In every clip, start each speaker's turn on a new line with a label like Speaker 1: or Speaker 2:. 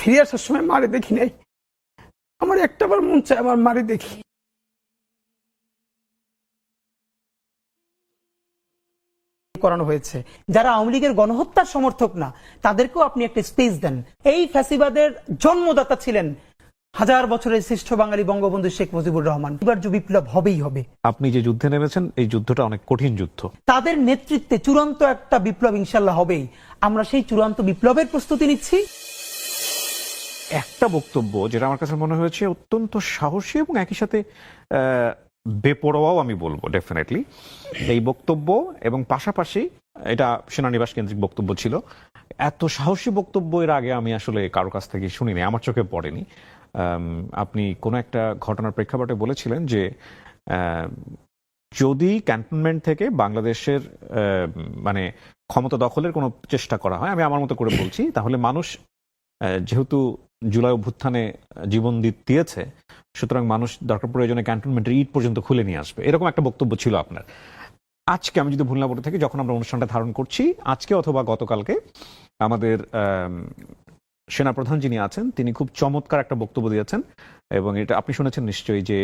Speaker 1: ফিরে আসার সময় মারে দেখি নাই, আমার একটাবার মন চায় আমার মারে দেখি। করানো হয়েছে যারা আওয়ামী লীগের গণহত্যার সমর্থক না তাদেরকেও আপনি একটা স্পেস দেন। এই ফ্যাসিবাদের জন্মদাতা ছিলেন হাজার বছরের শ্রেষ্ঠ বাঙালি বঙ্গবন্ধু শেখ মুজিবুর রহমান। এবার যে বিপ্লব হবেই হবে।
Speaker 2: আপনি যে যুদ্ধে নেমেছেন এই যুদ্ধটা অনেক কঠিন যুদ্ধ,
Speaker 1: তাদের নেতৃত্বে চূড়ান্ত একটা বিপ্লব ইনশাল্লাহ হবেই। আমরা সেই চূড়ান্ত বিপ্লবের প্রস্তুতি নিচ্ছি।
Speaker 2: একটা বক্তব্য যেটা আমার কাছে মনে হয়েছে অত্যন্ত সাহসী এবং একই সাথে বেপরোয়াও আমি বলবো ডেফিনেটলি এই বক্তব্য, এবং পাশাপাশি এটা সেনানিবাস কেন্দ্রিক বক্তব্য ছিল। এত সাহসী বক্তব্য এর আগে আমি আসলে কারো কাছ থেকে শুনিনি, আমার চোখে পড়েনি। আপনি কোনো একটা ঘটনার প্রেক্ষাপটে বলেছিলেন যে যদি ক্যান্টনমেন্ট থেকে বাংলাদেশের মানে ক্ষমতা দখলের কোনো চেষ্টা করা হয়, আমি আমার মতো করে বলছি, তাহলে মানুষ যেহেতু জুলাই অভ্যুত্থানে জীবন দিয়েছে, সুতরাং মানুষ দরকার প্রয়োজনে ক্যান্টনমেন্টের ইট পর্যন্ত খুলে নিয়ে আসবে, এরকম একটা বক্তব্য ছিল আপনার। আজকে আমি যদি ভুল না বলে থাকি, যখন আমরা অনুষ্ঠানটা ধারণ করছি আজকে অথবা গতকালকে, আমাদের সেনাপ্রধান যিনি আছেন তিনি খুব চমৎকার একটা বক্তব্য দিয়েছেন, এবং এটা আপনি শুনেছেন নিশ্চয়ই, যে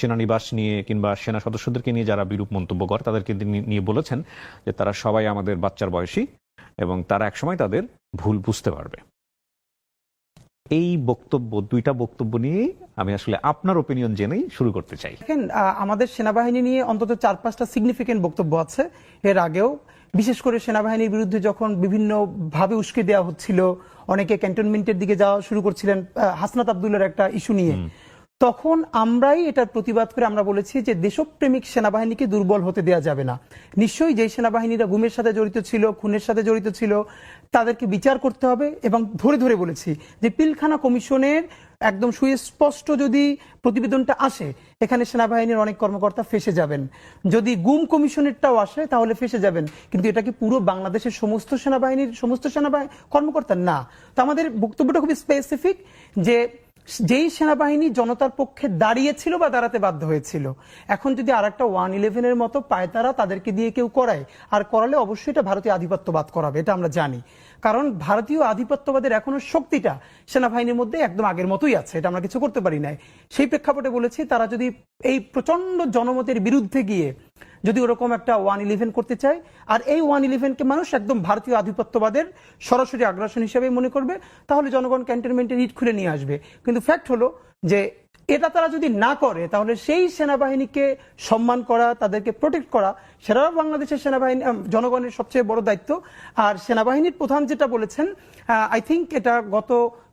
Speaker 2: সেনানিবাস নিয়ে কিংবা সেনা সদস্যদেরকে নিয়ে যারা বিরূপ মন্তব্য করে তাদেরকে নিয়ে বলেছেন যে তারা সবাই আমাদের বাচ্চার বয়সী এবং তারা একসময় তাদের ভুল বুঝতে পারবে। এই বক্তব্য, দুইটা বক্তব্য নিয়ে আমি আসলে আপনার ওপিনিয়ন জেনেই শুরু করতে চাই।
Speaker 1: দেখেন, আমাদের সেনাবাহিনী নিয়ে অন্তত 4-5টা সিগনিফিকেন্ট বক্তব্য আছে এর আগেও। বিশেষ করে সেনাবাহিনীর বিরুদ্ধে যখন বিভিন্ন ভাবে উস্কে দেওয়া হচ্ছিল, অনেকে ক্যান্টনমেন্টের দিকে যাওয়া শুরু করছিলেন হাসনাত আব্দুল্লাহর একটা ইস্যু নিয়ে, তখন আমরাই এটার প্রতিবাদ করে আমরা বলেছি যে দেশপ্রেমিক সেনাবাহিনীকে দুর্বল হতে দেওয়া যাবে না। নিশ্চয়ই যেই সেনাবাহিনীরা গুমের সাথে জড়িত ছিল, খুনের সাথে জড়িত ছিল, তাদেরকে বিচার করতে হবে। এবং ধরে ধরে বলেছি যে পিলখানা কমিশনের একদম সুস্পষ্ট যদি প্রতিবেদনটা আসে, এখানে সেনাবাহিনীর অনেক কর্মকর্তা ফেঁসে যাবেন। যদি গুম কমিশনেরটাও আসে তাহলে ফেঁসে যাবেন। কিন্তু এটা কি পুরো বাংলাদেশের সমস্ত সেনাবাহিনীর সমস্ত কর্মকর্তা? না। তো আমাদের বক্তব্যটা খুবই স্পেসিফিক, যে যেই সেনাবাহিনী জনতার পক্ষে দাঁড়িয়েছিল বা দাঁড়াতে বাধ্য হয়েছিল, এখন যদি আর একটা 111-এর মতো পায়তারা তাদেরকে দিয়ে কেউ করায়, আর করালে অবশ্যই এটা ভারতীয় আধিপত্যবাদ করাবে, এটা আমরা জানি। কারণ ভারতীয় আধিপত্যবাদের এখনো শক্তিটা সেনাবাহিনীর মধ্যে একদম আগের মতোই আছে, এটা আমরা কিছু করতে পারি নাই। সেই প্রেক্ষাপটে বলেছি, তারা যদি এই প্রচন্ড জনমতের বিরুদ্ধে গিয়ে যদি ওরকম একটা 111 করতে চায়, আর এই 111-কে মানুষ একদম ভারতীয় আধিপত্যবাদের সরাসরি আগ্রাসন হিসেবে মনে করবে, তাহলে জনগণ ক্যান্টনমেন্টের ইট খুলে নিয়ে আসবে। কিন্তু ফ্যাক্ট হলো যে এটা তারা যদি না করে, তাহলে সেই সেনাবাহিনীকে সম্মান করা, তাদেরকে প্রোটেক্ট করা, সেটা বাংলাদেশের সেনাবাহিনী জনগণের সবচেয়ে বড় দায়িত্ব। আর সেনাবাহিনীর প্রধান যেটা বলেছেন, আই থিঙ্ক এটা গত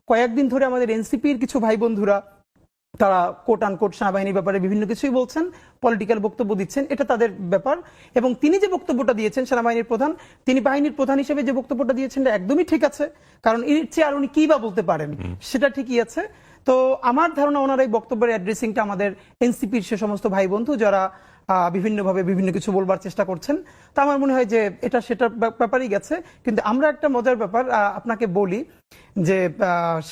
Speaker 1: কয়েকদিন ধরে আমাদের এনসিপির কিছু ভাই বন্ধুরা তারা কোট আনকোট সেনাবাহিনীর ব্যাপারে বিভিন্ন কিছুই বলছেন, পলিটিক্যাল বক্তব্য দিচ্ছেন, এটা তাদের ব্যাপার। এবং তিনি যে বক্তব্যটা দিয়েছেন সেনাবাহিনীর প্রধান, তিনি বাহিনীর প্রধান হিসেবে যে বক্তব্যটা দিয়েছেন একদমই ঠিক আছে, কারণ এর চেয়ে আর উনি কি বা বলতে পারেন, সেটা ঠিকই আছে। তো আমার ধারণা ওনার এই বক্তব্যের অ্যাড্রেসিংটা আমাদের এনসিপির সে সমস্ত ভাই বন্ধু যারা বিভিন্নভাবে বিভিন্ন কিছু বলবার চেষ্টা করছেন, তা আমার মনে হয় যে এটা সেটার ব্যাপারেই গেছে। কিন্তু আমরা একটা মজার ব্যাপার আপনাকে বলি, যে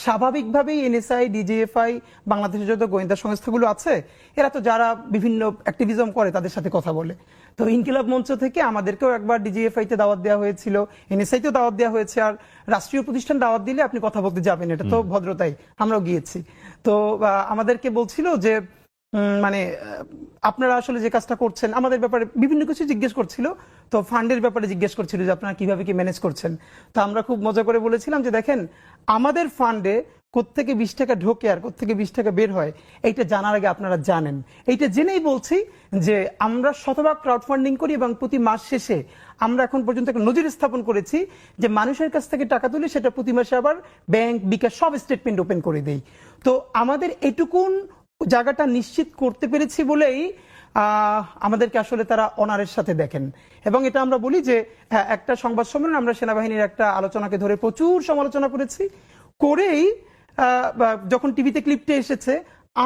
Speaker 1: স্বাভাবিকভাবেই এনএসআই, ডিজিএফআই, বাংলাদেশের যত গোয়েন্দা সংস্থাগুলো আছে, এরা তো যারা বিভিন্ন অ্যাক্টিভিজম করে তাদের সাথে কথা বলে। তো ইনকিলাব মঞ্চ থেকে আমাদেরকেও একবার ডিজিএফআই তে দাওয়াত দেওয়া হয়েছিল, এনএসআই তেও দাওয়াত দেওয়া হয়েছে। আর রাষ্ট্রীয় প্রতিষ্ঠান দাওয়াত দিলে আপনি কথা বলতে যাবেন, এটা তো ভদ্রতাই, আমরাও গিয়েছি। তো আমাদেরকে বলছিল যে মানে আপনারা আসলে যে কাজটা করছেন আমাদের ব্যাপারে বিভিন্ন কিছু জিজ্ঞেস করছিল। তো ফান্ডের ব্যাপারে জিজ্ঞেস করছিল যে আপনারা কিভাবে কি ম্যানেজ করছেন। তো আমরা খুব মজা করে বলেছিলাম যে দেখেন, আমাদের ফান্ডে কোত্থেকে 20 টাকা ঢোকে আর কোত্থেকে 20 টাকা বের হয়, এইটা জানার আগে আপনারা জানেন। এইটা জেনেই বলছি যে আমরা শতভাগ ক্রাউড ফান্ডিং করি, এবং প্রতি মাস শেষে আমরা এখন পর্যন্ত একটা নজির স্থাপন করেছি যে মানুষের কাছ থেকে টাকা তুলে সেটা প্রতি মাসে আবার ব্যাংক, বিকাশ সব স্টেটমেন্ট ওপেন করে দেই। তো আমাদের এটুকুন জায়গাটা নিশ্চিত করতে পেরেছি বলেই আমাদেরকে আসলে তারা অনারের সাথে দেখেন। এবং এটা আমরা বলি যে একটা সংবাদ সম্মেলন আমরা সেনাবাহিনীর একটা আলোচনাকে ধরে প্রচুর সমালোচনা করেছি, করেই যখন টিভিতে ক্লিপটা এসেছে,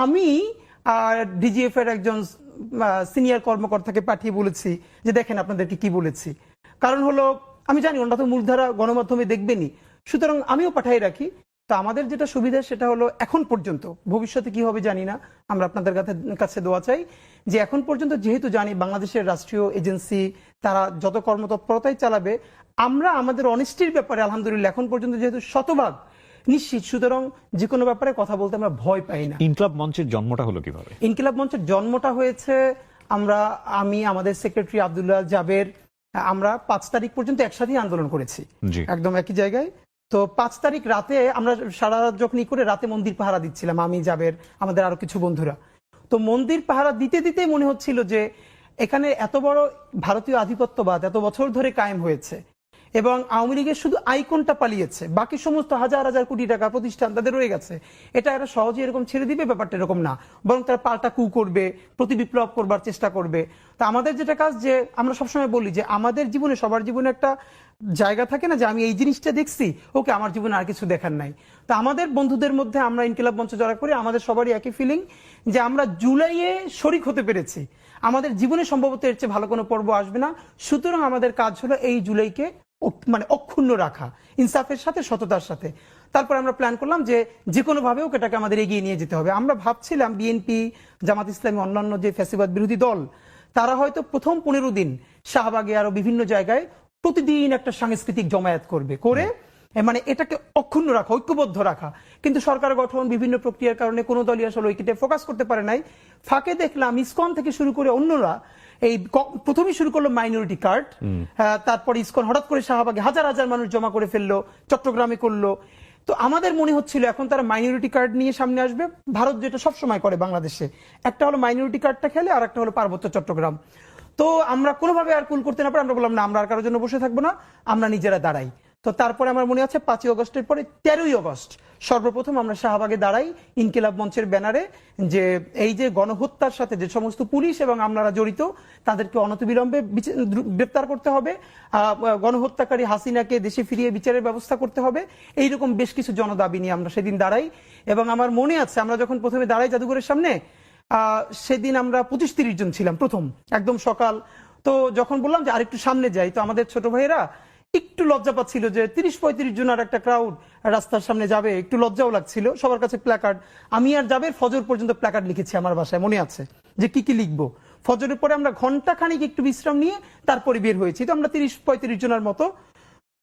Speaker 1: আমি ডিজিএফ এর একজন সিনিয়র কর্মকর্তাকে পাঠিয়ে বলেছি যে দেখেন আপনাদেরকে কি বলেছি। কারণ হলো আমি জানি ওনারা তো মূলধারা গণমাধ্যমে দেখবেনই, সুতরাং আমিও পাঠিয়ে রাখি। তা আমাদের যেটা সুবিধা সেটা হলো এখন পর্যন্ত, ভবিষ্যতে কি হবে জানি না, আমরা আপনাদের কাছে দোয়া চাই যে এখন পর্যন্ত যেহেতু জানি বাংলাদেশের রাষ্ট্রীয় এজেন্সি তারা যত কর্মতৎপরতাই চালাবে, আমরা আমাদের অনেস্টির ব্যাপারে আলহামদুলিল্লাহ এখন পর্যন্ত যেহেতু শতভাগ নিশ্চিত। সুতরাং যে কোনো ব্যাপারে কথা বলতে আমরা ভয় পাই না।
Speaker 2: ইনকিলাব মঞ্চের জন্মটা হলো কিভাবে?
Speaker 1: ইনকিলাব মঞ্চের জন্মটা হয়েছে আমি আমাদের সেক্রেটারি আব্দুল্লাহ জাবের, আমরা 5 তারিখ পর্যন্ত একসাথেই আন্দোলন করেছি,
Speaker 2: জি।
Speaker 1: একদম একই জায়গায়। তো 5 তারিখ রাতে আমরা সারা রাত যখন করে রাতে মন্দির পাহারা দিচ্ছিলাম, আমি জাবের আমাদের আরো কিছু বন্ধুরা। তো মন্দির পাহারা দিতে দিতে মনে হচ্ছিল যে এখানে এত বড় ভারতীয় আধিপত্যবাদ এত বছর ধরে কায়েম হয়েছে এবং আওয়ামী লীগের শুধু আইকনটা পালিয়েছে, বাকি সমস্ত হাজার হাজার কোটি টাকা প্রতিষ্ঠান তাদের রয়ে গেছে। এটা এরা সহজে এরকম ছেড়ে দিবে, ব্যাপারটা এরকম না, বরং তারা পাল্টা কু করবে, প্রতি বিপ্লব করবার চেষ্টা করবে। তা আমাদের যেটা কাজ, যে আমরা সবসময় বলি যে আমাদের জীবনে, সবার জীবনে একটা জায়গা থাকে না যে আমি এই জিনিসটা দেখছি, ওকে আমার জীবনে আর কিছু দেখার নাই। তা আমাদের বন্ধুদের মধ্যে আমরা ইনকিলাব মঞ্চ যারা করি, আমাদের সবারই একই ফিলিং যে আমরা জুলাইয়ে শরিক হতে পেরেছি, আমাদের জীবনে সম্ভবত এর চেয়ে ভালো কোনো পর্ব আসবে না। সুতরাং আমাদের কাজ হলো এই জুলাইকে মানে অক্ষুণ্ণ রাখা, ইনসাফের সাথে, সততার সাথে। তারপর আমরা প্ল্যান করলাম যে কোনো ভাবে ওকে এটাকে আমাদের এগিয়ে নিয়ে যেতে হবে। আমরা ভাবছিলাম বিএনপি, জামাত ইসলামী, অন্যান্য যে ফ্যাসিবাদ বিরোধী দল, তারা হয়তো প্রথম 15 দিন শাহবাগে আরো বিভিন্ন জায়গায় প্রতিদিন একটা সাংস্কৃতিক জমায়েত করে মানে এটাকে অক্ষুণ্ণ রাখা, ঐক্যবদ্ধ রাখা। কিন্তু সরকার গঠন, বিভিন্ন প্রক্রিয়ার কারণে কোনো দলই আসলে ঐক্যতে ফোকাস করতে পারে নাই। ফাঁকে দেখলাম ইসকন থেকে শুরু করে অন্যরা এই প্রথমেই শুরু করলো মাইনরিটি কার্ড, তারপর ইসকন হঠাৎ করে শাহবাগে হাজার হাজার মানুষ জমা করে ফেললো, চট্টগ্রামে করলো। তো আমাদের মনে হচ্ছিল এখন তারা মাইনরিটি কার্ড নিয়ে সামনে আসবে, ভারত যেটা সবসময় করে বাংলাদেশে, একটা হলো মাইনরিটি কার্ডটা খেলে, আর একটা হলো পার্বত্য চট্টগ্রাম। তো আমরা কোনোভাবে আর কুল করতে না পারে আমরা বললাম না, আমরা আর কারোর জন্য বসে থাকবো না, আমরা নিজেরা দাঁড়াই। তো তারপরে আমার মনে আছে 5ই অগস্টের পরে 13ই অগস্ট সর্বপ্রথম আমরা শাহবাগে দাঁড়াই ইনকিলাব মঞ্চের ব্যানারে, যে এই যে গণহত্যার সাথে যে সমস্ত পুলিশ এবং আমলারা জড়িত তাদেরকে অনতিবিলম্বে গ্রেপ্তার করতে হবে, গণহত্যাকারী হাসিনাকে দেশে ফিরিয়ে বিচারের ব্যবস্থা করতে হবে, এইরকম বেশ কিছু জনদাবি নিয়ে আমরা সেদিন দাঁড়াই। এবং আমার মনে আছে আমরা যখন প্রথমে দাঁড়াই জাদুঘরের সামনে, সেদিন আমরা 25-30 জন ছিলাম প্রথম, একদম সকাল। তো যখন বললাম যে আরেকটু সামনে যাই, তো আমাদের ছোট ভাইয়েরা একটু লজ্জা পাচ্ছিল যে 30-35 জন আর একটা ক্রাউড রাস্তার সামনে যাবে, একটু লজ্জাও লাগছিল। সবার কাছে প্ল্যাকার্ড, আমি আর যাবে ফজর পর্যন্ত প্ল্যাকার্ড লিখেছি আমার বাসায়, মনে আছে যে কি কি লিখবো। ফজরের পরে আমরা ঘন্টা খানিক একটু বিশ্রাম নিয়ে তারপরে বের হয়েছি। তো আমরা 30-35 জনের মতো।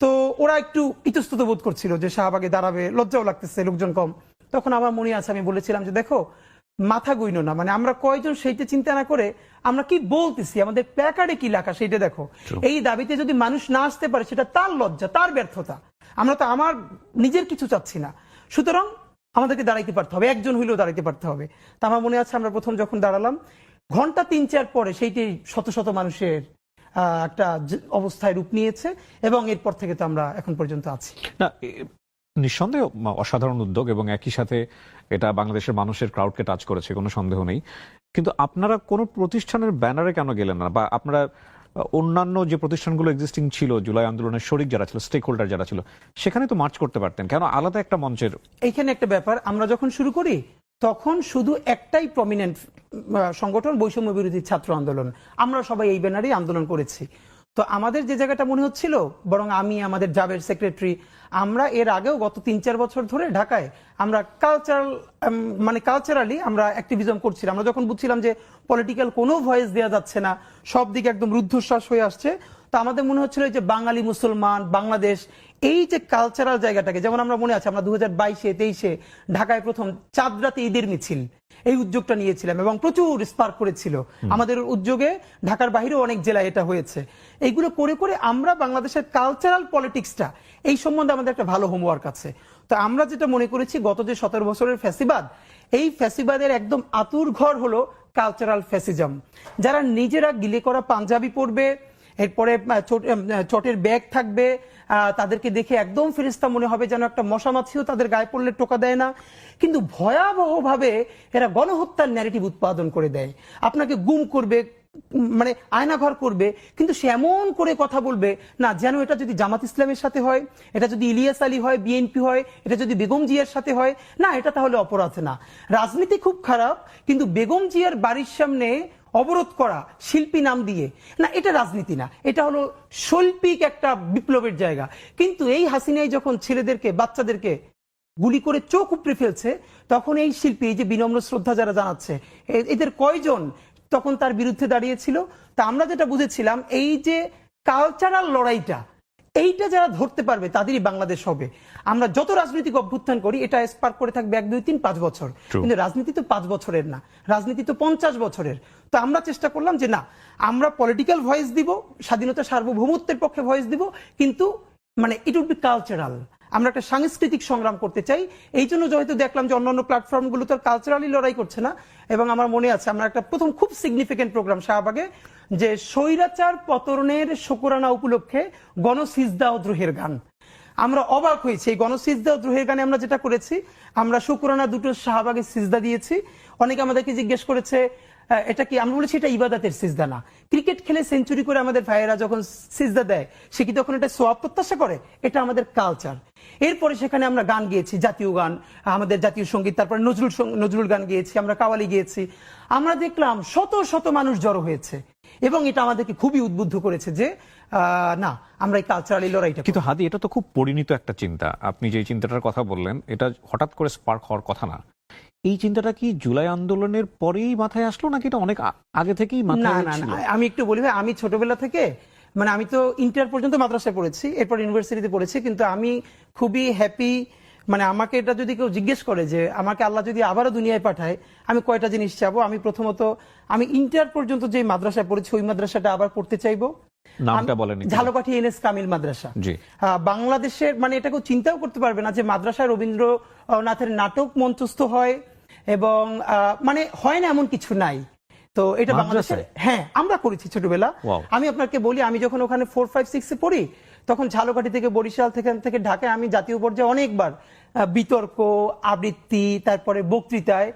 Speaker 1: তো ওরা একটু ইতস্তত বোধ করছিল যে শাহবাগে দাঁড়াবে, লজ্জাও লাগতেছে, লোকজন কম। তখন আমার মনে আছে আমি বলেছিলাম যে দেখো, মাথা গইনো না, মানে আমরা কয়জন সেইটা চিন্তা না করে আমরা কি বলতেছি, আমাদের প্ল্যাকার্ডে কি লেখা সেইটা দেখো। এই দাবিতে যদি মানুষ না আসতে পারে সেটা তার লজ্জা, তার ব্যর্থতা। আমরা তো আমার নিজের কিছু চাচ্ছি না, সুতরাং আমাদেরকে দাঁড়াইতে পারতে হবে, একজন হইলেও দাঁড়াইতে পারতে হবে। তা আমার মনে আছে আমরা প্রথম যখন দাঁড়ালাম, ঘন্টা 3-4 পরে সেইটি শত শত মানুষের একটা অবস্থায় রূপ নিয়েছে এবং এরপর থেকে তো আমরা এখন পর্যন্ত আছি।
Speaker 2: না, নিঃসন্দেহ অসাধারণ উদ্যোগ এবং একই সাথে এটা বাংলাদেশের মানুষের ক্রাউডকে টাচ করেছে, কোনো সন্দেহ নেই। কিন্তু আপনারা কোনো প্রতিষ্ঠানের ব্যানারে কেন গেলেন না, বা আপনারা অন্যান্য যে প্রতিষ্ঠানগুলো এক্সিস্টিং ছিল, জুলাই আন্দোলনের শরিক যারা ছিল, স্টেক হোল্ডার যারা ছিল, সেখানে তো মার্চ করতে পারতেন, কেন আলাদা একটা মঞ্চের?
Speaker 1: এইখানে একটা ব্যাপার, আমরা যখন শুরু করি তখন শুধু একটাই প্রমিনেন্ট সংগঠন, বৈষম্য বিরোধী ছাত্র আন্দোলন, আমরা সবাই এই ব্যানারেই আন্দোলন করেছি। তো আমাদের যে জায়গাটা মনে হচ্ছিল, বরং আমি, আমাদের জাবের সেক্রেটারি, আমরা এর আগেও গত 3-4 বছর ধরে ঢাকায় আমরা কালচারালি আমরা অ্যাক্টিভিজম করছিলাম। আমরা যখন বুঝছিলাম যে পলিটিক্যাল কোনো ভয়েস দেওয়া যাচ্ছে না, সব দিকে একদম রুদ্ধশ্বাস হয়ে আসছে, তো আমাদের মনে হচ্ছিল যে বাঙালি মুসলমান বাংলাদেশ, এই যে কালচারাল জায়গাটাকে, যেমন আমরা মনে আছে আমরা 2022-23 ঢাকায় প্রথম চাঁদ রাতে ঈদের মিছিল, এই উদ্যোগটা নিয়েছিলাম এবং প্রচুর স্পার্ক করেছিল আমাদের উদ্যোগে। ঢাকার বাইরেও অনেক জেলায় এটা হয়েছে। এইগুলো করে করে আমরা বাংলাদেশের কালচারাল পলিটিক্সটা, এই সম্বন্ধে আমাদের একটা ভালো হোমওয়ার্ক আছে। তো আমরা যেটা মনে করেছি, গত যে 17 বছরের ফ্যাসিবাদ, এই ফ্যাসিবাদের একদম আতুর ঘর হলো কালচারাল ফ্যাসিজম। যারা নিজেরা গিলে করা পাঞ্জাবি পরবে, এরপরে চটের ব্যাগ থাকবে, তাদেরকে দেখে একদম ফেরেশতা মনে হবে, যেন একটা মশা মাছিও তাদের গায়ে পড়লে টোকা দেয় না, কিন্তু ভয়াবহভাবে এরা গণহত্যার ন্যারেটিভ উৎপাদন করে দেয়। আপনাকে গুম করবে, মানে আয়নাঘর করবে, কিন্তু সে এমন করে কথা বলবে না যেন এটা যদি জামাত ইসলামের সাথে হয়, এটা যদি ইলিয়াস আলী হয়, বিএনপি হয়, এটা যদি বেগম জিয়ার সাথে হয়, না এটা তাহলে অপরাধ না। রাজনীতি খুব খারাপ, কিন্তু বেগম জিয়ার বাড়ির সামনে অবরোধ করা শিল্পী নাম দিয়ে, না এটা রাজনীতি না, এটা হলো শৈল্পিক একটা বিপ্লবের জায়গা। কিন্তু এই হাসিনাই যখন ছেলেদেরকে, বাচ্চাদেরকে গুলি করে চোখ উপড়ে ফেলছে, তখন এই শিল্পী, এই যে বিনম্র শ্রদ্ধা যারা জানাচ্ছে, এদের কয়জন তখন তার বিরুদ্ধে দাঁড়িয়েছিল? তা আমরা যেটা বুঝেছিলাম, এই যে কালচারাল লড়াইটা, এইটা যারা ধরতে পারবে তাদেরই বাংলাদেশ হবে। আমরা যত রাজনৈতিক অভ্যুত্থান করি এটা স্পার্ক করে থাকবে 1, 2, 3, 5 বছর, কিন্তু রাজনীতি তো 5 বছরের না, রাজনীতি তো 50 বছরের। তো আমরা চেষ্টা করলাম যে না, আমরা পলিটিক্যাল ভয়েস দিব, স্বাধীনতা সার্বভৌমত্বের পক্ষে ভয়েস দিব, কিন্তু মানে ইট উড বি কালচারাল। আমরা একটা সাংস্কৃতিক সংগ্রাম করতে চাই। এই জন্য হয়তো দেখলাম যে অন্যান্য প্ল্যাটফর্মগুলো তো কালচারালি লড়াই করছে না। এবং আমার মনে আছে আমরা একটা প্রথম খুব সিগনিফিকেন্ট প্রোগ্রাম শাহবাগে, যে স্বৈরাচার পতনের শুকরানা উপলক্ষে গণসিজদা ও দ্রোহের গান। আমরা অবাক হয়েছি, এই গণসিজদা ও দ্রোহের গানে আমরা যেটা করেছি, আমরা শুকরানা দুটো শাহবাগে সিজদা দিয়েছি। অনেকে আমাদেরকে জিজ্ঞেস করেছে এটা কি, আমরা বলেছি এটা ইবাদতের সিজদা না। ক্রিকেট খেলে সেঞ্চুরি করে আমাদের ভাইয়েরা যখন সিজদা দেয়, সে কি তখন এটা সোয়াব প্রত্যাশা করে? এটা আমাদের কালচার। এরপরে সেখানে আমরা গান গিয়েছি, জাতীয় গান, আমাদের জাতীয় সঙ্গীত, তারপরে নজরুল গান গিয়েছি, আমরা কাওয়ালি গিয়েছি। আমরা দেখলাম শত শত মানুষ জড়ো হয়েছে, এবং এটা আমাদেরকে খুবই উদ্বুদ্ধ করেছে যে না, আমরা এই কালচারালি লড়াইটা।
Speaker 2: কিন্তু হাদি, এটা তো খুব পরিণত একটা চিন্তা। আপনি যে চিন্তাটার কথা বললেন, এটা হঠাৎ করে স্পার্ক হওয়ার কথা না। এই চিন্তাটা কি জুলাই আন্দোলনের পরেই মাথায় আসলো, নাকি এটা অনেক আগে থেকেই মাথায় ছিল?
Speaker 1: আমি একটু বলি ভাই, আমি ছোটবেলা থেকে, মানে আমি তো ইন্টার পর্যন্ত মাদ্রাসায় পড়েছি, এরপর ইউনিভার্সিটিতে পড়েছি, কিন্তু আমি খুবই হ্যাপি। মানে আমাকে এটা যদি কেউ জিজ্ঞেস করে যে আমাকে আল্লাহ যদি আবারও দুনিয়ায় পাঠায়, আমি কয়টা জিনিস চাবো, আমি প্রথমত আমি ইন্টার পর্যন্ত যে মাদ্রাসায় পড়েছি ওই মাদ্রাসাটা আবার পড়তে চাইবো।
Speaker 2: নামটা বলেন।
Speaker 1: ঝালকাঠি এনএস কামিল মাদ্রাসা।
Speaker 2: জি।
Speaker 1: বাংলাদেশের, মানে এটা কেউ চিন্তাও করতে পারবে না যে মাদ্রাসায় রবীন্দ্রনাথের নাটক মঞ্চস্থ হয়, এবং মানে হয় না এমন কিছু নাই। তো এটা বাংলাদেশের, হ্যাঁ, আমরা করেছি ছোটবেলা। আমি আপনাকে বলি, আমি যখন ওখানে 4, 5, 6 এ পড়ি, তখন ঝালকাঠি থেকে বরিশাল থেকে ঢাকায় আমি জাতীয় পর্যায়ে অনেকবার বিতর্ক, আবৃত্তি, তারপরে বক্তৃতায়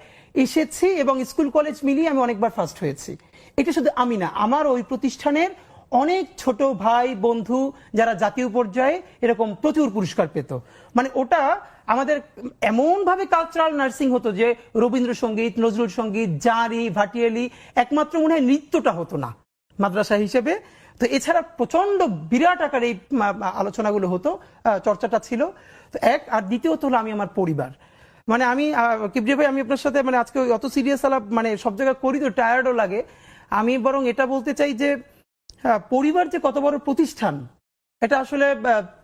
Speaker 1: এসেছি, এবং স্কুল কলেজ মিলিয়ে আমি অনেকবার ফার্স্ট হয়েছি। এটা শুধু আমি না, আমার ওই প্রতিষ্ঠানের অনেক ছোট ভাই বন্ধু যারা জাতীয় পর্যায়ে এরকম প্রচুর পুরস্কার পেত। মানে ওটা আমাদের এমন ভাবে কালচারাল নার্সিং হতো যে রবীন্দ্রসঙ্গীত, নজরুল সঙ্গীত, জারি, ভাটিয়ালি, একমাত্র মনে হয় নৃত্যটা হতো না মাদ্রাসা হিসেবে। তো এছাড়া প্রচন্ড বিরাট আকারে এই আলোচনাগুলো হতো, চর্চাটা ছিল। তো এক, আর দ্বিতীয়ত হলো আমি আমার পরিবার। মানে আমি কিবরিয়া ভাই, আমি আপনার সাথে মানে আজকে অত সিরিয়াস আলাপ মানে সব জায়গায় করি তো টায়ার্ডও লাগে। আমি বরং এটা বলতে চাই যে পরিবার যে কত বড় প্রতিষ্ঠান, এটা আসলে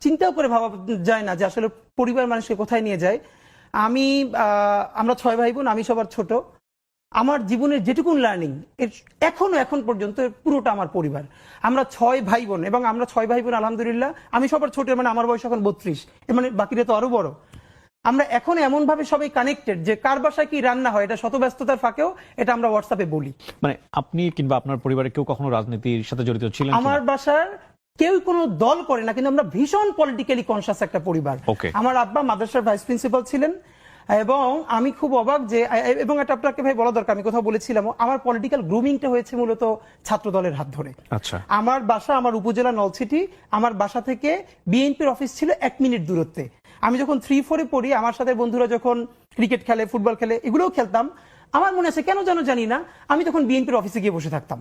Speaker 1: চিন্তাও করে ভাবা যায় না যে আসলে পরিবার মানুষকে কোথায় নিয়ে যায়। আমরা 6 ভাই বোন, আমি সবার ছোট। আমার জীবনের যেটুকুন লার্নিং এখন পর্যন্ত পুরোটা আমার পরিবার। আমরা 6 ভাই বোন, এবং আমরা 6 ভাই বোন আলহামদুলিল্লাহ, আমি সবার ছোট, মানে আমার বয়স এখন 32, মানে বাকিরা তো আরো বড়। আমরা এখন এমন ভাবে সবাই কানেক্টেড যে কার বাসায় কি রান্না হয় এটা শত ব্যস্ততার ফাঁকেও এটা আমরা হোয়াটসঅ্যাপে বলি।
Speaker 2: মানে আপনি কিংবা আপনার পরিবারে কেউ কখনো রাজনীতির সাথে জড়িত ছিলেন?
Speaker 1: আমার বাসার কেউ কোনো দল করে না, কিন্তু আমরা ভীষণ পলিটিক্যালি কনসাস একটা পরিবার। আমার আব্বা মাদ্রাসার ভাইস প্রিন্সিপাল ছিলেন, এবং আমি খুব অবাক যে, এবং এটা আপনাকে ভাই বলা দরকার, আমি কোথাও বলেছিলাম, আমার পলিটিক্যাল গ্রুমিংটা হয়েছে মূলত ছাত্র দলের হাত ধরে।
Speaker 2: আচ্ছা।
Speaker 1: আমার বাসা, আমার উপজেলা নলছিটি, আমার বাসা থেকে বিএনপির অফিস ছিল 1 মিনিট দূরত্বে। আমি যখন 3, 4 এ পড়ি, আমার সাথে বন্ধুরা যখন ক্রিকেট খেলে, ফুটবল খেলে, এগুলোও খেলতাম। আমার মনে আছে কেন যেন জানি না, আমি তখন বিএনপির অফিসে গিয়ে বসে থাকতাম।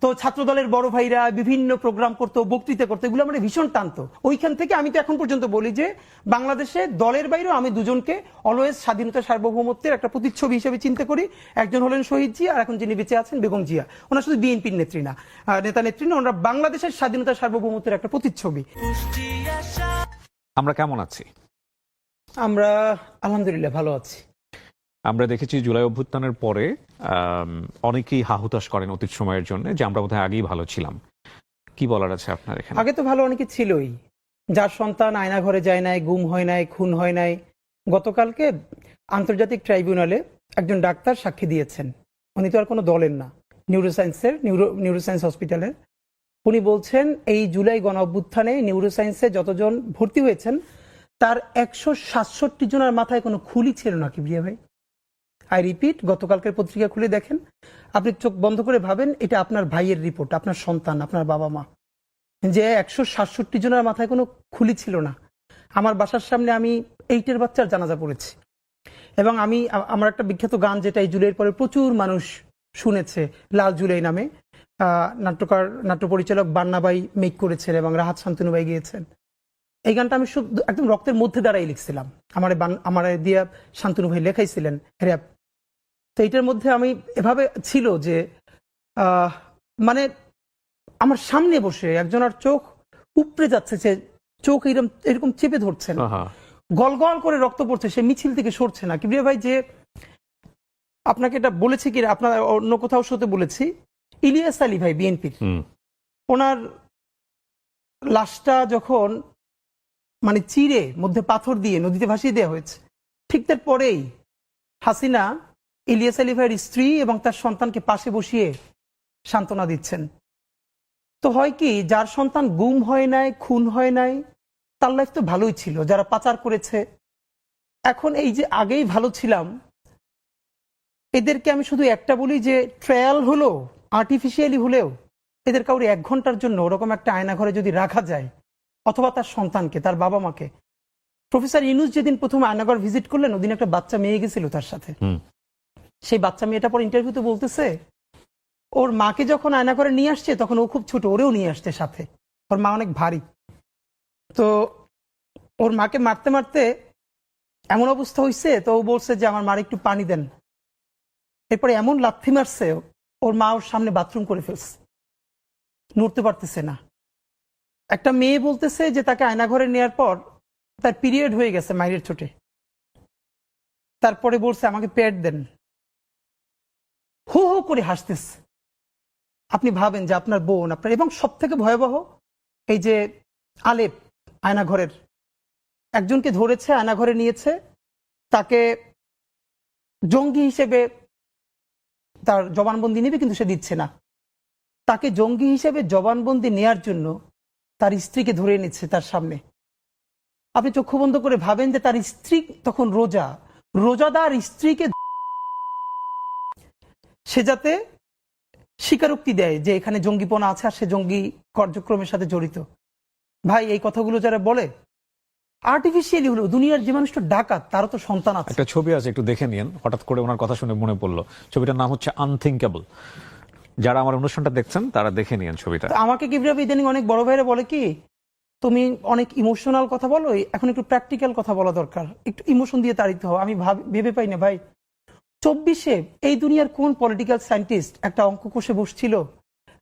Speaker 1: তো ছাত্র দলের বড় ভাইরা বিভিন্ন প্রোগ্রাম করতো, বক্তৃতা করতো, এগুলো আমার ভীষণ টানতো। ওইখান থেকে আমি তো এখন পর্যন্ত বলি যে বাংলাদেশে দলের বাইরেও আমি দুজনকে অলওয়েজ স্বাধীনতা সার্বভৌমত্বের একটা প্রতিচ্ছবি হিসেবে চিন্তা করি। একজন হলেন শহীদ জিয়া, আর এখন যিনি বেঁচে আছেন বেগম জিয়া। ওনারা শুধু বিএনপির নেত্রী না, নেতা নেত্রী না, ওনারা বাংলাদেশের স্বাধীনতা সার্বভৌমত্বের একটা প্রতিচ্ছবি।
Speaker 2: আমরা কেমন আছি?
Speaker 1: আমরা আলহামদুলিল্লাহ ভালো আছি।
Speaker 2: আমরা দেখেছি জুলাই অভ্যুত্থানের পরে অনেকেই হাহুতাশ করেন অতীত সময়ের জন্য যে আমরা বোধহয় আগেই ভালো ছিলাম। কি বলার আছে আপনার এখানে?
Speaker 1: আগে তো ভালো অনেকে ছিলই, যার সন্তান আয়না ঘরে যায় নাই, গুম হয় নাই, খুন হয় নাই। গতকালকে আন্তর্জাতিক ট্রাইব্যুনালে একজন ডাক্তার সাক্ষী দিয়েছেন, উনি তো আর কোনো দলের না, নিউরোসায়েন্স হসপিটালের। উনি বলছেন এই জুলাই গণ অভ্যুত্থানে নিউরোসায়েন্সে যতজন ভর্তি হয়েছেন তার 167 জনের মাথায় কোনো খুলি ছিল না। কিবরিয়া ভাই, আই রিপিট, গতকালকের পত্রিকা খুলে দেখেন, আপনি চোখ বন্ধ করে ভাবেন এটা আপনার ভাইয়ের রিপোর্ট, আপনার সন্তান, আপনার বাবা মা, যে 167 জনের মাথায় কোনো খুলি ছিল না। আমার বাসার সামনে আমি 8 বাচ্চার জানাজা পড়েছি, এবং আমার একটা বিখ্যাত গান যেটা এই জুলাইয়ের পরে প্রচুর মানুষ শুনেছে, লাল জুলাই নামে, নাট্য পরিচালক বান্নাবাই মেক করেছেন এবং রাহাত শান্তনু ভাই গিয়েছেন। এই গানটা আমি শুধু একদম রক্তের মধ্যে দাঁড়াই লিখছিলাম, আমার দিয়া শান্তনু ভাই লেখাইছিলেন র‍্যাপ। তো এটার মধ্যে আমি এভাবে ছিল যে মানে আমার সামনে বসে একজনের চোখ উপড়ে যাচ্ছে যে চোখ এরকম এরকম চেপে ধরছেন, গল গল করে রক্ত পড়ছে, সে মিছিল থেকে সরছে না। কিবরিয়া ভাই, যে আপনাকে এটা বলেছি কি আপনার অন্য কোথাও শোতে বলেছি, ইলিয়াস আলী ভাই বিএনপির, ওনার লাশটা যখন মানে চিরে মধ্যে পাথর দিয়ে নদীতে ভাসিয়ে দেওয়া হয়েছে, ঠিক তার পরেই হাসিনা ইলিয়াস আলী ভাইয়ের স্ত্রী এবং তার সন্তানকে পাশে বসিয়ে সান্ত্বনা দিচ্ছেন। তো হয় কি, যার সন্তান গুম হয় নাই, খুন হয় নাই, তার লাইফ তো ভালোই ছিল। যারা পাচার করেছে, এখন এই যে আগেই ভালো ছিলাম, এদেরকে আমি শুধু একটা বলি যে ট্রায়াল হলো আর্টিফিশিয়ালি হলেও এদের কাউরে 1 ঘন্টার জন্য ওরকম একটা আয়নাঘরে যদি রাখা যায়, অথবা তার সন্তানকে, তার বাবা মাকে। প্রফেসর ইউনূস যেদিন প্রথম আয়নাঘর ভিজিট করলেন, ওদিন একটা বাচ্চা মেয়ে গেছিল তার সাথে। সেই বাচ্চা মেয়েটা পর ইন্টারভিউতে বলতেছে, ওর মাকে যখন আয়নাঘরে নিয়ে আসছে তখন ও খুব ছোট, ওরেও নিয়ে আসছে সাথে, ওর মা অনেক ভারী। তো ওর মাকে মারতে মারতে এমন অবস্থা হয়েছে, তো ও বলছে যে আমার মার একটু পানি দেন। এরপরে এমন লাথি মারছে, ওর মা ওর সামনে বাথরুম করে ফেলছে, নড়তে পারতেছে না। একটা মেয়ে বলতেছে যে তাকে আয়নাঘরে নেওয়ার পর তার পিরিয়ড হয়ে গেছে মায়ের চোটে, তারপরে বলছে আমাকে প্যাড দেন, হো হো করে হাসতেছে। আপনি ভাবেন যে আপনার বোন, আপনার, এবং সব থেকে ভয়াবহ এই যে আলেপ আয়নাঘরের একজনকে ধরেছে, আয়নাঘরে নিয়েছে, তাকে জঙ্গি হিসেবে তার জবানবন্দি নেবে, কিন্তু সে দিচ্ছে না। তাকে জঙ্গি হিসেবে জবানবন্দি নেয়ার জন্য তার স্ত্রীকে ধরে এনেছে তার সামনে। আপনি চক্ষু বন্ধ করে ভাবেন যে তার স্ত্রী তখন রোজাদার স্ত্রীকে সে যাতে স্বীকারোক্তি দেয় যে এখানে জঙ্গিপনা আছে আর সে জঙ্গি কার্যক্রমের সাথে জড়িত। ভাই, এই কথাগুলো যারা বলে আর্টিফিশিয়ালি হলো, দুনিয়ার যে মানুষটা ডাকাত তারও তো সন্তান আছে।
Speaker 2: একটা ছবি আছে, একটু দেখে নিন। হঠাৎ করে ওনার কথা শুনে মনে পড়লো, ছবিটার নাম হচ্ছে আনথিঙ্কেবল। যারা আমার অনুষ্ঠানটা দেখছেন তারা দেখে নিন ছবিটা।
Speaker 1: আমাকে কিবরিয়া ইদানিং অনেক বড় ভাইরা বলে কি, তুমি অনেক ইমোশনাল কথা বলো, এখন একটু প্র্যাকটিক্যাল কথা বলা দরকার, একটু ইমোশন দিয়ে তাড়িত হও। আমি ভেবে পাই না ভাই, 24-এ এই দুনিয়ার কোন পলিটিক্যাল সায়েন্টিস্ট একটা অঙ্ক কষে বসছিল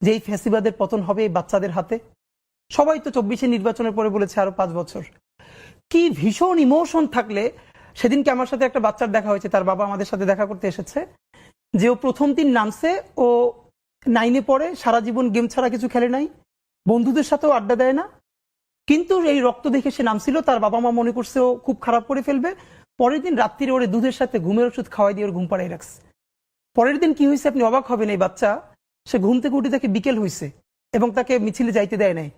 Speaker 1: যে এই ফ্যাসিবাদের পতন হবে এই বাচ্চাদের হাতে? সবাই তো 24-এ নির্বাচনের পরে বলেছে আরো 5 বছর। কি ভীষণ ইমোশন থাকলে, সেদিনকে আমার সাথে একটা বাচ্চার দেখা হয়েছে, তার বাবা আমাদের সাথে দেখা করতে এসেছে, যে ও প্রথম দিন নামছে, ও 9-এ পড়ে, সারা জীবন গেম ছাড়া কিছু খেলে নাই, বন্ধুদের সাথেও আড্ডা দেয় না, কিন্তু এই রক্ত দেখে সে নামছিল। তার বাবা মা মনে করছে ও খুব খারাপ করে ফেলবে, পরের দিন রাত্রিরে ওরে দুধের সাথে ঘুমের ওষুধ খাওয়াই দিয়ে ওর ঘুম পাড়াই রাখছে। পরের দিন কি হয়েছে আপনি অবাক হবেন, এই বাচ্চা সে ঘুম থেকে উঠে তাকে বিকেল হয়েছে এবং তাকে মিছিলে যাইতে দেয় নাই।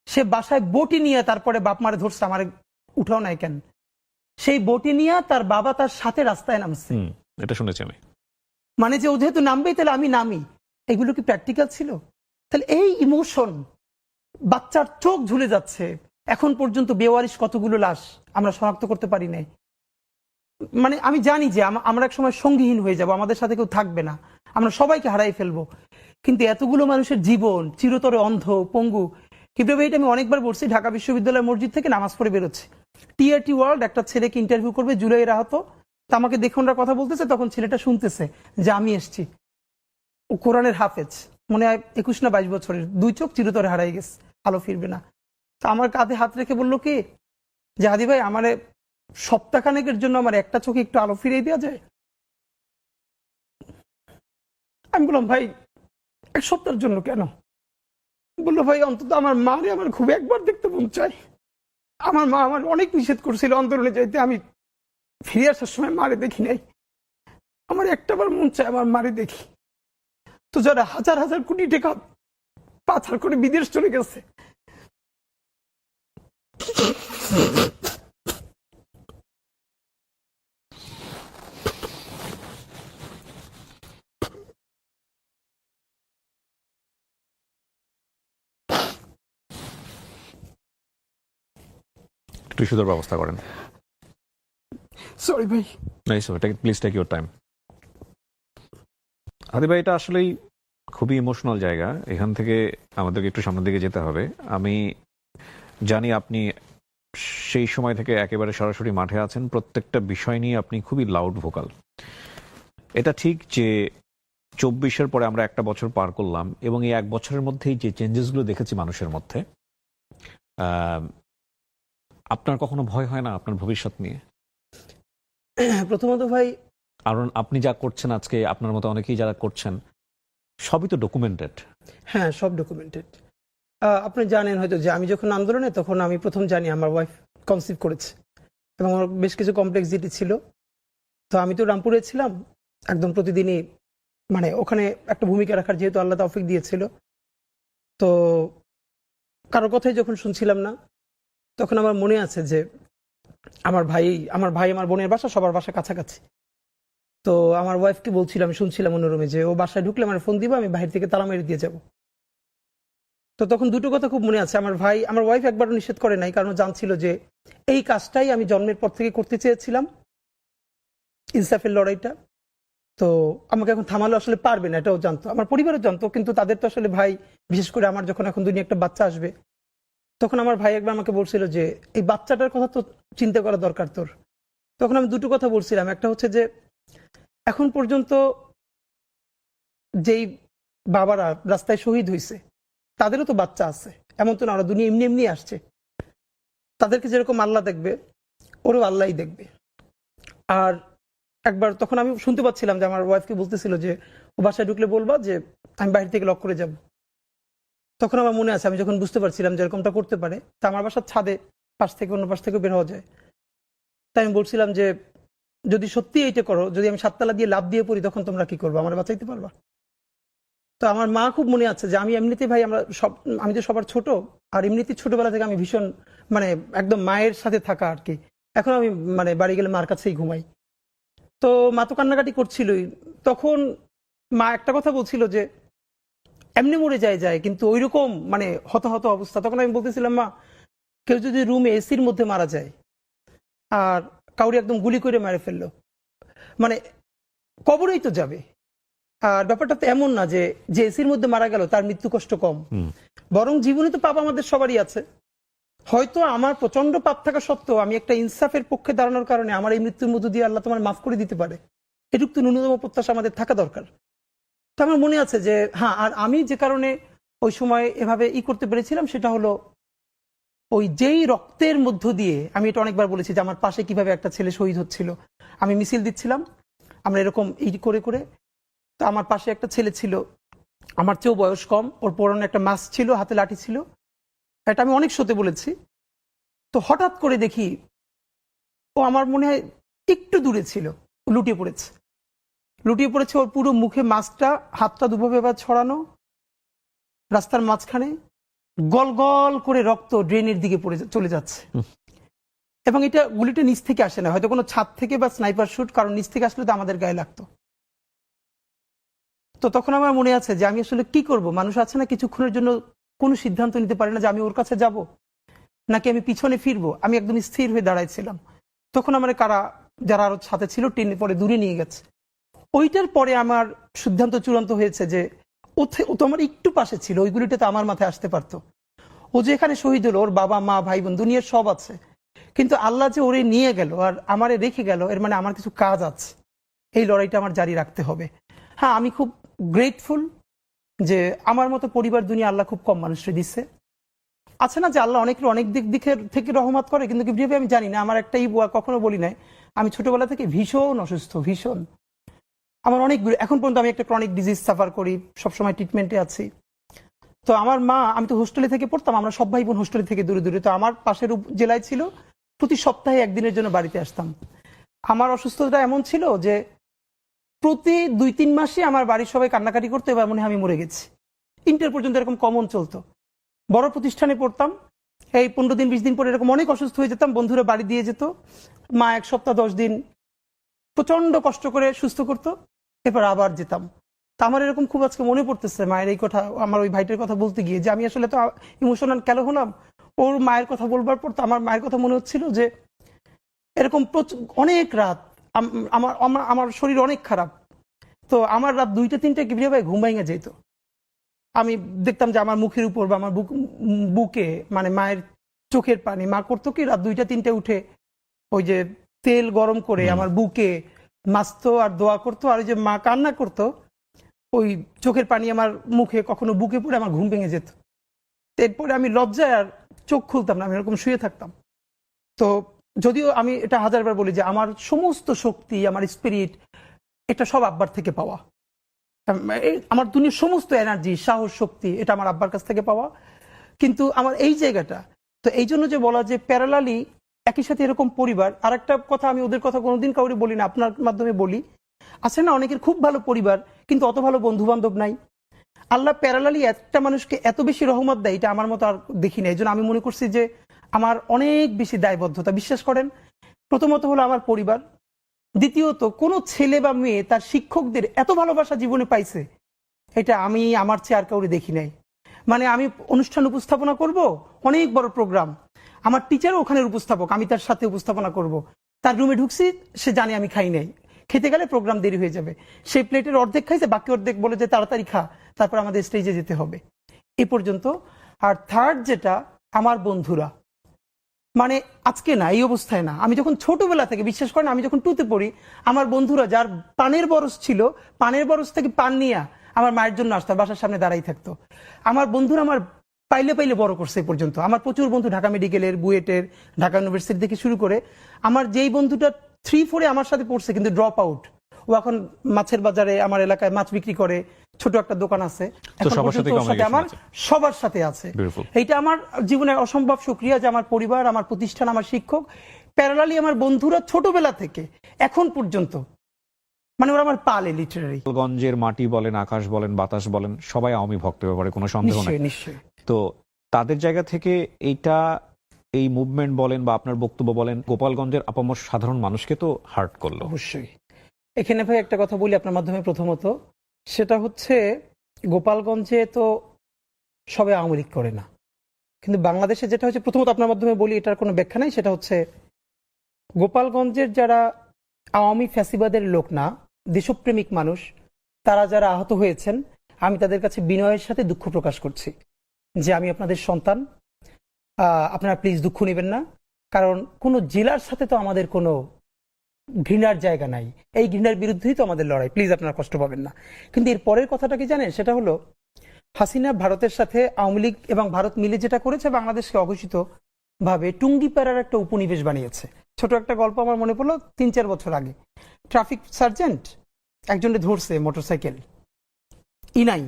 Speaker 1: সে বাসায় বটি নিয়ে তারপরে বাপ মারে ধরছে, আমার উঠাও নাই কেন, সেই বটি নিয়ে তার বাবা তার সাথে রাস্তায় নামছে।
Speaker 2: এটা শুনেছি আমি।
Speaker 1: মানে যে ও যেহেতু নামবেই তাহলে আমি নামি। এগুলো কি প্র্যাকটিক্যাল ছিল? তাহলে এই ইমোশন, বাচ্চার চোখ ঝুলে যাচ্ছে। এখন পর্যন্ত বেওয়ারিশ কতগুলো লাশ আমরা শনাক্ত করতে পারি নাই। মানে আমি জানি যে আমরা এক সময় সঙ্গীহীন হয়ে যাব, আমাদের সাথে কেউ থাকবে না, আমরা সবাইকে হারাই ফেলবো, কিন্তু এতগুলো মানুষের জীবন চিরতরে অন্ধ, পঙ্গু। কিন্তু এটা আমি অনেকবার বলছি, ঢাকা বিশ্ববিদ্যালয় মসজিদ থেকে নামাজ পড়ে বেরোচ্ছে, টিআরটি ওয়ার্ল্ড একটা ছেলেকে ইন্টারভিউ করবে, জুলাইয়ের আহত। তা আমাকে দেখে ওনারা কথা বলতেছে, তখন ছেলেটা শুনতেছে যে আমি এসছি। ও কোরআনের হাফেজ, মনে হয় 21 না 22 বছরের, 2 চোখ চিরতরে হারাই গেছে, আলো ফিরবে না। তা আমার কাঁধে হাত রেখে বললো কি যে হাদি ভাই, আমার সপ্তাহখানেকের জন্য আমার একটা চোখে একটু আলো ফিরিয়ে দেওয়া যায়? আমি বললাম ভাই 1 সপ্তাহের জন্য কেন? বললো ভাই অন্তত আমার মারে আমার খুব একবার দেখতে মন চাই। আমার মা আমার অনেক নিষেধ করছিল আন্দোলনে যাইতে, আমি ফিরে আসার সময় মারে দেখি নাই, আমার একটাবার মন চায় আমার মারে দেখি। তো যারা হাজার হাজার কোটি টাকা পাচার করে বিদেশ চলে গেছে,
Speaker 2: টিস্যুর ব্যবস্থা করেন।
Speaker 1: সরি ভাই।
Speaker 2: Please take your time. Hadi ভাই, এটা আসলেই খুবই ইমোশনাল জায়গা, এখান থেকে আমাদেরকে একটু সামনের দিকে যেতে হবে। আমি জানি আপনি সেই সময় থেকে একেবারে সরাসরি মাঠে আছেন, প্রত্যেকটা বিষয় নিয়ে আপনি খুবই লাউড ভোকাল। এটা ঠিক যে 24-এর পরে আমরা 1 বছর পার করলাম, এবং এই 1 বছরের মধ্যেই যে চেঞ্জেসগুলো দেখেছি মানুষের মধ্যে, আপনার কখনো ভয় হয় না আপনার ভবিষ্যৎ নিয়ে?
Speaker 1: প্রথমত ভাই,
Speaker 2: কারণ আপনি যা করছেন আজকে, আপনার মতো অনেকেই যারা করছেন, সবই তো ডকুমেন্টেড।
Speaker 1: হ্যাঁ, সব ডকুমেন্টেড। আপনি জানেন হয়তো যে আমি যখন আন্দোলনে, তখন আমি প্রথম জানি আমার ওয়াইফ কনসিভ করেছে, এবং আমার বেশ কিছু কমপ্লেক্সিটি ছিল। তো আমি তো রামপুরে ছিলাম, একদম প্রতিদিনই মানে ওখানে একটা ভূমিকা রাখার যেহেতু আল্লাহ তৌফিক দিয়েছিল, তো কারোর কথাই যখন শুনছিলাম না, তখন আমার মনে আছে যে আমার ভাই আমার বোনের বাসা, সবার বাসা কাছাকাছি। তো আমার ওয়াইফকে বলছিলাম, আমি শুনছিলাম অন্য রুমে, যে ও বাসায় ঢুকলে আমার ফোন দিবা, আমি বাহির থেকে তালা মেরে দিয়ে যাব। তো তখন দুটো কথা খুব মনে আছে। আমার ওয়াইফ একবারও নিষেধ করে নাই, কারণ ও জানছিল যে এই কাজটাই আমি জন্মের পর থেকে করতে চেয়েছিলাম, ইনসাফের লড়াইটা। তো আমাকে এখন থামালো আসলে পারবে না, এটাও জানতো, আমার পরিবারও জানতো, কিন্তু তাদের তো আসলে ভাই, বিশেষ করে আমার যখন এখন দুনিয়া একটা বাচ্চা আসবে, তখন আমার ভাই একবার আমাকে বলছিল যে এই বাচ্চাটার কথা তো চিন্তা করা দরকার তোর। তখন আমি দুটো কথা বলছিলাম, একটা হচ্ছে যে এখন পর্যন্ত যেই বাবারা রাস্তায় শহীদ হয়েছে, তাদেরও তো বাচ্চা আছে, এমন তো না ওরা দুনিয়া এমনি এমনি আসছে। তাদেরকে যেরকম আল্লাহ দেখবে, ওরও আল্লাহই দেখবে। আর একবার তখন আমি শুনতে পাচ্ছিলাম যে আমার ওয়াইফকে বলতেছিল যে ও বাসায় ঢুকলে বলবা যে আমি বাইরে থেকে লক করে যাব। তখন আমার মনে আছে, আমি যখন বুঝতে পারছিলাম যে এরকমটা করতে পারে, তা আমার বাসার ছাদে পাশ থেকে অন্য পাশ থেকে বের হওয়া যায়, তাই আমি বলছিলাম যে যদি সত্যি এইটা করো, যদি আমি 7 তালা দিয়ে লাফ দিয়ে পড়ি, তখন তোমরা কি করবো, আমার বাঁচাইতে পারবা? তো আমার মা খুব মনে আছে যে আমি এমনিতে ভাই, আমি তো সবার ছোট, আর এমনিতে ছোটবেলা থেকে আমি ভীষণ মানে একদম মায়ের সাথে থাকা আর কি। এখন আমি মানে বাড়ি গেলে মার কাছেই ঘুমাই। তো মা তো কান্নাকাটি করছিলই। তখন মা একটা কথা বলছিল যে এমনি মরে যায়, কিন্তু ওইরকম মানে হতাহত অবস্থা। তখন আমি বলতেছিলাম, মা, কেউ যদি রুমে এসির মধ্যে মারা যায়, আর কাউরি একদম গুলি করে মেরে ফেললো, মানে কবরেই তো যাবে। আর ব্যাপারটা তো এমন না যে যে এসির মধ্যে মারা গেল তার মৃত্যু কষ্ট কম, বরং জীবনে তো পাপ আমাদের সবারই আছে। হয়তো আমার প্রচন্ড পাপ থাকা সত্ত্বেও আমি একটা ইনসাফের পক্ষে দাঁড়ানোর কারণে আমার এই মৃত্যুর মধ্য দিয়ে আল্লাহ তোমার মাফ করে দিতে পারে, এটুক তো ন্যূনতম প্রত্যাশা আমাদের থাকা দরকার। তো আমার মনে আছে যে হ্যাঁ, আর আমি যে কারণে ওই সময় এভাবে করতে পেরেছিলাম, সেটা হলো ওই যেই রক্তের মধ্য দিয়ে, আমি এটা অনেকবার বলেছি যে আমার পাশে কিভাবে একটা ছেলে শহীদ হচ্ছিল, আমি মিছিল দিচ্ছিলাম, আমরা এরকম করে করে। তো আমার পাশে একটা ছেলে ছিল, আমার চেয়েও বয়স কম, ওর পরনে একটা মাস্ক ছিল, হাতে লাঠি ছিল, এটা আমি অনেক শোতে বলেছি। তো হঠাৎ করে দেখি ও আমার মনে হয় একটু দূরে ছিল, লুটিয়ে পড়েছে, ওর পুরো মুখে মাস্কটা, হাতটা দুভাবে এবার ছড়ানো, রাস্তার মাঝখানে গল গল করে রক্ত ড্রেনের দিকে চলে যাচ্ছে। এবং এটা গুলিটা নিচ থেকে আসে না, হয়তো কোনো ছাদ থেকে বা স্নাইপার শুট, কারণ নিচ থেকে আসলে তো আমাদের গায়ে লাগতো। তো তখন আমার মনে আছে যে আমি আসলে কি করব, মানুষ আছে না কিছুক্ষণের জন্য কোনো সিদ্ধান্ত নিতে পারে না যে আমি ওর কাছে যাব নাকি আমি পিছনে ফিরবো। আমি একদম স্থির হয়ে দাঁড়াইছিলাম। তখন আমার যারা আরো সাথে ছিল টেনে পরে দূরে নিয়ে গেছে। ওইটার পরে আমার সিদ্ধান্ত চূড়ান্ত হয়েছে যে ও তো আমার একটু পাশে ছিল, ওইগুলিটা তো আমার মাথায় আসতে পারতো। ও যে এখানে শহীদ হলো, ওর বাবা মা ভাই বোন দুনিয়ার সব আছে, কিন্তু আল্লাহ যে ওরে নিয়ে গেল আর আমারে রেখে গেল, এর মানে আমার কিছু কাজ আছে, এই লড়াইটা আমার জারি রাখতে হবে। হ্যাঁ, আমি খুব গ্রেটফুল যে আমার মতো পরিবার দুনিয়া আল্লাহ খুব কম মানুষকে দিচ্ছে। আছে না যে আল্লাহ অনেক দিকের থেকে রহমত করে, কিন্তু কিভাবে আমি জানি না। আমার একটাই বুয়া, কখনো বলি নাই, আমি ছোটবেলা থেকে ভীষণ অসুস্থ, ভীষণ। আমার এখন পর্যন্ত আমি একটা ক্রনিক ডিজিজ সাফার করি, সবসময় ট্রিটমেন্টে আছি। তো আমার মা, আমি তো হোস্টেলে থেকে পড়তাম, আমরা সব ভাই বোন হোস্টেলে থেকে দূরে দূরে, তো আমার পাশের জেলায় ছিল, প্রতি সপ্তাহে একদিনের জন্য বাড়িতে আসতাম। আমার অসুস্থতা এমন ছিল যে প্রতি 2-3 মাসে আমার বাড়ির সবাই কান্নাকাটি করতো, এবার মনে হয় আমি মরে গেছি। ইন্টার পর্যন্ত এরকম কমন চলতো। বড় প্রতিষ্ঠানে পড়তাম, এই 15 দিন 20 দিন পরে এরকম অনেক অসুস্থ হয়ে যেতাম, বন্ধুরা বাড়ি দিয়ে যেত, মা 1 সপ্তাহ 10 দিন প্রচন্ড কষ্ট করে সুস্থ করতো, এরপর আবার যেতাম। তা আমার এরকম খুব আজকে মনে পড়তেছে মায়ের এই কথা, আমার ওই ভাইটার কথা বলতে গিয়ে, যে আমি আসলে তো ইমোশনাল কেন হলাম ওর মায়ের কথা বলবার পর। তো আমার মায়ের কথা মনে হচ্ছিল যে এরকম অনেক রাত আমার আমার শরীর অনেক খারাপ, তো আমার রাত 2টা-3টা কিভাবে ঘুম ভেঙে যেত। আমি দেখতাম যে আমার মুখের উপর বা আমার বুকে মানে মায়ের চোখের পানি, মা করতো কি রাত 2টা-3টে উঠে ওই যে তেল গরম করে আমার বুকে মাছতো আর দোয়া করতো, আর ওই যে মা কান্না করতো, ওই চোখের পানি আমার মুখে কখনো বুকে পড়ে আমার ঘুম ভেঙে যেত। এরপরে আমি লজ্জায় আর চোখ খুলতাম না, আমি এরকম শুয়ে থাকতাম। তো যদিও আমি এটা হাজারবার বলি যে আমার সমস্ত শক্তি, আমার স্পিরিট, এটা সব আব্বার থেকে পাওয়া। আমার দুনিয়ার সমস্ত এনার্জি, সাহস, শক্তি এটা আমার আব্বার কাছ থেকে পাওয়া। কিন্তু আমার এই জায়গাটা, তো এই জন্য যে বলা যে প্যারালালি একই সাথে এরকম পরিবার। আর একটা কথা, আমি ওদের কথা কোনোদিন কাউরে বলি না, আপনার মাধ্যমে বলি। আছে না অনেকের খুব ভালো পরিবার কিন্তু অত ভালো বন্ধু বান্ধব নাই। আল্লাহ প্যারালালি একটা মানুষকে এত বেশি রহমত দেয়, এটা আমার মতো আর দেখি না। এই জন্য আমি মনে করছি যে আমার অনেক বেশি দায়বদ্ধতা। বিশ্বাস করেন, প্রথমত হলো আমার পরিবার, দ্বিতীয়ত কোনো ছেলে বা মেয়ে তার শিক্ষকদের এত ভালোবাসা জীবনে পাইছে, এটা আমি আমার চেয়ে আর কাউরে দেখি নাই। মানে আমি অনুষ্ঠান উপস্থাপনা করব, অনেক বড় প্রোগ্রাম, আমার টিচারও ওখানের উপস্থাপক, আমি তার সাথে উপস্থাপনা করব। তার রুমে ঢুকছি, সে জানে আমি খাই নাই, খেতে গেলে প্রোগ্রাম দেরি হয়ে যাবে, সেই প্লেটের অর্ধেক খাইছে, বাকি অর্ধেক বলে যে তাড়াতাড়ি খা, তারপর আমাদের স্টেজে যেতে হবে, এ পর্যন্ত। আর থার্ড যেটা, আমার বন্ধুরা, মানে আজকে না, এই অবস্থায় না, আমি যখন ছোটবেলা থেকে, বিশ্বাস করেন আমি যখন টুতে পড়ি, আমার বন্ধুরা যার পানের বরস ছিল, পানের বরস থেকে পান নিয়ে আমার মায়ের জন্য আসতো, বাসার সামনে দাঁড়াই থাকতো। আমার বন্ধুরা আমার পাইলে পাইলে বড় করছে এ পর্যন্ত। আমার প্রচুর বন্ধু ঢাকা মেডিকেলের, বুয়েটের, ঢাকা ইউনিভার্সিটি থেকে শুরু করে, আমার যেই বন্ধুটা 3-4 আমার সাথে পড়ছে কিন্তু ড্রপ আউট, ও এখন মাছের বাজারে আমার এলাকায় মাছ বিক্রি করে, ছোট একটা দোকান আছে। এখন
Speaker 2: সবার সাথে
Speaker 1: পর্যন্ত ওর সাথে আমার সবার সাথে আছে। এইটা আমার জীবনের অসম্ভব শুকরিয়া যে আমার পরিবার, আমার প্রতিষ্ঠান, আমার শিক্ষক, প্যারালালি আমার বন্ধুরা ছোটবেলা থেকে এখন পর্যন্ত, মানে ওরা আমার পালে লিটারারি।
Speaker 2: গঞ্জের মাটি বলেন, আকাশ বলেন, বাতাস বলেন, সবাই আওয়ামী ভক্ত, ব্যাপারে কোনো সন্দেহ নেই।
Speaker 1: নিশ্চয়ই।
Speaker 2: তো তাদের জায়গা থেকে এইটা, এই মুভমেন্ট বলেন বা আপনার বক্তব্য বলেন, গোপালগঞ্জের আপামর সাধারণ মানুষকে তো হার্ট করলো।
Speaker 1: অবশ্যই। এখানে ভাই একটা কথা বলি আপনার মাধ্যমে, প্রথমত সেটা হচ্ছে গোপালগঞ্জে তো সবাই আওয়ামী লীগ করে না, কিন্তু বাংলাদেশে যেটা হচ্ছে, প্রথমত আপনার মাধ্যমে বলি, এটার কোনো ব্যাখ্যা নাই, সেটা হচ্ছে গোপালগঞ্জের যারা আওয়ামী ফ্যাসিবাদের লোক না, দেশপ্রেমিক মানুষ, তারা যারা আহত হয়েছেন, আমি তাদের কাছে বিনয়ের সাথে দুঃখ প্রকাশ করছি যে আমি আপনাদের সন্তান, আপনারা প্লিজ দুঃখ নেবেন না। কারণ কোনো জেলার সাথে তো আমাদের কোনো ঘৃণার জায়গা নাই, এই ঘৃণার বিরুদ্ধেই তো আমাদের লড়াই, প্লিজ আপনারা কষ্ট পাবেন না। কিন্তু এর পরের কথাটা কি জানেন, সেটা হলো হাসিনা ভারতের সাথে আওয়ামী লীগ এবং ভারত মিলে যেটা করেছে, বাংলাদেশকে অঘোষিত ভাবে টুঙ্গিপাড়ার একটা উপনিবেশ বানিয়েছে। ছোট একটা গল্প আমার মনে পড়লো, 3-4 বছর আগে ট্রাফিক সার্জেন্ট একজনে ধরছে, মোটরসাইকেল নাই,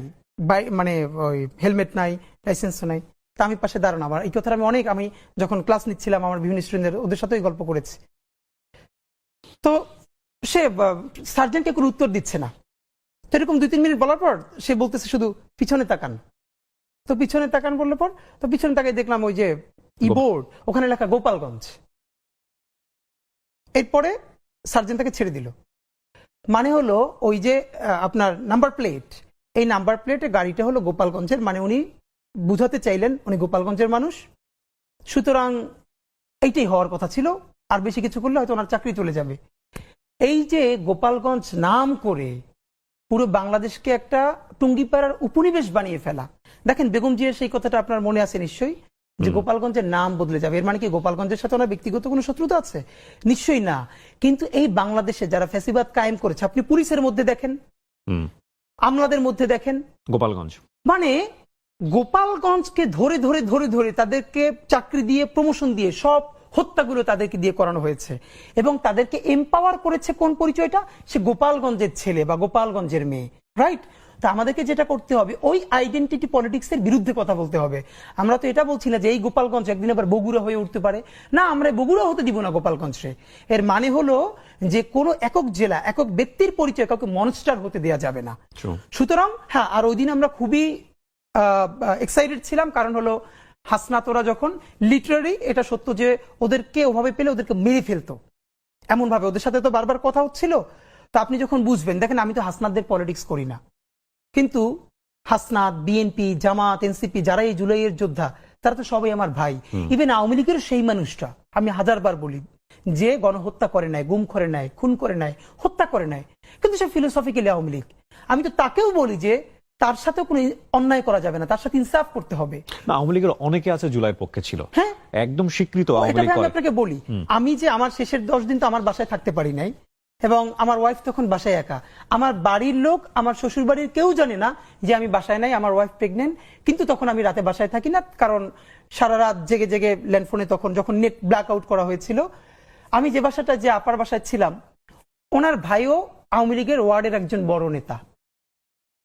Speaker 1: মানে ওই হেলমেট নাই, লাইসেন্স নাই। তা আমি পাশে দাঁড়ানো, আমার এই কথাটা আমি যখন ক্লাস নিচ্ছিলাম, আমার বিভিন্ন স্টুডেন্টদের, ওদের সাথে গল্প করেছি। তো সে সার্জেন্টকে কোনো উত্তর দিচ্ছে না, তো এরকম 2-3 মিনিট বলার পর সে বলতেছে শুধু পিছনে তাকান। তো পিছনে তাকান বললে পর, তো পিছনে তাকাই দেখলাম ওই যে বোর্ড, ওখানে লেখা গোপালগঞ্জ। এরপরে সার্জেন্ট তাকে ছেড়ে দিল। মানে হলো ওই যে আপনার নাম্বার প্লেট, এই নাম্বার প্লেটে গাড়িটা হলো গোপালগঞ্জের, মানে উনি বুঝাতে চাইলেন উনি গোপালগঞ্জের মানুষ, সুতরাং এইটাই হওয়ার কথা ছিল, আর বেশি কিছু করলে হয়তো ওনার চাকরি চলে যাবে। এই যে গোপালগঞ্জ নাম করে পুরো বাংলাদেশকে একটা টুঙ্গিপাড়ার উপনিবেশ বানিয়ে ফেলা। দেখেন বেগম জিয়ার সেই কথাটা আপনার মনে আছে নিশ্চয়ই, যে গোপালগঞ্জের নাম বদলে যাবে, এর মানে কি গোপালগঞ্জের সাথে ওনার ব্যক্তিগত কোনো শত্রুতা আছে? নিশ্চয়ই না। কিন্তু এই বাংলাদেশে যারা ফ্যাসিবাদ কায়েম করেছে, আপনি পুলিশের মধ্যে দেখেন, আমলাদের মধ্যে দেখেন,
Speaker 2: গোপালগঞ্জ,
Speaker 1: মানে গোপালগঞ্জকে ধরে ধরে ধরে ধরে তাদেরকে চাকরি দিয়ে, প্রমোশন দিয়ে, সব হত্যাগুলো তাদেরকে দিয়ে করানো হয়েছে, এবং তাদেরকে এম্পাওয়ার করেছে কোন পরিচয়টা, সে গোপালগঞ্জের ছেলে বা গোপালগঞ্জের মেয়ে, রাইট? তা আমাদেরকে যেটা করতে হবে, ওই আইডেন্টিটি পলিটিক্সের বিরুদ্ধে কথা বলতে হবে। আমরা তো এটা বলছি না যে এই গোপালগঞ্জ একদিন আবার বগুড়া হয়ে উঠতে পারে, না, আমরা বগুড়া হতে দিব না গোপালগঞ্জে। এর মানে হলো যে কোনো একক জেলা, একক ব্যক্তির পরিচয় কাউকে মনস্টার হতে দেওয়া যাবে না। সুতরাং হ্যাঁ, আর ওই দিন আমরা খুবই এক্সাইটেড ছিলাম, কারণ হলো হাসনাতরা যখন লিটারারি, এটা সত্য যে ওদেরকে ওভাবে পেলে ওদেরকে মেরে ফেলতো, এমন ভাবে ওদের সাথে তো বারবার কথা হচ্ছিল। তো আপনি যখন বুঝবেন, দেখেন আমি তো হাসনাতদের পলিটিক্স করি না, কিন্তু হাসনাত, বিএনপি, জামাত, এনসিপি, যারা এই জুলাইয়ের যোদ্ধা, তারা তো সবাই আমার ভাই। ইভেন আওয়ামী লীগের সেই মানুষটা, আমি হাজারবার বলি, যে গণহত্যা করে নাই, গুম করে নাই, খুন করে নাই, হত্যা করে নাই, কিন্তু সে ফিলোসফিক্যালি আওয়ামী লীগ। আমি তো তাকেও বলি যে তার সাথে কোনো অন্যায় করা যাবে না, তার সাথে ইনসাফ করতে হবে।
Speaker 2: আওয়ামী লীগের অনেকে আছে জুলাই পক্ষে ছিল,
Speaker 1: হ্যাঁ,
Speaker 2: একদম স্বীকৃত আওয়ামী লীগ।
Speaker 1: আমি আপনাকে বলি, আমি যে আমার শেষের 10 দিন তো আমার বাসায় থাকতে পারি নাই, এবং আমার ওয়াইফ তখন বাসায় একা। আমার বাড়ির লোক, আমার শ্বশুর বাড়ির কেউ জানে না যে আমি বাসায় নাই, আমার ওয়াইফ প্রেগনেন্ট। কিন্তু তখন আমি রাতে বাসায় থাকি না, কারণ সারা রাত জেগে জেগে ল্যান্ডফোনে তখন যখন নেট ব্ল্যাক আউট করা হয়েছিল, আমি যে বাসাটা যে আপার বাসায় ছিলাম, ওনার ভাইও আওয়ামী লীগের ওয়ার্ডের একজন বড় নেতা,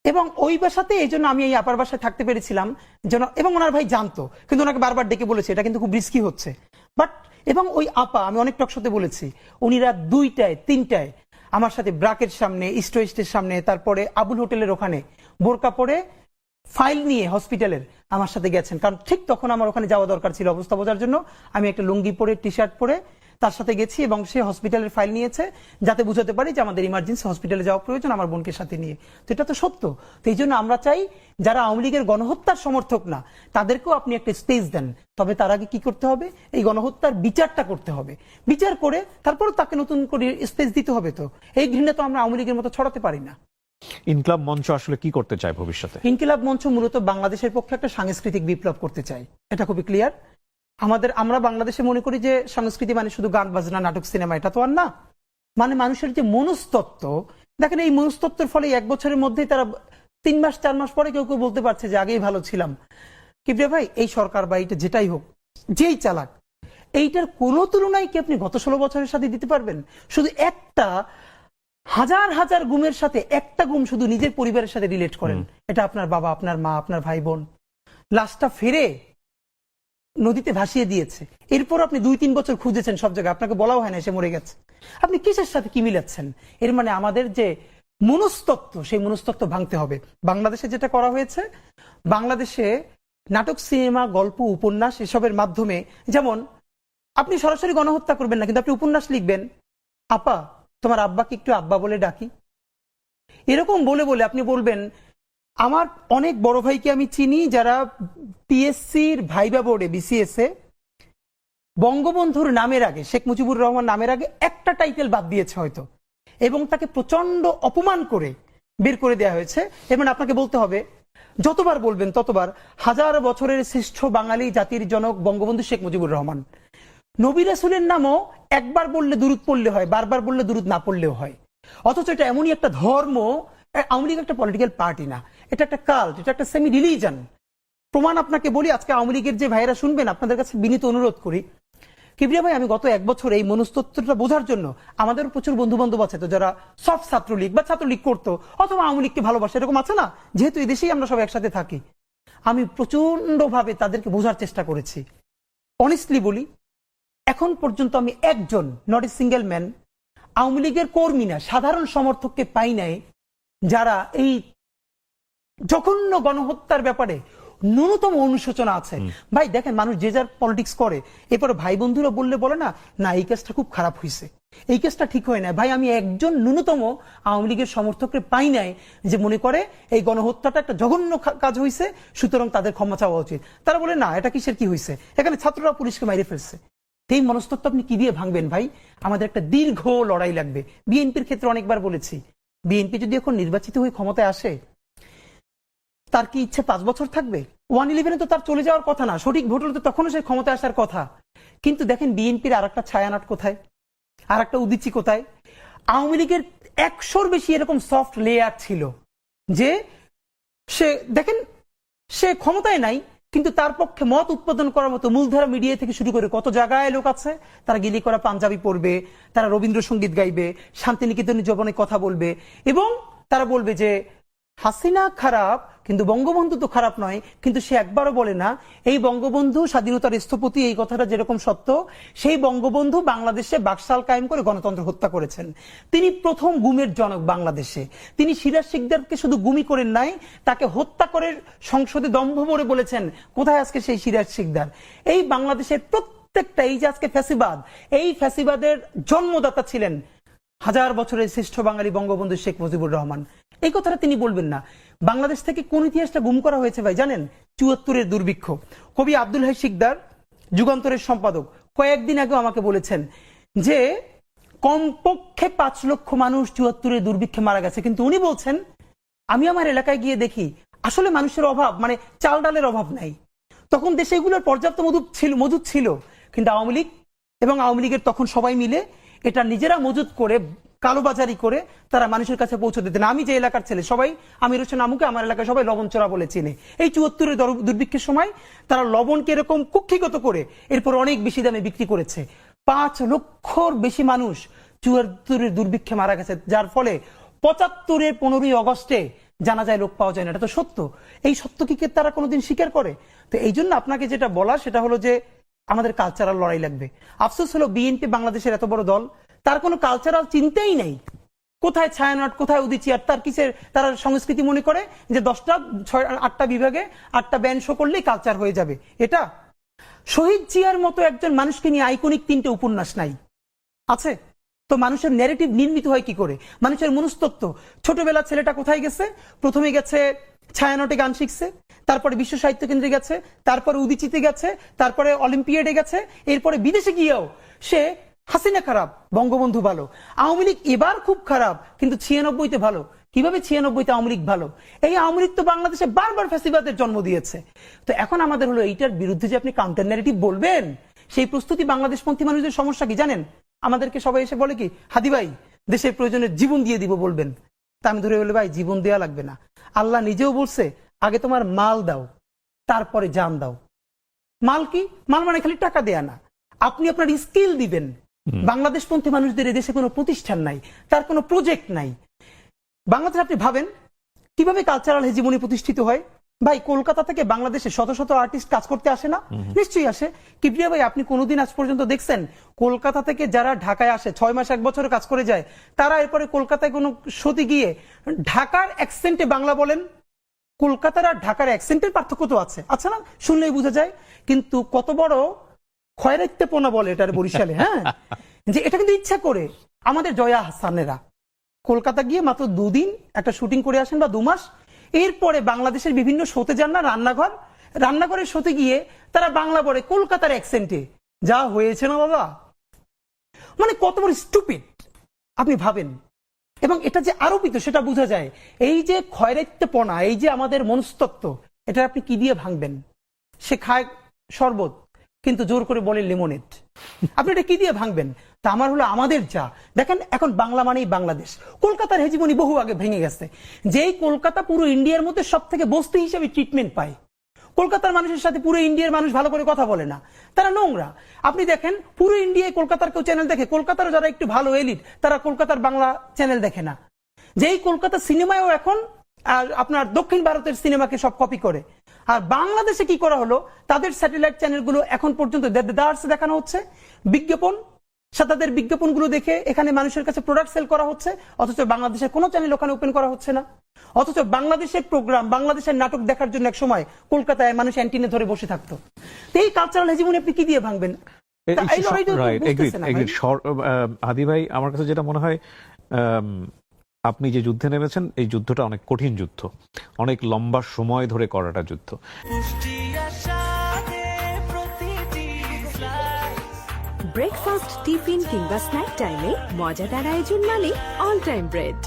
Speaker 1: এবং ওই বাসাতে এই জন্য আমি এই আপার বাসায় থাকতে পেরেছিলাম যেন, এবং ওনার ভাই জানতো, কিন্তু ওনাকে বারবার ডেকে বলেছে এটা কিন্তু খুব রিস্কি হচ্ছে। বাট এবং ওই আপা, আমি অনেক টক সাথে বলেছি, উনি রাত 2টায় 3টায় আমার সাথে ব্রাকের সামনে, ইস্ট ওয়েস্টের সামনে, তারপরে আবুল হোটেলের ওখানে বোরকা পরে ফাইল নিয়ে হসপিটালের আমার সাথে গেছেন, কারণ ঠিক তখন আমার ওখানে যাওয়া দরকার ছিল অবস্থা বোঝার জন্য। আমি একটা লুঙ্গি পরে, টি শার্ট পরে তার সাথে গেছি, এবং সে হসপিটালের ফাইল নিয়েছে যাতে বুঝাতে পারি যে আমাদের ইমার্জেন্সি হসপিটালে যাওয়া প্রয়োজন আমার বোনকে সাথে নিয়ে। তো এটা তো সত্য। তো এই জন্য আমরা চাই যারা আওয়ামী লীগের গণহত্যার সমর্থক না, তাদেরকেও আপনি একটা স্টেজ দেন, তবে তার আগে কি করতে হবে, এই গণহত্যার বিচারটা করতে হবে। বিচার করে তারপরে তাকে নতুন করে স্পেস দিতে হবে। তো এই ঘৃণা তো আমরা আওয়ামী লীগের মতো ছড়াতে পারি না।
Speaker 2: ইনকলাব মঞ্চ আসলে কি করতে চায় ভবিষ্যতে?
Speaker 1: ইনকিলাব মঞ্চ মূলত বাংলাদেশের পক্ষে একটা সাংস্কৃতিক বিপ্লব করতে চাই, এটা খুবই ক্লিয়ার। আমরা বাংলাদেশে মনে করি যে সংস্কৃতি মানে শুধু গান বাজনা, নাটক, সিনেমা, এটা তো আর না। মানে মানুষের যে মনস্তত্ত্ব, দেখেন এই মনস্তত্ত্বের ফলে 1 বছরের মধ্যেই তারা 3 মাস 4 মাস পরে কেউ কেউ বলতে পারছে যে আগেই ভালো ছিলাম। কিবরিয়া ভাই, এই সরকার বা এইটা যেটাই হোক, যেই চালাক, এইটার কোনো তুলনায় কি আপনি গত 16 বছরের সাথে দিতে পারবেন? শুধু একটা হাজার হাজার গুমের সাথে একটা গুম শুধু নিজের পরিবারের সাথে রিলেট করেন, এটা আপনার বাবা, আপনার মা, আপনার ভাই বোন, লাশটা ফেরে নদীতে ভাসিয়ে দিয়েছে। এরপর আপনি 2-3 বছর খুঁজেছেন সব জায়গায়, আপনাকে বলাও হয় না সে মরে গেছে। আপনি কিসের সাথে কি মিলাচ্ছেন? এর মানে আমাদের যে মনস্তত্ত্ব, সেই মনস্তত্ত্ব ভাঙতে হবে। বাংলাদেশে যেটা করা হয়েছে, বাংলাদেশে নাটক, সিনেমা, গল্প, উপন্যাস এসবের মাধ্যমে, যেমন আপনি সরাসরি গণহত্যা করবেন না, কিন্তু আপনি উপন্যাস লিখবেন, আপা তোমার আব্বাকে একটু আব্বা বলে ডাকি, এরকম বলে বলে আপনি বলবেন। আমার অনেক বড় ভাইকে আমি চিনি যারা পিএসসির ভাইবা বোর্ডে, বিসিএস এ বঙ্গবন্ধুর নামের আগে, শেখ মুজিবুর রহমান নামের আগে একটা টাইটেল বাদ দিয়েছে হয়তো, এবং তাকে প্রচন্ড অপমান করে বের করে দেওয়া হয়েছে। এবং আপনাকে বলতে হবে, যতবার বলবেন ততবার, 1000 বছরের শ্রেষ্ঠ বাঙালি জাতির জনক বঙ্গবন্ধু শেখ মুজিবুর রহমান। নবী রাসূলের নামও একবার বললে দুরূদ পড়লে হয়, বারবার বললে দুরূদ না পড়লেও হয়। অথচ এটা এমনই একটা ধর্ম। আওয়ামী লীগ একটা পলিটিক্যাল পার্টি না, এটা একটা কাল্ট, এটা একটা সেমি রিলিজন। প্রমাণ আপনাকে বলি, আজকে আওয়ামী লীগের যে ভাইয়েরা শুনবেন, আপনাদের কাছে বিনীত অনুরোধ করি, কিবরিয়া ভাই, আমি গত 1 বছর এই মনস্তত্ত্বটা বোঝার জন্য, আমাদের প্রচুর বন্ধু বান্ধব আছে তো যারা সফট ছাত্রলীগ বা ছাত্রলীগ করতো, অথবা আওয়ামী লীগকে ভালোবাসে, এরকম আছে না, যেহেতু এই দেশেই আমরা সব একসাথে থাকি। আমি প্রচন্ড ভাবে তাদেরকে বোঝার চেষ্টা করেছি। অনেস্টলি বলি, এখন পর্যন্ত আমি একজন, not a single man, Awami লীগের কর্মী না, সাধারণ সমর্থককে পাই নাই যারা এই জঘন্য গণহত্যার ব্যাপারে ন্যূনতম অনুশোচনা আছে। ভাই দেখেন, মানুষ যে যার পলিটিক্স করে, এরপরে ভাই বন্ধুরা বললে বলে না, না এই কেসটা খুব খারাপ হয়েছে, এই কেসটা ঠিক হয় না। ভাই, আমি একজন ন্যূনতম আওয়ামী লীগের সমর্থককে পাই নাই যে মনে করে এই গণহত্যাটা একটা জঘন্য কাজ হয়েছে, সুতরাং তাদের ক্ষমা চাওয়া উচিত। তারা বলে না, এটা কিসের কি হয়েছে, এখানে ছাত্ররা পুলিশকে মাইরে ফেলছে। এই মনস্তত্ত্ব আপনি কি দিয়ে ভাঙবেন ভাই? আমাদের একটা দীর্ঘ লড়াই লাগবে। বিএনপির ক্ষেত্রে অনেকবার বলেছি, বিএনপি যদি এখন নির্বাচিত হয়ে ক্ষমতায় আসে, তার কি ইচ্ছে 5 বছর থাকবে? 1/11 তো তার চলে যাওয়ার কথা না, সঠিক ভোট হলে তো তখনও সে ক্ষমতায় আসার কথা। কিন্তু দেখেন বিএনপির আর একটা ছায়ানট কোথায়, আর একটা উদিচি কোথায়? আওয়ামী লীগের 100-র বেশি এরকম সফট লেয়ার ছিল যে সে, দেখেন, সে ক্ষমতায় নাই, কিন্তু তার পক্ষে মত উৎপাদন করার মতো মূলধারা মিডিয়া থেকে শুরু করে কত জায়গায় লোক আছে, তারা গিলি করা পাঞ্জাবি পড়বে, তারা রবীন্দ্রসঙ্গীত গাইবে, শান্তিনিকেতনের জবনে কথা বলবে, এবং তারা বলবে যে হাসিনা খারাপ কিন্তু বঙ্গবন্ধু তো খারাপ নয়। কিন্তু সে একবারও বলে না এই বঙ্গবন্ধু স্বাধীনতার স্থপতি, এই কথাটা যেরকম সত্য, সেই বঙ্গবন্ধু বাংলাদেশে বাকশাল কায়েম করে গণতন্ত্র হত্যা করেছেন। তিনি প্রথম গুমের জনক বাংলাদেশে। তিনি সিরাজ শিকদারকে শুধু গুমি করেন নাই, তাকে হত্যা করে সংসদে দম্ভ ভরে বলেছেন, কোথায় আজকে সেই সিরাজ শিকদার? এই বাংলাদেশের প্রত্যেকটা, এই যে আজকে ফ্যাসিবাদ, এই ফ্যাসিবাদের জন্মদাতা ছিলেন 1000 বছরের শ্রেষ্ঠ বাঙালি বঙ্গবন্ধু শেখ মুজিবুর রহমান। এই কথাটা তিনি বলবেন না। বাংলাদেশ থেকে কোন ইতিহাসটা গুম করা হয়েছে ভাই জানেন? 74-এর দুর্ভিক্ষ। কবি আব্দুল হাই শিকদার, যুগান্তরের সম্পাদক, কয়েকদিন আগেও আমাকে বলেছেন যে কমপক্ষে 5 লক্ষ মানুষ 74-এর দুর্ভিক্ষে মারা গেছে। কিন্তু উনি বলছেন, আমি আমার এলাকায় গিয়ে দেখি আসলে মানুষের অভাব, মানে চাল ডালের অভাব নাই। তখন দেশে এগুলোর পর্যাপ্ত মজুদ ছিল, কিন্তু আওয়ামী লীগ এবং আওয়ামী লীগের তখন সবাই মিলে এটা নিজেরা মজুদ করে কালোবাজারি করে তারা মানুষের কাছে পৌঁছে দিতেন। আমি যে এলাকার ছেলে, সবাই আমির হোসেন আমুকে আমার এলাকায় সবাই লবণ চোরা বলে চেনে। এই ৭৪-এর দুর্ভিক্ষের সময় তারা লবণকে এরকম কুক্ষিগত করে এরপর অনেক বেশি দামে বিক্রি করেছে। ৫ লক্ষর বেশি মানুষ ৭৪-এর দুর্ভিক্ষে মারা গেছে, যার ফলে ৭৫-এর ১৫ই অগস্টে জানা যায় লোক পাওয়া যায় না। এটা তো সত্য। এই সত্য কি তারা কোনোদিন স্বীকার করে? তো এই জন্য আপনাকে যেটা বলা সেটা হলো যে আমাদের কালচারাল লড়াই লাগবে। আফসোস হলো বিএনপি বাংলাদেশের এত বড় দল, তার কোনো কালচারাল চিন্তাই নেই। কোথায় ছায়ানট, কোথায় উদীচীয়ার, তার কিসের তারা সংস্কৃতি মনে করে যে 10টা 8টা বিভাগে 8টা ব্যান্ড শো করলেই কালচার হয়ে যাবে। এটা শহীদ জিয়ার মতো একজন মানুষকে নিয়ে আইকনিক 3টে উপন্যাস নাই আছে? তো মানুষের ন্যারেটিভ নির্মিত হয় কি করে? মানুষের মনস্তত্ত্ব, ছোটবেলা ছেলেটা কোথায় গেছে? প্রথমে গেছে ছায়ানটে গান শিখছে, তারপরে বিশ্ব সাহিত্য কেন্দ্রে গেছে, তারপরে উদীচিতে গেছে, তারপরে অলিম্পিয়াডে গেছে, এরপরে বিদেশে গিয়েও সে হাসিনা খারাপ, বঙ্গবন্ধু ভালো, আওয়ামী লীগ এবার খুব খারাপ, কিন্তু 96-তে ভালো। কিভাবে 96-তে আওয়ামী লীগ ভালো? এই আওয়ামী লীগ তো বাংলাদেশে বারবার ফ্যাসিবাদের জন্ম দিয়েছে। তো এখন আমাদের হলো এইটার বিরুদ্ধে যে আপনি কাউন্টার ন্যারেটিভ বলবেন, সেই প্রস্তুতি বাংলাদেশপন্থী মানুষদের সমস্যা কি জানেন? আমাদেরকে সবাই এসে বলে কি, হাদি ভাই দেশের প্রয়োজনে জীবন দিয়ে দিব বলবেন। তা আমি ধরে বলি, ভাই জীবন দেওয়া লাগবে না। আল্লাহ নিজেও বলছে আগে তোমার মাল দাও, তারপরে জান দাও। মাল কি? মাল মানে খালি টাকা দেয়া না, আপনি আপনার স্কিল দিবেন। বাংলাদেশপন্থী মানুষদের দেশে কোনো প্রতিষ্ঠান নাই, তার কোনো প্রজেক্ট নাই। বাংলাদেশ আপনি ভাবেন কিভাবে কালচারাল হেজিমনি প্রতিষ্ঠিত হয়? ভাই কলকাতা থেকে বাংলাদেশে শত শত আর্টিস্ট কাজ করতে আসে না? নিশ্চয়ই আসে। কিবরিয়া ভাই আপনি কোনোদিন আজ পর্যন্ত দেখছেন কলকাতা থেকে যারা ঢাকায় আসে 6 মাস 1 বছর কাজ করে যায়, তারা এরপরে কলকাতায় কোনো শোতে গিয়ে ঢাকার অ্যাকসেন্টে বাংলা বলেন? কলকাতার আর ঢাকার অ্যাকসেন্টের পার্থক্য তো আছে, আচ্ছা না? শুনলেই বোঝা যায়। কিন্তু কত বড় খয়রাইত্যপনা বলে এটার বরিশালে, হ্যাঁ, যে এটা কিন্তু ইচ্ছা করে। আমাদের জয়া হাসানেরা কলকাতা গিয়ে মাত্র 2 দিন একটা শুটিং করে আসেন বা 2 মাস, এরপরে বাংলাদেশের বিভিন্ন শোতে যান না, রান্নাঘরের শোতে গিয়ে তারা বাংলা বলে কলকাতার অ্যাকসেন্টে। যা হয়েছে না বাবা, মানে কত বড় স্টুপিড আপনি ভাবেন। এবং এটা যে আরোপিত সেটা বোঝা যায়। এই যে খয়রাইত্যপনা, এই যে আমাদের মনস্তত্ত্ব, এটা আপনি কি দিয়ে ভাঙবেন? সে খায় শরবত কিন্তু জোর করে বলে লেমনেড। আপনি এটা কি দিয়ে ভাঙবেন? তা আমার হলো আমাদের যা দেখেন, এখন বাংলা মানেই বাংলাদেশ। কলকাতার হেজিমনি বহু আগে ভেঙে গেছে। যেই কলকাতা পুরো ইন্ডিয়ার মধ্যে সব থেকে বস্তি হিসেবে ট্রিটমেন্ট পায়, কলকাতার মানুষের সাথে পুরো ইন্ডিয়ার মানুষ ভালো করে কথা বলে না, তারা নোংরা। আপনি দেখেন পুরো ইন্ডিয়ায় কলকাতার কেউ চ্যানেল দেখে, কলকাতার যারা একটু ভালো এলিট তারা কলকাতার বাংলা চ্যানেল দেখে না। যেই কলকাতা সিনেমায়ও এখন আপনার দক্ষিণ ভারতের সিনেমাকে সব কপি করে। আর বাংলাদেশে কি করা হলো, তাদের স্যাটেলাইট চ্যানেলগুলো এখন পর্যন্ত দেখানো হচ্ছে বিজ্ঞাপন, তাদের বিজ্ঞাপনগুলো দেখে এখানে মানুষের কাছে প্রোডাক্ট সেল করা হচ্ছে, অথচ বাংলাদেশের কোনো চ্যানেল ওখানে ওপেন করা হচ্ছে না। অথচ বাংলাদেশের প্রোগ্রাম, বাংলাদেশের নাটক দেখার জন্য এক সময় কলকাতায় মানুষ অ্যান্টিনে ধরে বসে থাকতো। এই কালচারাল হেজিমনি আপনি কি দিয়ে ভাঙবেন?
Speaker 2: হাদি ভাই, আমার কাছে যেটা মনে হয়, আপনি যে যুদ্ধে নেমেছেন এই যুদ্ধটা অনেক কঠিন যুদ্ধ, অনেক লম্বা সময় ধরে করাটা যুদ্ধ।
Speaker 3: ব্রেকফাস্ট, টিফিন কিংবা স্ন্যাক টাইমে মজাদার আয়োজন মানে অল টাইম ব্রেড।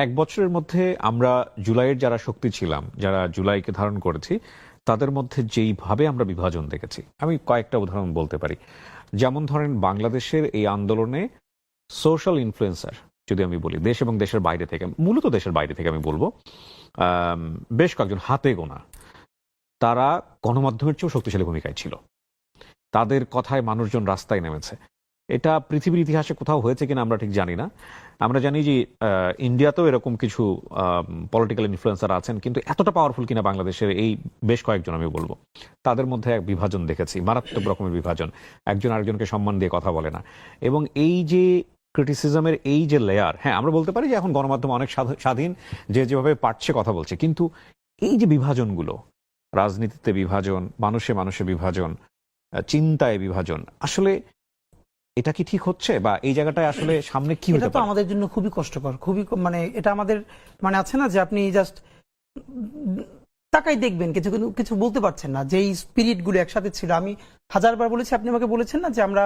Speaker 2: 1 বছরের মধ্যে আমরা জুলাইয়ের যারা শক্তি ছিলাম, যারা জুলাইকে ধারণ করেছি, তাদের মধ্যে যেইভাবে আমরা বিভাজন দেখেছি, আমি কয়েকটা উদাহরণ বলতে পারি। যেমন ধরেন বাংলাদেশের এই আন্দোলনে সোশ্যাল ইনফ্লুয়েন্সার, যদি আমি বলি দেশ এবং দেশের বাইরে থেকে, মূলত দেশের বাইরে থেকে আমি বলবো, বেশ কয়েকজন হাতে গোনা, তারা গণমাধ্যমের চেয়েও শক্তিশালী ভূমিকায় ছিল। তাদের কথায় মানুষজন রাস্তায় নেমেছে। এটা পৃথিবীর ইতিহাসে কোথাও হয়েছে কিনা আমরা ঠিক জানি না। আমরা জানি যে ইন্ডিয়াতেও এরকম কিছু পলিটিক্যাল ইনফ্লুয়েন্সার আছেন, কিন্তু এতটা পাওয়ারফুল কিনা বাংলাদেশের এই বেশ কয়েকজন আমি বলবো। তাদের মধ্যে এক বিভাজন দেখেছি, মারাত্মক রকমের বিভাজন, একজন আরেকজনকে সম্মান দিয়ে কথা বলে না। এবং এই যে ক্রিটিসিজমের এই যে লেয়ার, হ্যাঁ আমরা বলতে পারি যে এখন গণমাধ্যম অনেক স্বাধীন, যে যেভাবে পারছে কথা বলছে, কিন্তু এই যে বিভাজনগুলো, রাজনীতিতে বিভাজন, মানুষে মানুষে বিভাজন, চিন্তায় বিভাজন, আসলে এটা কি ঠিক হচ্ছে, বা এই জায়গাটায় আসলে সামনে কি হতে পারে?
Speaker 1: এটা তো আমাদের জন্য খুবই কষ্টকর, খুবই মানে এটা আমাদের মানে আছে না যে আপনি জাস্ট তাকাই দেখবেন, কিছু বলতে পারছেন না। যেই স্পিরিট গুলো একসাথে ছিল, আমি 1000বার বলেছি, আপনি আমাকে বলেছেন না যে আমরা